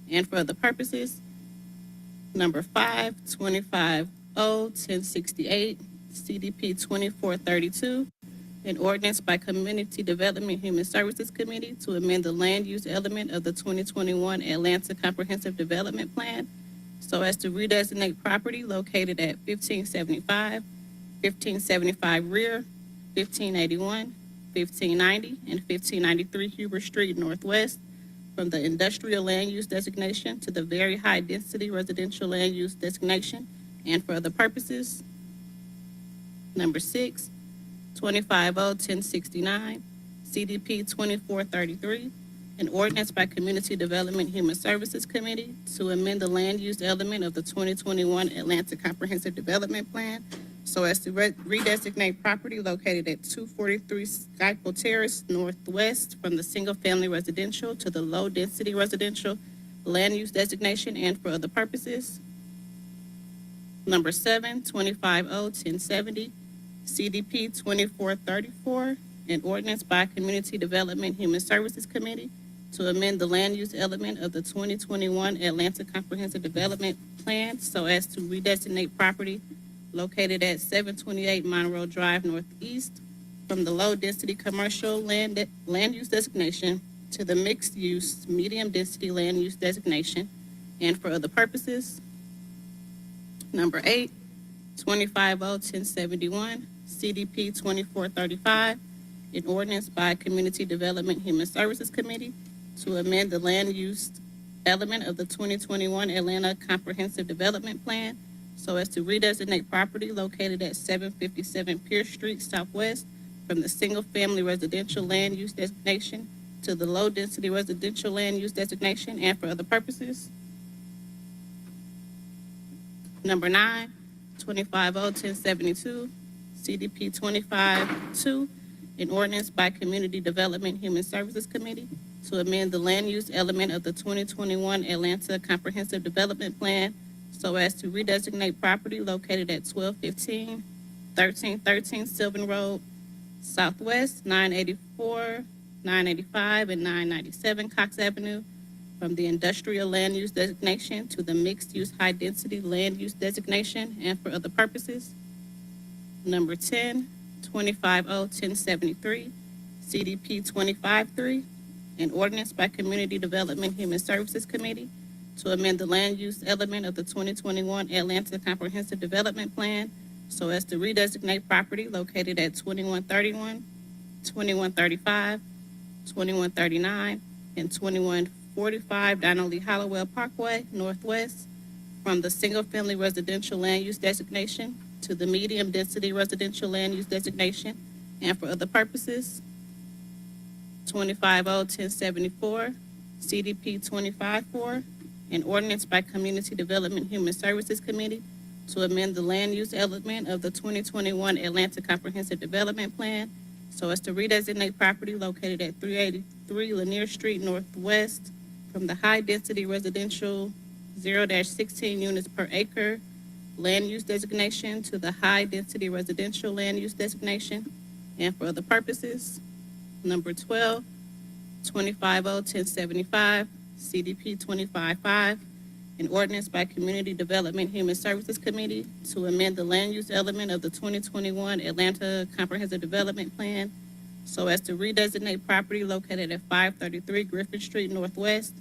and for other purposes. Number 5, 25O-1068, CDP 2432, an ordinance by Community Development Human Services Committee to amend the land use element of the 2021 Atlanta Comprehensive Development Plan so as to redesignate property located at 1575, 1575 Rear, 1581, 1590, and 1593 Huber Street Northwest from the industrial land use designation to the very high-density residential land use designation and for other purposes. Number 6, 25O-1069, CDP 2433, an ordinance by Community Development Human Services Committee to amend the land use element of the 2021 Atlanta Comprehensive Development Plan so as to redesignate property located at 243 Skypel Terrace Northwest from the single-family residential to the low-density residential land use designation and for other purposes. Number 7, 25O-1070, CDP 2434, an ordinance by Community Development Human Services Committee to amend the land use element of the 2021 Atlanta Comprehensive Development Plan so as to redesignate property located at 728 Monroe Drive Northeast from the low-density commercial land use designation to the mixed-use, medium-density land use designation, and for other purposes. Number 8, 250-1071, CDP 2435, an ordinance by Community Development Human Services Committee to amend the land use element of the 2021 Atlanta Comprehensive Development Plan so as to redesignate property located at 757 Pierce Street Southwest from the single-family residential land use designation to the low-density residential land use designation and for other purposes. Number 9, 250-1072, CDP 25-2, an ordinance by Community Development Human Services Committee to amend the land use element of the 2021 Atlanta Comprehensive Development Plan so as to redesignate property located at 1215, 1313 Sylvan Road, Southwest, 984, 985, and 997 Cox Avenue from the industrial land use designation to the mixed-use high-density land use designation and for other purposes. Number 10, 250-1073, CDP 25-3, an ordinance by Community Development Human Services Committee to amend the land use element of the 2021 Atlanta Comprehensive Development Plan so as to redesignate property located at 2131, 2135, 2139, and 2145 Donnelly Hollowell Parkway Northwest from the single-family residential land use designation to the medium-density residential land use designation and for other purposes. 250-1074, CDP 25-4, an ordinance by Community Development Human Services Committee to amend the land use element of the 2021 Atlanta Comprehensive Development Plan so as to redesignate property located at 383 Lanier Street Northwest from the high-density residential 0-16 units per acre land use designation to the high-density residential land use designation and for other purposes. Number 12, 250-1075, CDP 25-5, an ordinance by Community Development Human Services Committee to amend the land use element of the 2021 Atlanta Comprehensive Development Plan so as to redesignate property located at 533 Griffin Street Northwest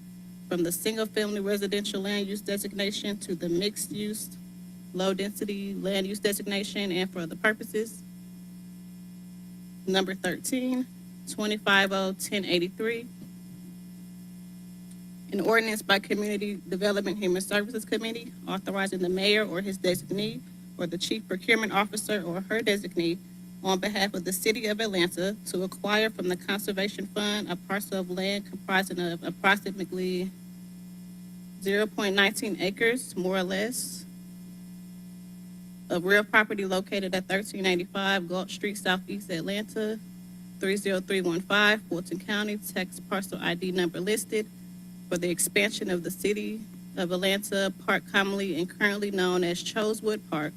from the single-family residential land use designation to the mixed-use, low-density land use designation and for other purposes. Number 13, 250-1083, an ordinance by Community Development Human Services Committee authorizing the mayor or his designee or the chief procurement officer or her designee on behalf of the city of Atlanta to acquire from the Conservation Fund a parcel of land comprising of approximately 0.19 acres, more or less, of real property located at 1385 Galt Street, Southeast Atlanta, 30315, Fulton County, tax parcel ID number listed, for the expansion of the City of Atlanta Park, commonly and currently known as Chosewood Park,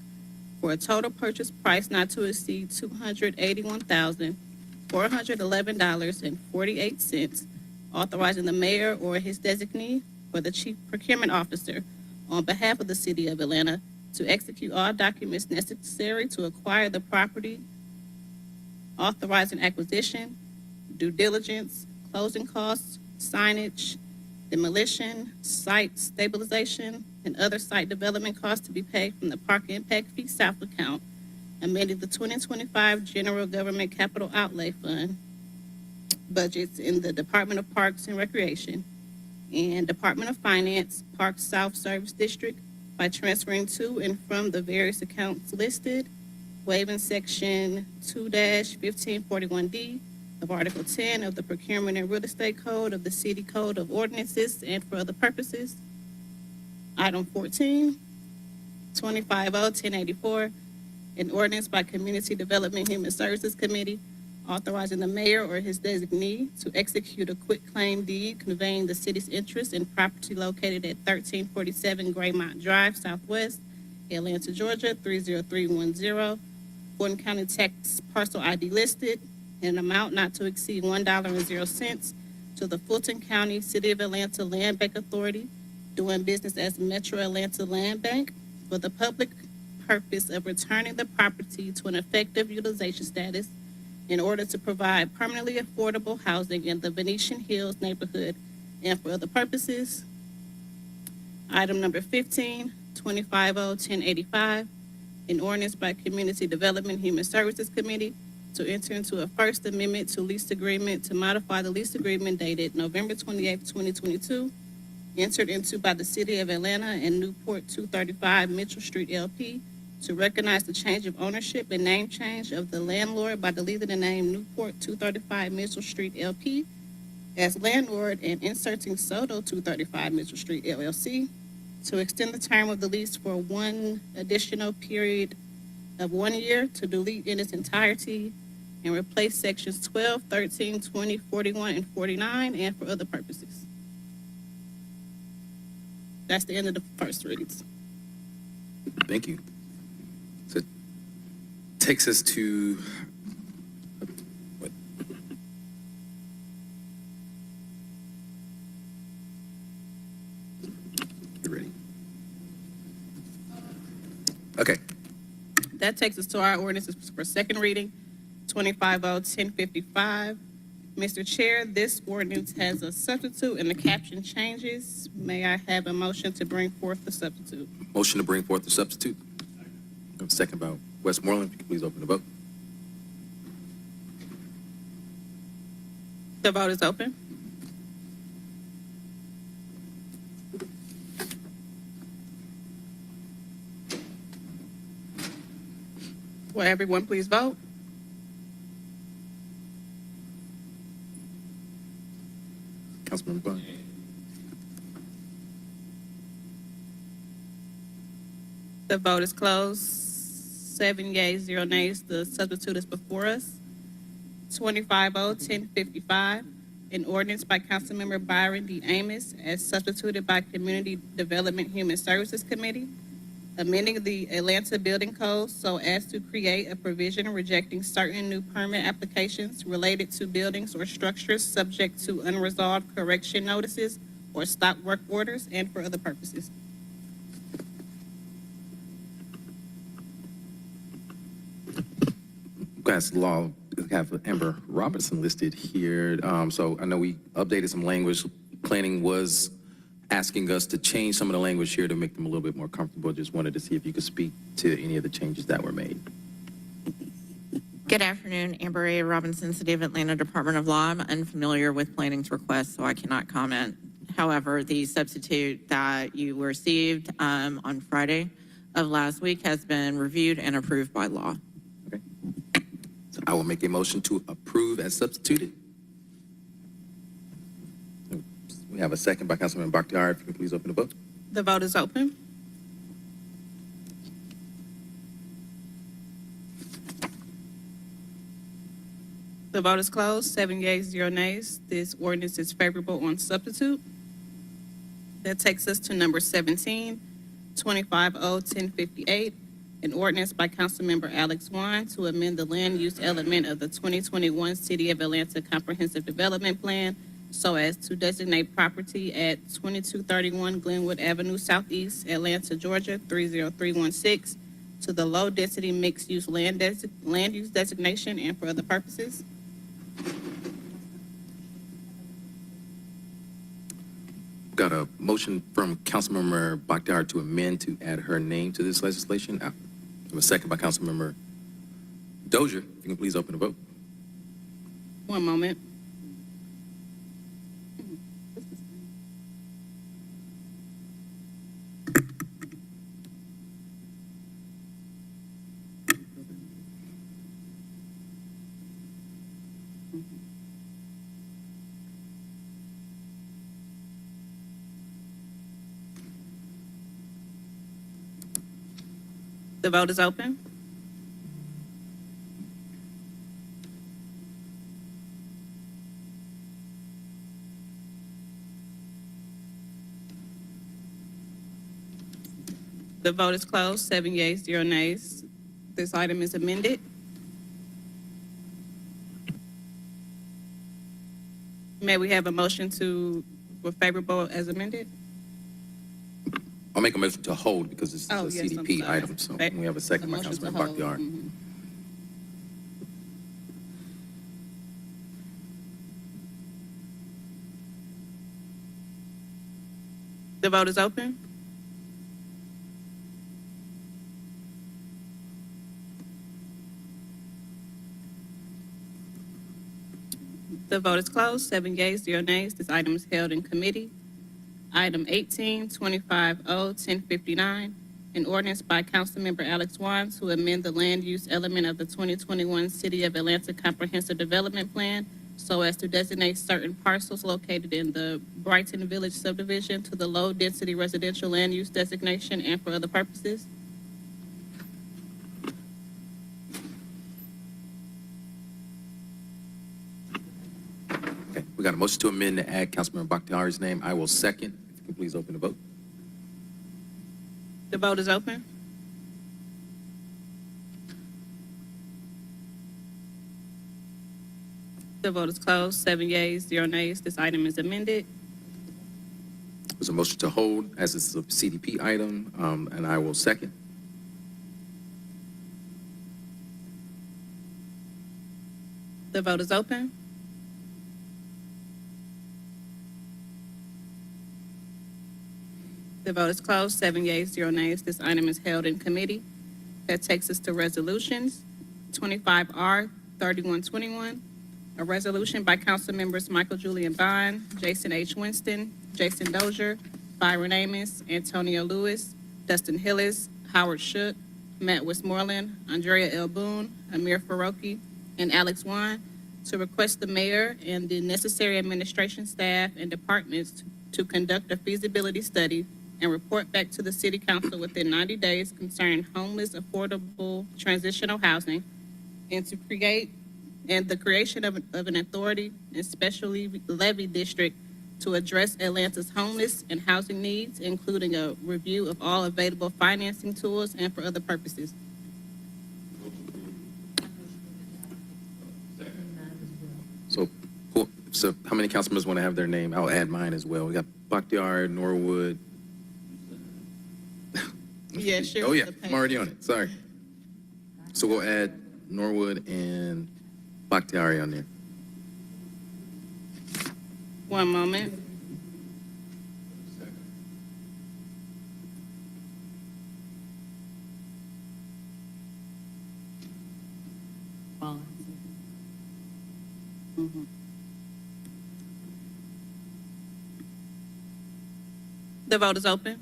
for a total purchase price not to exceed $281,411.48, authorizing the mayor or his designee or the chief procurement officer on behalf of the City of Atlanta to execute all documents necessary to acquire the property, authorizing acquisition, due diligence, closing costs, signage, demolition, site stabilization, and other site development costs to be paid from the Park Impact Fee South account, amending the 2025 General Government Capital Outlay Fund budgets in the Department of Parks and Recreation and Department of Finance, Park South Service District by transferring to and from the various accounts listed, waiving Section 2-1541D of Article 10 of the Procurement and Real Estate Code of the City Code of Ordinances and for other purposes. Item 14, 250-1084, an ordinance by Community Development Human Services Committee authorizing the mayor or his designee to execute a quitclaim deed conveying the city's interest in property located at 1347 Graymont Drive, Southwest, Atlanta, Georgia, 30310, Fulton County tax parcel ID listed, in an amount not to exceed $1.00 to the Fulton County, City of Atlanta Land Bank Authority, doing business as Metro Atlanta Land Bank, for the public purpose of returning the property to an effective utilization status in order to provide permanently affordable housing in the Venetian Hills neighborhood and for other purposes. Item number 15, 250-1085, an ordinance by Community Development Human Services Committee to enter into a First Amendment to lease agreement to modify the lease agreement dated November 28, 2022, entered into by the City of Atlanta and Newport 235 Mitchell Street LP to recognize the change of ownership and name change of the landlord by deleting the name Newport 235 Mitchell Street LP as landlord and inserting Soto 235 Mitchell Street LLC, to extend the term of the lease for one additional period of 1 year, to delete in its entirety and replace sections 12, 13, 20, 41, and 49, and for other purposes. That's the end of the first reads. Thank you. So it takes us to, what? You ready? Okay. That takes us to our ordinances for second reading, 250-1055. Mr. Chair, this ordinance has a substitute and the caption changes. May I have a motion to bring forth the substitute? Motion to bring forth the substitute. Second by Westmoreland. If you could please open the vote. The vote is open. Will everyone please vote? Councilmember Bond. The vote is closed. 7 yeas, 0 nays. The substitute is before us. 250-1055, an ordinance by Councilmember Byron D. Amos as substituted by Community Development Human Services Committee, amending the Atlanta Building Code so as to create a provision rejecting certain new permit applications related to buildings or structures subject to unresolved correction notices or stop work orders and for other purposes. Guys, law, we have Amber Robertson listed here. So I know we updated some language. Planning was asking us to change some of the language here to make them a little bit more comfortable. Just wanted to see if you could speak to any of the changes that were made. Good afternoon, Amber A. Robinson, City of Atlanta Department of Law. I'm unfamiliar with planning's request, so I cannot comment. However, the substitute that you received on Friday of last week has been reviewed and approved by law. Okay. So I will make a motion to approve as substituted. We have a second by Councilman Bakhtiar. If you can please open the vote. The vote is open. The vote is closed. 7 yeas, 0 nays. This ordinance is favorable on substitute. That takes us to number 17, 250-1058, an ordinance by Councilmember Alex Wine to amend the land use element of the 2021 City of Atlanta Comprehensive Development Plan so as to designate property at 2231 Glenwood Avenue Southeast, Atlanta, Georgia, 30316 to the low-density mixed-use land use designation and for other purposes. Got a motion from Councilmember Bakhtiar to amend to add her name to this legislation. A second by Councilmember Dozier. If you can please open the vote. One moment. The vote is open. The vote is closed. 7 yeas, 0 nays. This item is amended. May we have a motion for favorable as amended? I'll make a motion to hold because this is Oh, a yes, I'm CDP sorry. item. So we have a second by Motion to Councilmember hold. Bakhtiari. Mhm. The vote is open. The vote is closed. 7 yeas, 0 nays. This item is held in committee. Item 18, 250-1059, an ordinance by Councilmember Alex Wines to amend the land use element of the 2021 City of Atlanta Comprehensive Development Plan so as to designate certain parcels located in the Brighton Village subdivision to the low-density residential land use designation and for other purposes. Okay, we got a motion to amend to add Councilmember Bakhtiari's name. I will second. If you can please open the vote. The vote is open. The vote is closed. 7 yeas, 0 nays. This item is amended. There's a motion to hold as this is a CDP item, and I will second. The vote is open. The vote is closed. 7 yeas, 0 nays. This item is held in committee. That takes us to resolutions. 25R 3121, a resolution by council members Michael Julian Bond, Jason H. Winston, Jason Dozier, Byron Amos, Antonio Lewis, Dustin Hillis, Howard Shook, Matt Westmoreland, Andrea L. Boone, Amir Faroki, and Alex Wan to request the mayor and the necessary administration staff and departments to conduct a feasibility study and report back to the city council within 90 days concerning homeless, affordable transitional housing, and to create the creation of an authority and specially levy district to address Atlanta's homeless and housing needs, including a review of all available financing tools and for other purposes. So how many council members want to have their name? I'll add mine as well. We got Bakhtiari, Norwood. Yeah, sure. Oh, yeah, I'm already on it. Sorry. So we'll add Norwood and Bakhtiari on there. One moment. Mhm. The vote is open.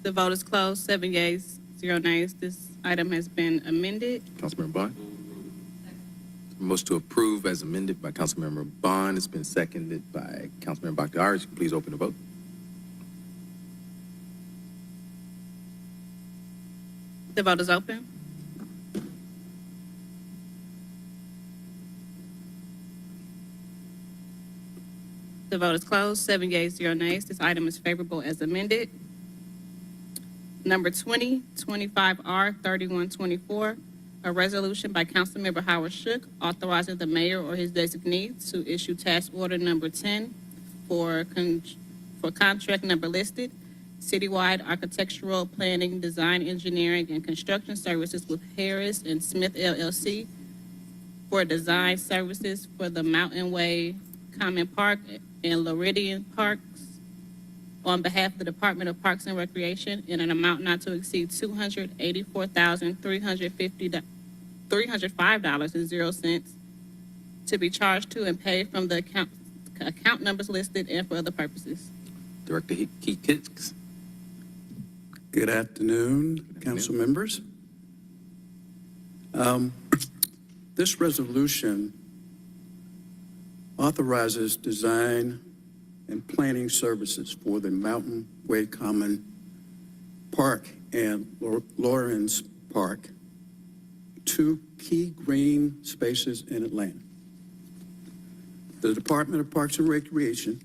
The vote is closed. 7 yeas, 0 nays. This item has been amended. Councilmember Bond? Motion to approve as amended by Councilmember Bond. It's been seconded by Councilmember Bakhtiari. Please open the vote. The vote is open. The vote is closed. 7 yeas, 0 nays. This item is favorable as amended. Number 20, 25R 3124, a resolution by Councilmember Howard Shook authorizing the mayor or his designee to issue task order number 10 for contract number listed, citywide architectural planning, design, engineering, and construction services with Harris and Smith LLC for design services for the Mountain Way Common Park and Floridian Parks on behalf of the Department of Parks and Recreation in an amount not to exceed $284,305.00 to be charged to and paid from the account numbers listed and for other purposes. Director Keith Hicks. Good afternoon, council members. This resolution authorizes design and planning services for the Mountain Way Common Park and Lawrence Park, two key green spaces in Atlanta. The Department of Parks and Recreation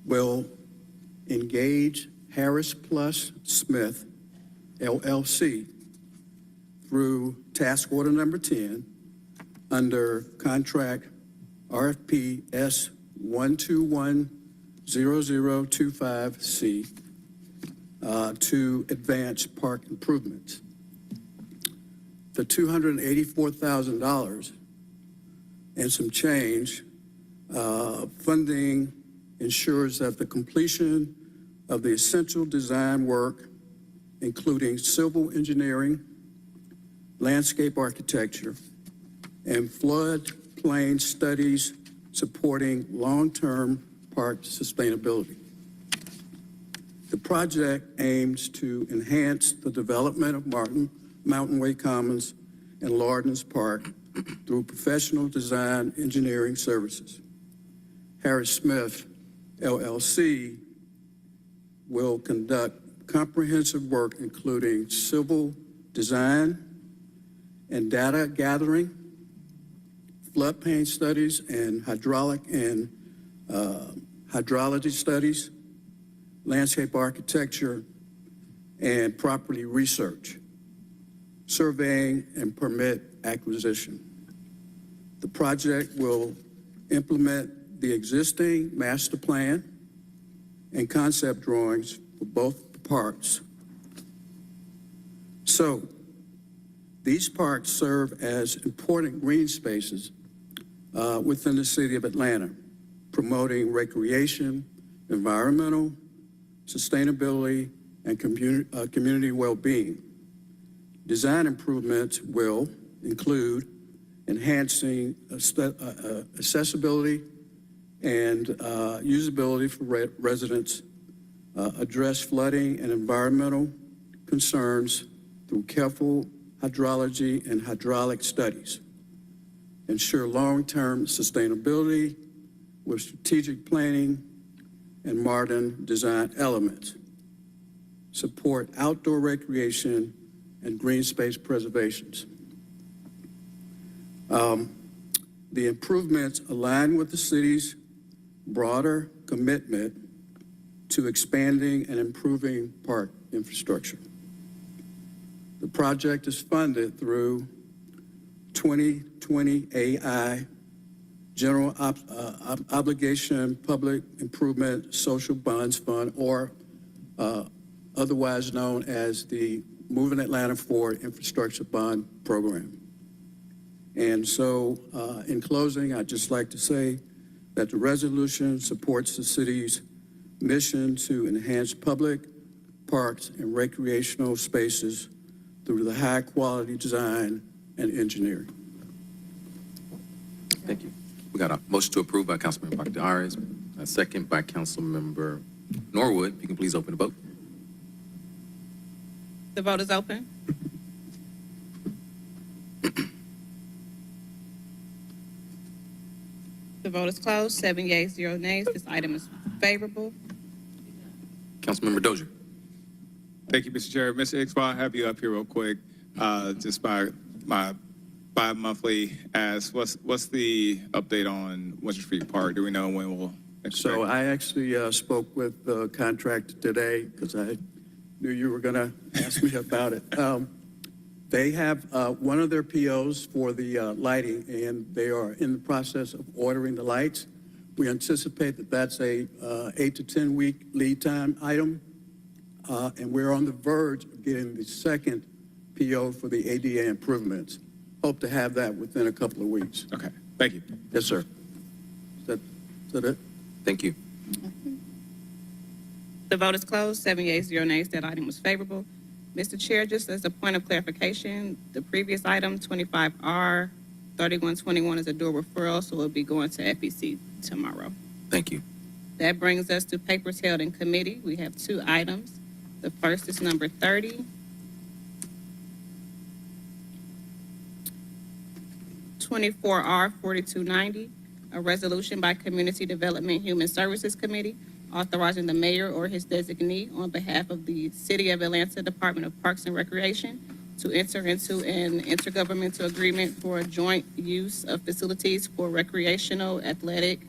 will engage Harris plus Smith LLC through task order number 10 under contract RFP S1210025C to advance park improvements. The $284,000 and some change funding ensures that the completion of the essential design work, including civil engineering, landscape architecture, and floodplain studies supporting long-term park sustainability. The project aims to enhance the development of Mountain Way Commons and Lardens Park through professional design engineering services. Harris Smith, LLC, will conduct comprehensive work including civil design and data gathering, floodplain studies and hydraulic and hydrology studies, landscape architecture, and property research, surveying and permit acquisition. The project will implement the existing master plan and concept drawings for both parks. So, these parks serve as important green spaces within the city of Atlanta, promoting recreation, environmental, sustainability, and community well-being. Design improvements will include enhancing accessibility and usability for residents, address flooding and environmental concerns through careful hydrology and hydraulic studies, ensure long-term sustainability with strategic planning and modern design elements, support outdoor recreation and green space preservations. The improvements align with the city's broader commitment to expanding and improving park infrastructure. The project is funded through 2020 AI General Obligation Public Improvement Social Bonds Fund, or otherwise known as the Moving Atlanta Forward Infrastructure Bond Program. And so, in closing, I'd just like to say that the resolution supports the city's mission to enhance public parks and recreational spaces through the high-quality design and engineering. Thank you. We got a motion to approve by Councilmember Bakhtiari, a second by Councilmember Norwood. If you can please open the vote. The vote is open. The vote is closed. 7 yeas, 0 nays. This item is favorable. Councilmember Dozier. Thank you, Mr. Chair. Mr. Hicks, while I have you up here real quick, just by my bi-monthly ask, what's the update on Winter Street Park? Do we know when we'll expect? So I actually spoke with the contractor today because I knew you were going to ask me about it. They have one of their POs for the lighting, and they are in the process of ordering the lights. We anticipate that that's a 8 to 10 week lead time item, and we're on the verge of getting the second PO for the ADA improvements. Hope to have that within a couple of weeks. Okay, thank you. Yes, sir. Is that it? Thank you. The vote is closed. 7 yeas, 0 nays. That item was favorable. Mr. Chair, just as a point of clarification, the previous item, 25R 3121, is a dual referral, so it'll be going to FEC tomorrow. Thank you. That brings us to papers held in committee. We have 2 items. The first is number 30. 24R 4290, a resolution by Community Development Human Services Committee authorizing the mayor or his designee on behalf of the City of Atlanta Department of Parks and Recreation to enter into an intergovernmental agreement for a joint use of facilities for recreational, athletic,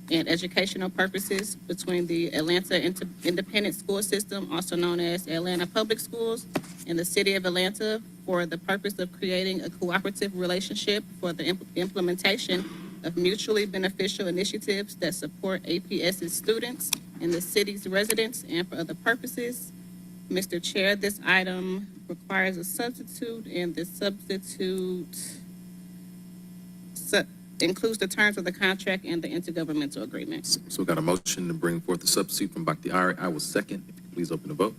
and educational purposes between the Atlanta Independent School System, also known as Atlanta Public Schools, and the City of Atlanta for the purpose of creating a cooperative relationship for the implementation of mutually beneficial initiatives that support APS's students and the city's residents, and for other purposes. Mr. Chair, this item requires a substitute, and this substitute includes the terms of the contract and the intergovernmental agreement. So we got a motion to bring forth the substitute from Bakhtiari. I will second. If you could please open the vote.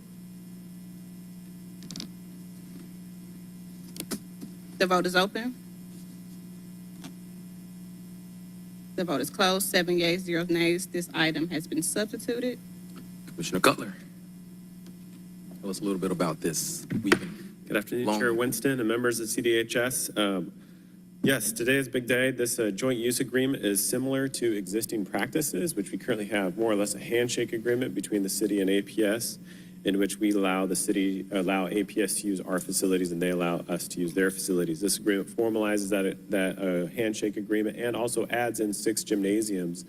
The vote is open. The vote is closed. 7 yeas, 0 nays. This item has been substituted. Commissioner Cutler, tell us a little bit about this. Good afternoon, Chair Winston and members of CDHS. Yes, today is a big day. This joint use agreement is similar to existing practices, which we currently have more or less a handshake agreement between the city and APS, in which we allow APS to use our facilities and they allow us to use their facilities. This agreement formalizes that handshake agreement and also adds in 6 gymnasiums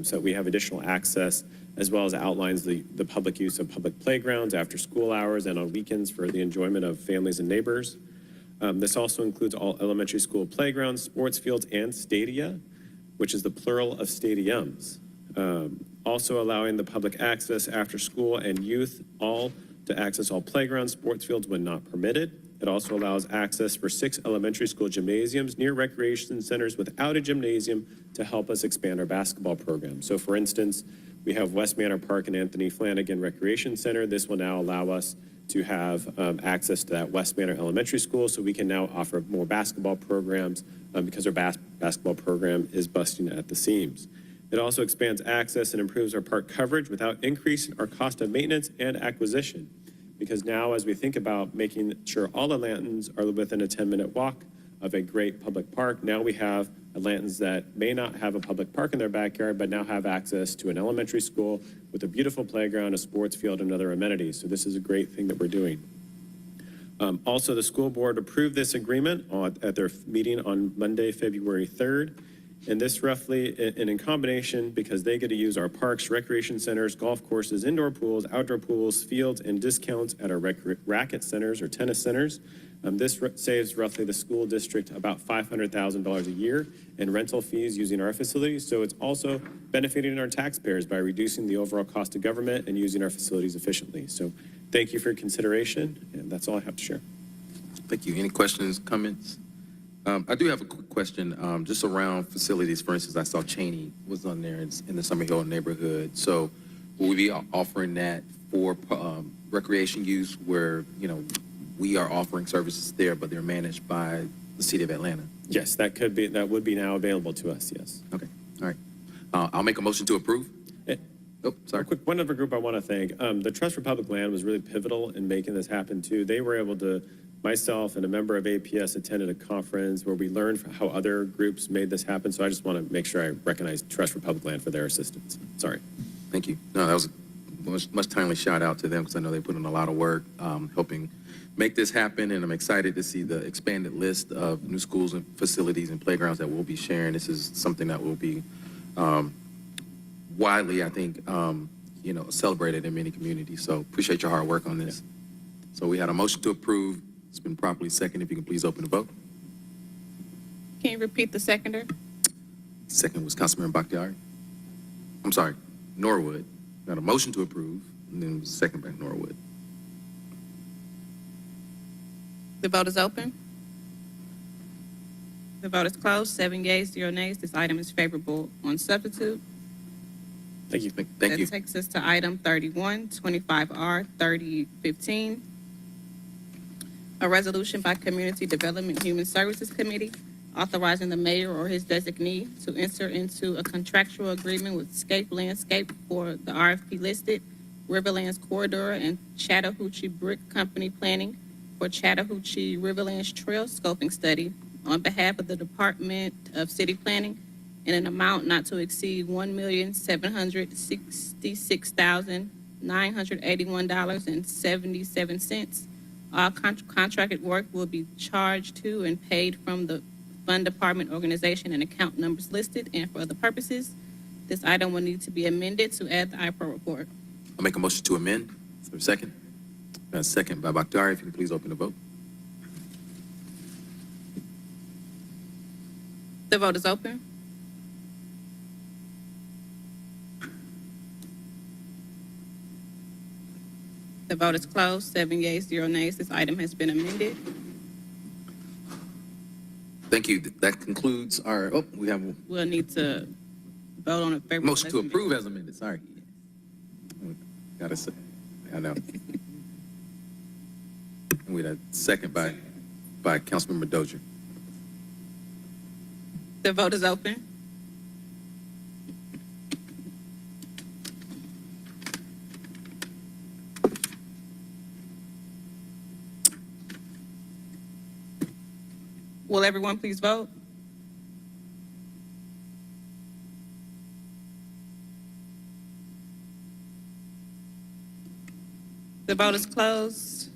so that we have additional access, as well as outlines the public use of public playgrounds after school hours and on weekends for the enjoyment of families and neighbors. This also includes all elementary school playgrounds, sports fields, and stadia, which is the plural of stadiums. Also allowing the public access after school and youth all to access all playgrounds, sports fields when not permitted. It also allows access for 6 elementary school gymnasiums near recreation centers without a gymnasium to help us expand our basketball program. So for instance, we have West Manor Park and Anthony Flanagan Recreation Center. This will now allow us to have access to that West Manor Elementary School, so we can now offer more basketball programs because our basketball program is busting at the seams. It also expands access and improves our park coverage without increasing our cost of maintenance and acquisition. Because now, as we think about making sure all Atlantans are within a 10-minute walk of a great public park, now we have Atlantans that may not have a public park in their backyard, but now have access to an elementary school with a beautiful playground, a sports field, and other amenities. So this is a great thing that we're doing. Also, the school board approved this agreement at their meeting on Monday, February 3rd. And this roughly, and in combination, because they get to use our parks, recreation centers, golf courses, indoor pools, outdoor pools, fields, and discounts at our racket centers or tennis centers. This saves roughly the school district about $500,000 a year in rental fees using our facilities. So it's also benefiting our taxpayers by reducing the overall cost of government and using our facilities efficiently. So thank you for your consideration, and that's all I have to share. Thank you. Any questions, comments? I do have a quick question, just around facilities. For instance, I saw Cheney was on there in the Summer Hill neighborhood. So will we be offering that for recreation use where, we are offering services there, but they're managed by the city of Atlanta? Yes, that would be now available to us, yes. Okay, all right. I'll make a motion to approve. Sorry. One other group I want to thank. The Trust for Public Land was really pivotal in making this happen too. They were able to, myself and a member of APS attended a conference where we learned how other groups made this happen. So I just want to make sure I recognize Trust for Public Land for their assistance. Sorry. Thank you. No, that was a much timely shout out to them because I know they put in a lot of work helping make this happen, and I'm excited to see the expanded list of new schools and facilities and playgrounds that we'll be sharing. This is something that will be widely, I think, celebrated in many communities. So appreciate your hard work on this. Yeah. So we had a motion to approve. It's been properly seconded. If you can please open the vote. Can you repeat the seconder? Second was Councilmember Bakhtiari. I'm sorry, Norwood. Got a motion to approve, and then it was second by Norwood. The vote is open. The vote is closed. 7 yeas, 0 nays. This item is favorable on substitute. Thank you. Thank you. That takes us to item 31, 25R 3015. A resolution by Community Development Human Services Committee authorizing the mayor or his designee to enter into a contractual agreement with Scape Landscape for the RFP listed Riverlands Corridor and Chattahoochee Brick Company planning for Chattahoochee Riverlands Trail scoping study on behalf of the Department of City Planning in an amount not to exceed $1,766,981.77. All contracted work will be charged to and paid from the Fund Department organization and account numbers listed, and for other purposes. This item will need to be amended to add the IPRO report. I'll make a motion to amend. Is there a second? A second by Bakhtiari. If you can please open the vote. The vote is open. The vote is closed. 7 yeas, 0 nays. This item has been amended. Thank you. That concludes our, we have a We'll need to vote on a favorable. motion to approve as amended, sorry. Gotta say, I know. We had a second by Councilmember Dozier. The vote is open. Will everyone please vote? The vote is closed.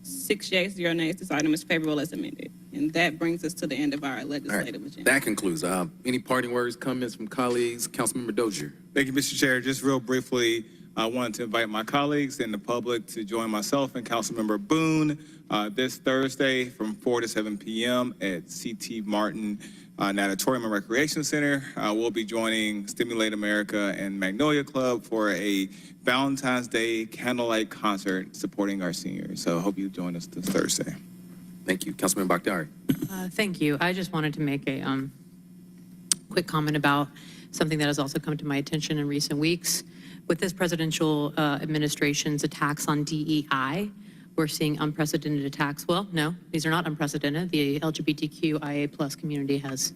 6 yeas, 0 nays. This item is favorable as amended. And that brings us to the end of our All right, legislative agenda. that concludes. Any parting words, comments from colleagues? Councilmember Dozier. Thank you, Mr. Chair. Just real briefly, I wanted to invite my colleagues and the public to join myself and Councilmember Boone this Thursday from 4 to 7 p.m. at C.T. Martin Natatorium and Recreation Center. We'll be joining Stimulate America and Magnolia Club for a Valentine's Day candlelight concert supporting our seniors. So I hope you join us this Thursday. Thank you. Councilmember Bakhtiari. Thank you. I just wanted to make a quick comment about something that has also come to my attention in recent weeks. With this presidential administration's attacks on DEI, we're seeing unprecedented attacks. Well, no, these are not unprecedented. The LGBTQIA plus community has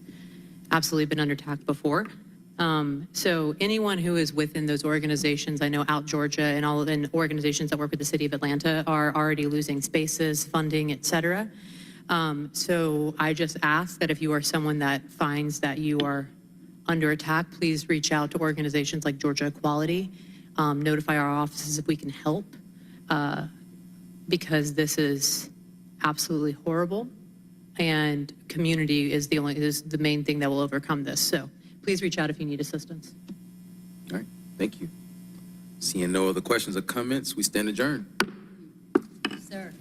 absolutely been under attack before. So anyone who is within those organizations, I know Out Georgia and all of the organizations that work with the city of Atlanta are already losing spaces, funding, et cetera. So I just ask that if you are someone that finds that you are under attack, please reach out to organizations like Georgia Equality, notify our offices if we can help, because this is absolutely horrible, and community is the main thing that will overcome this. So please reach out if you need assistance. All right, thank you. Seeing no other questions or comments, we stand adjourned. Sir.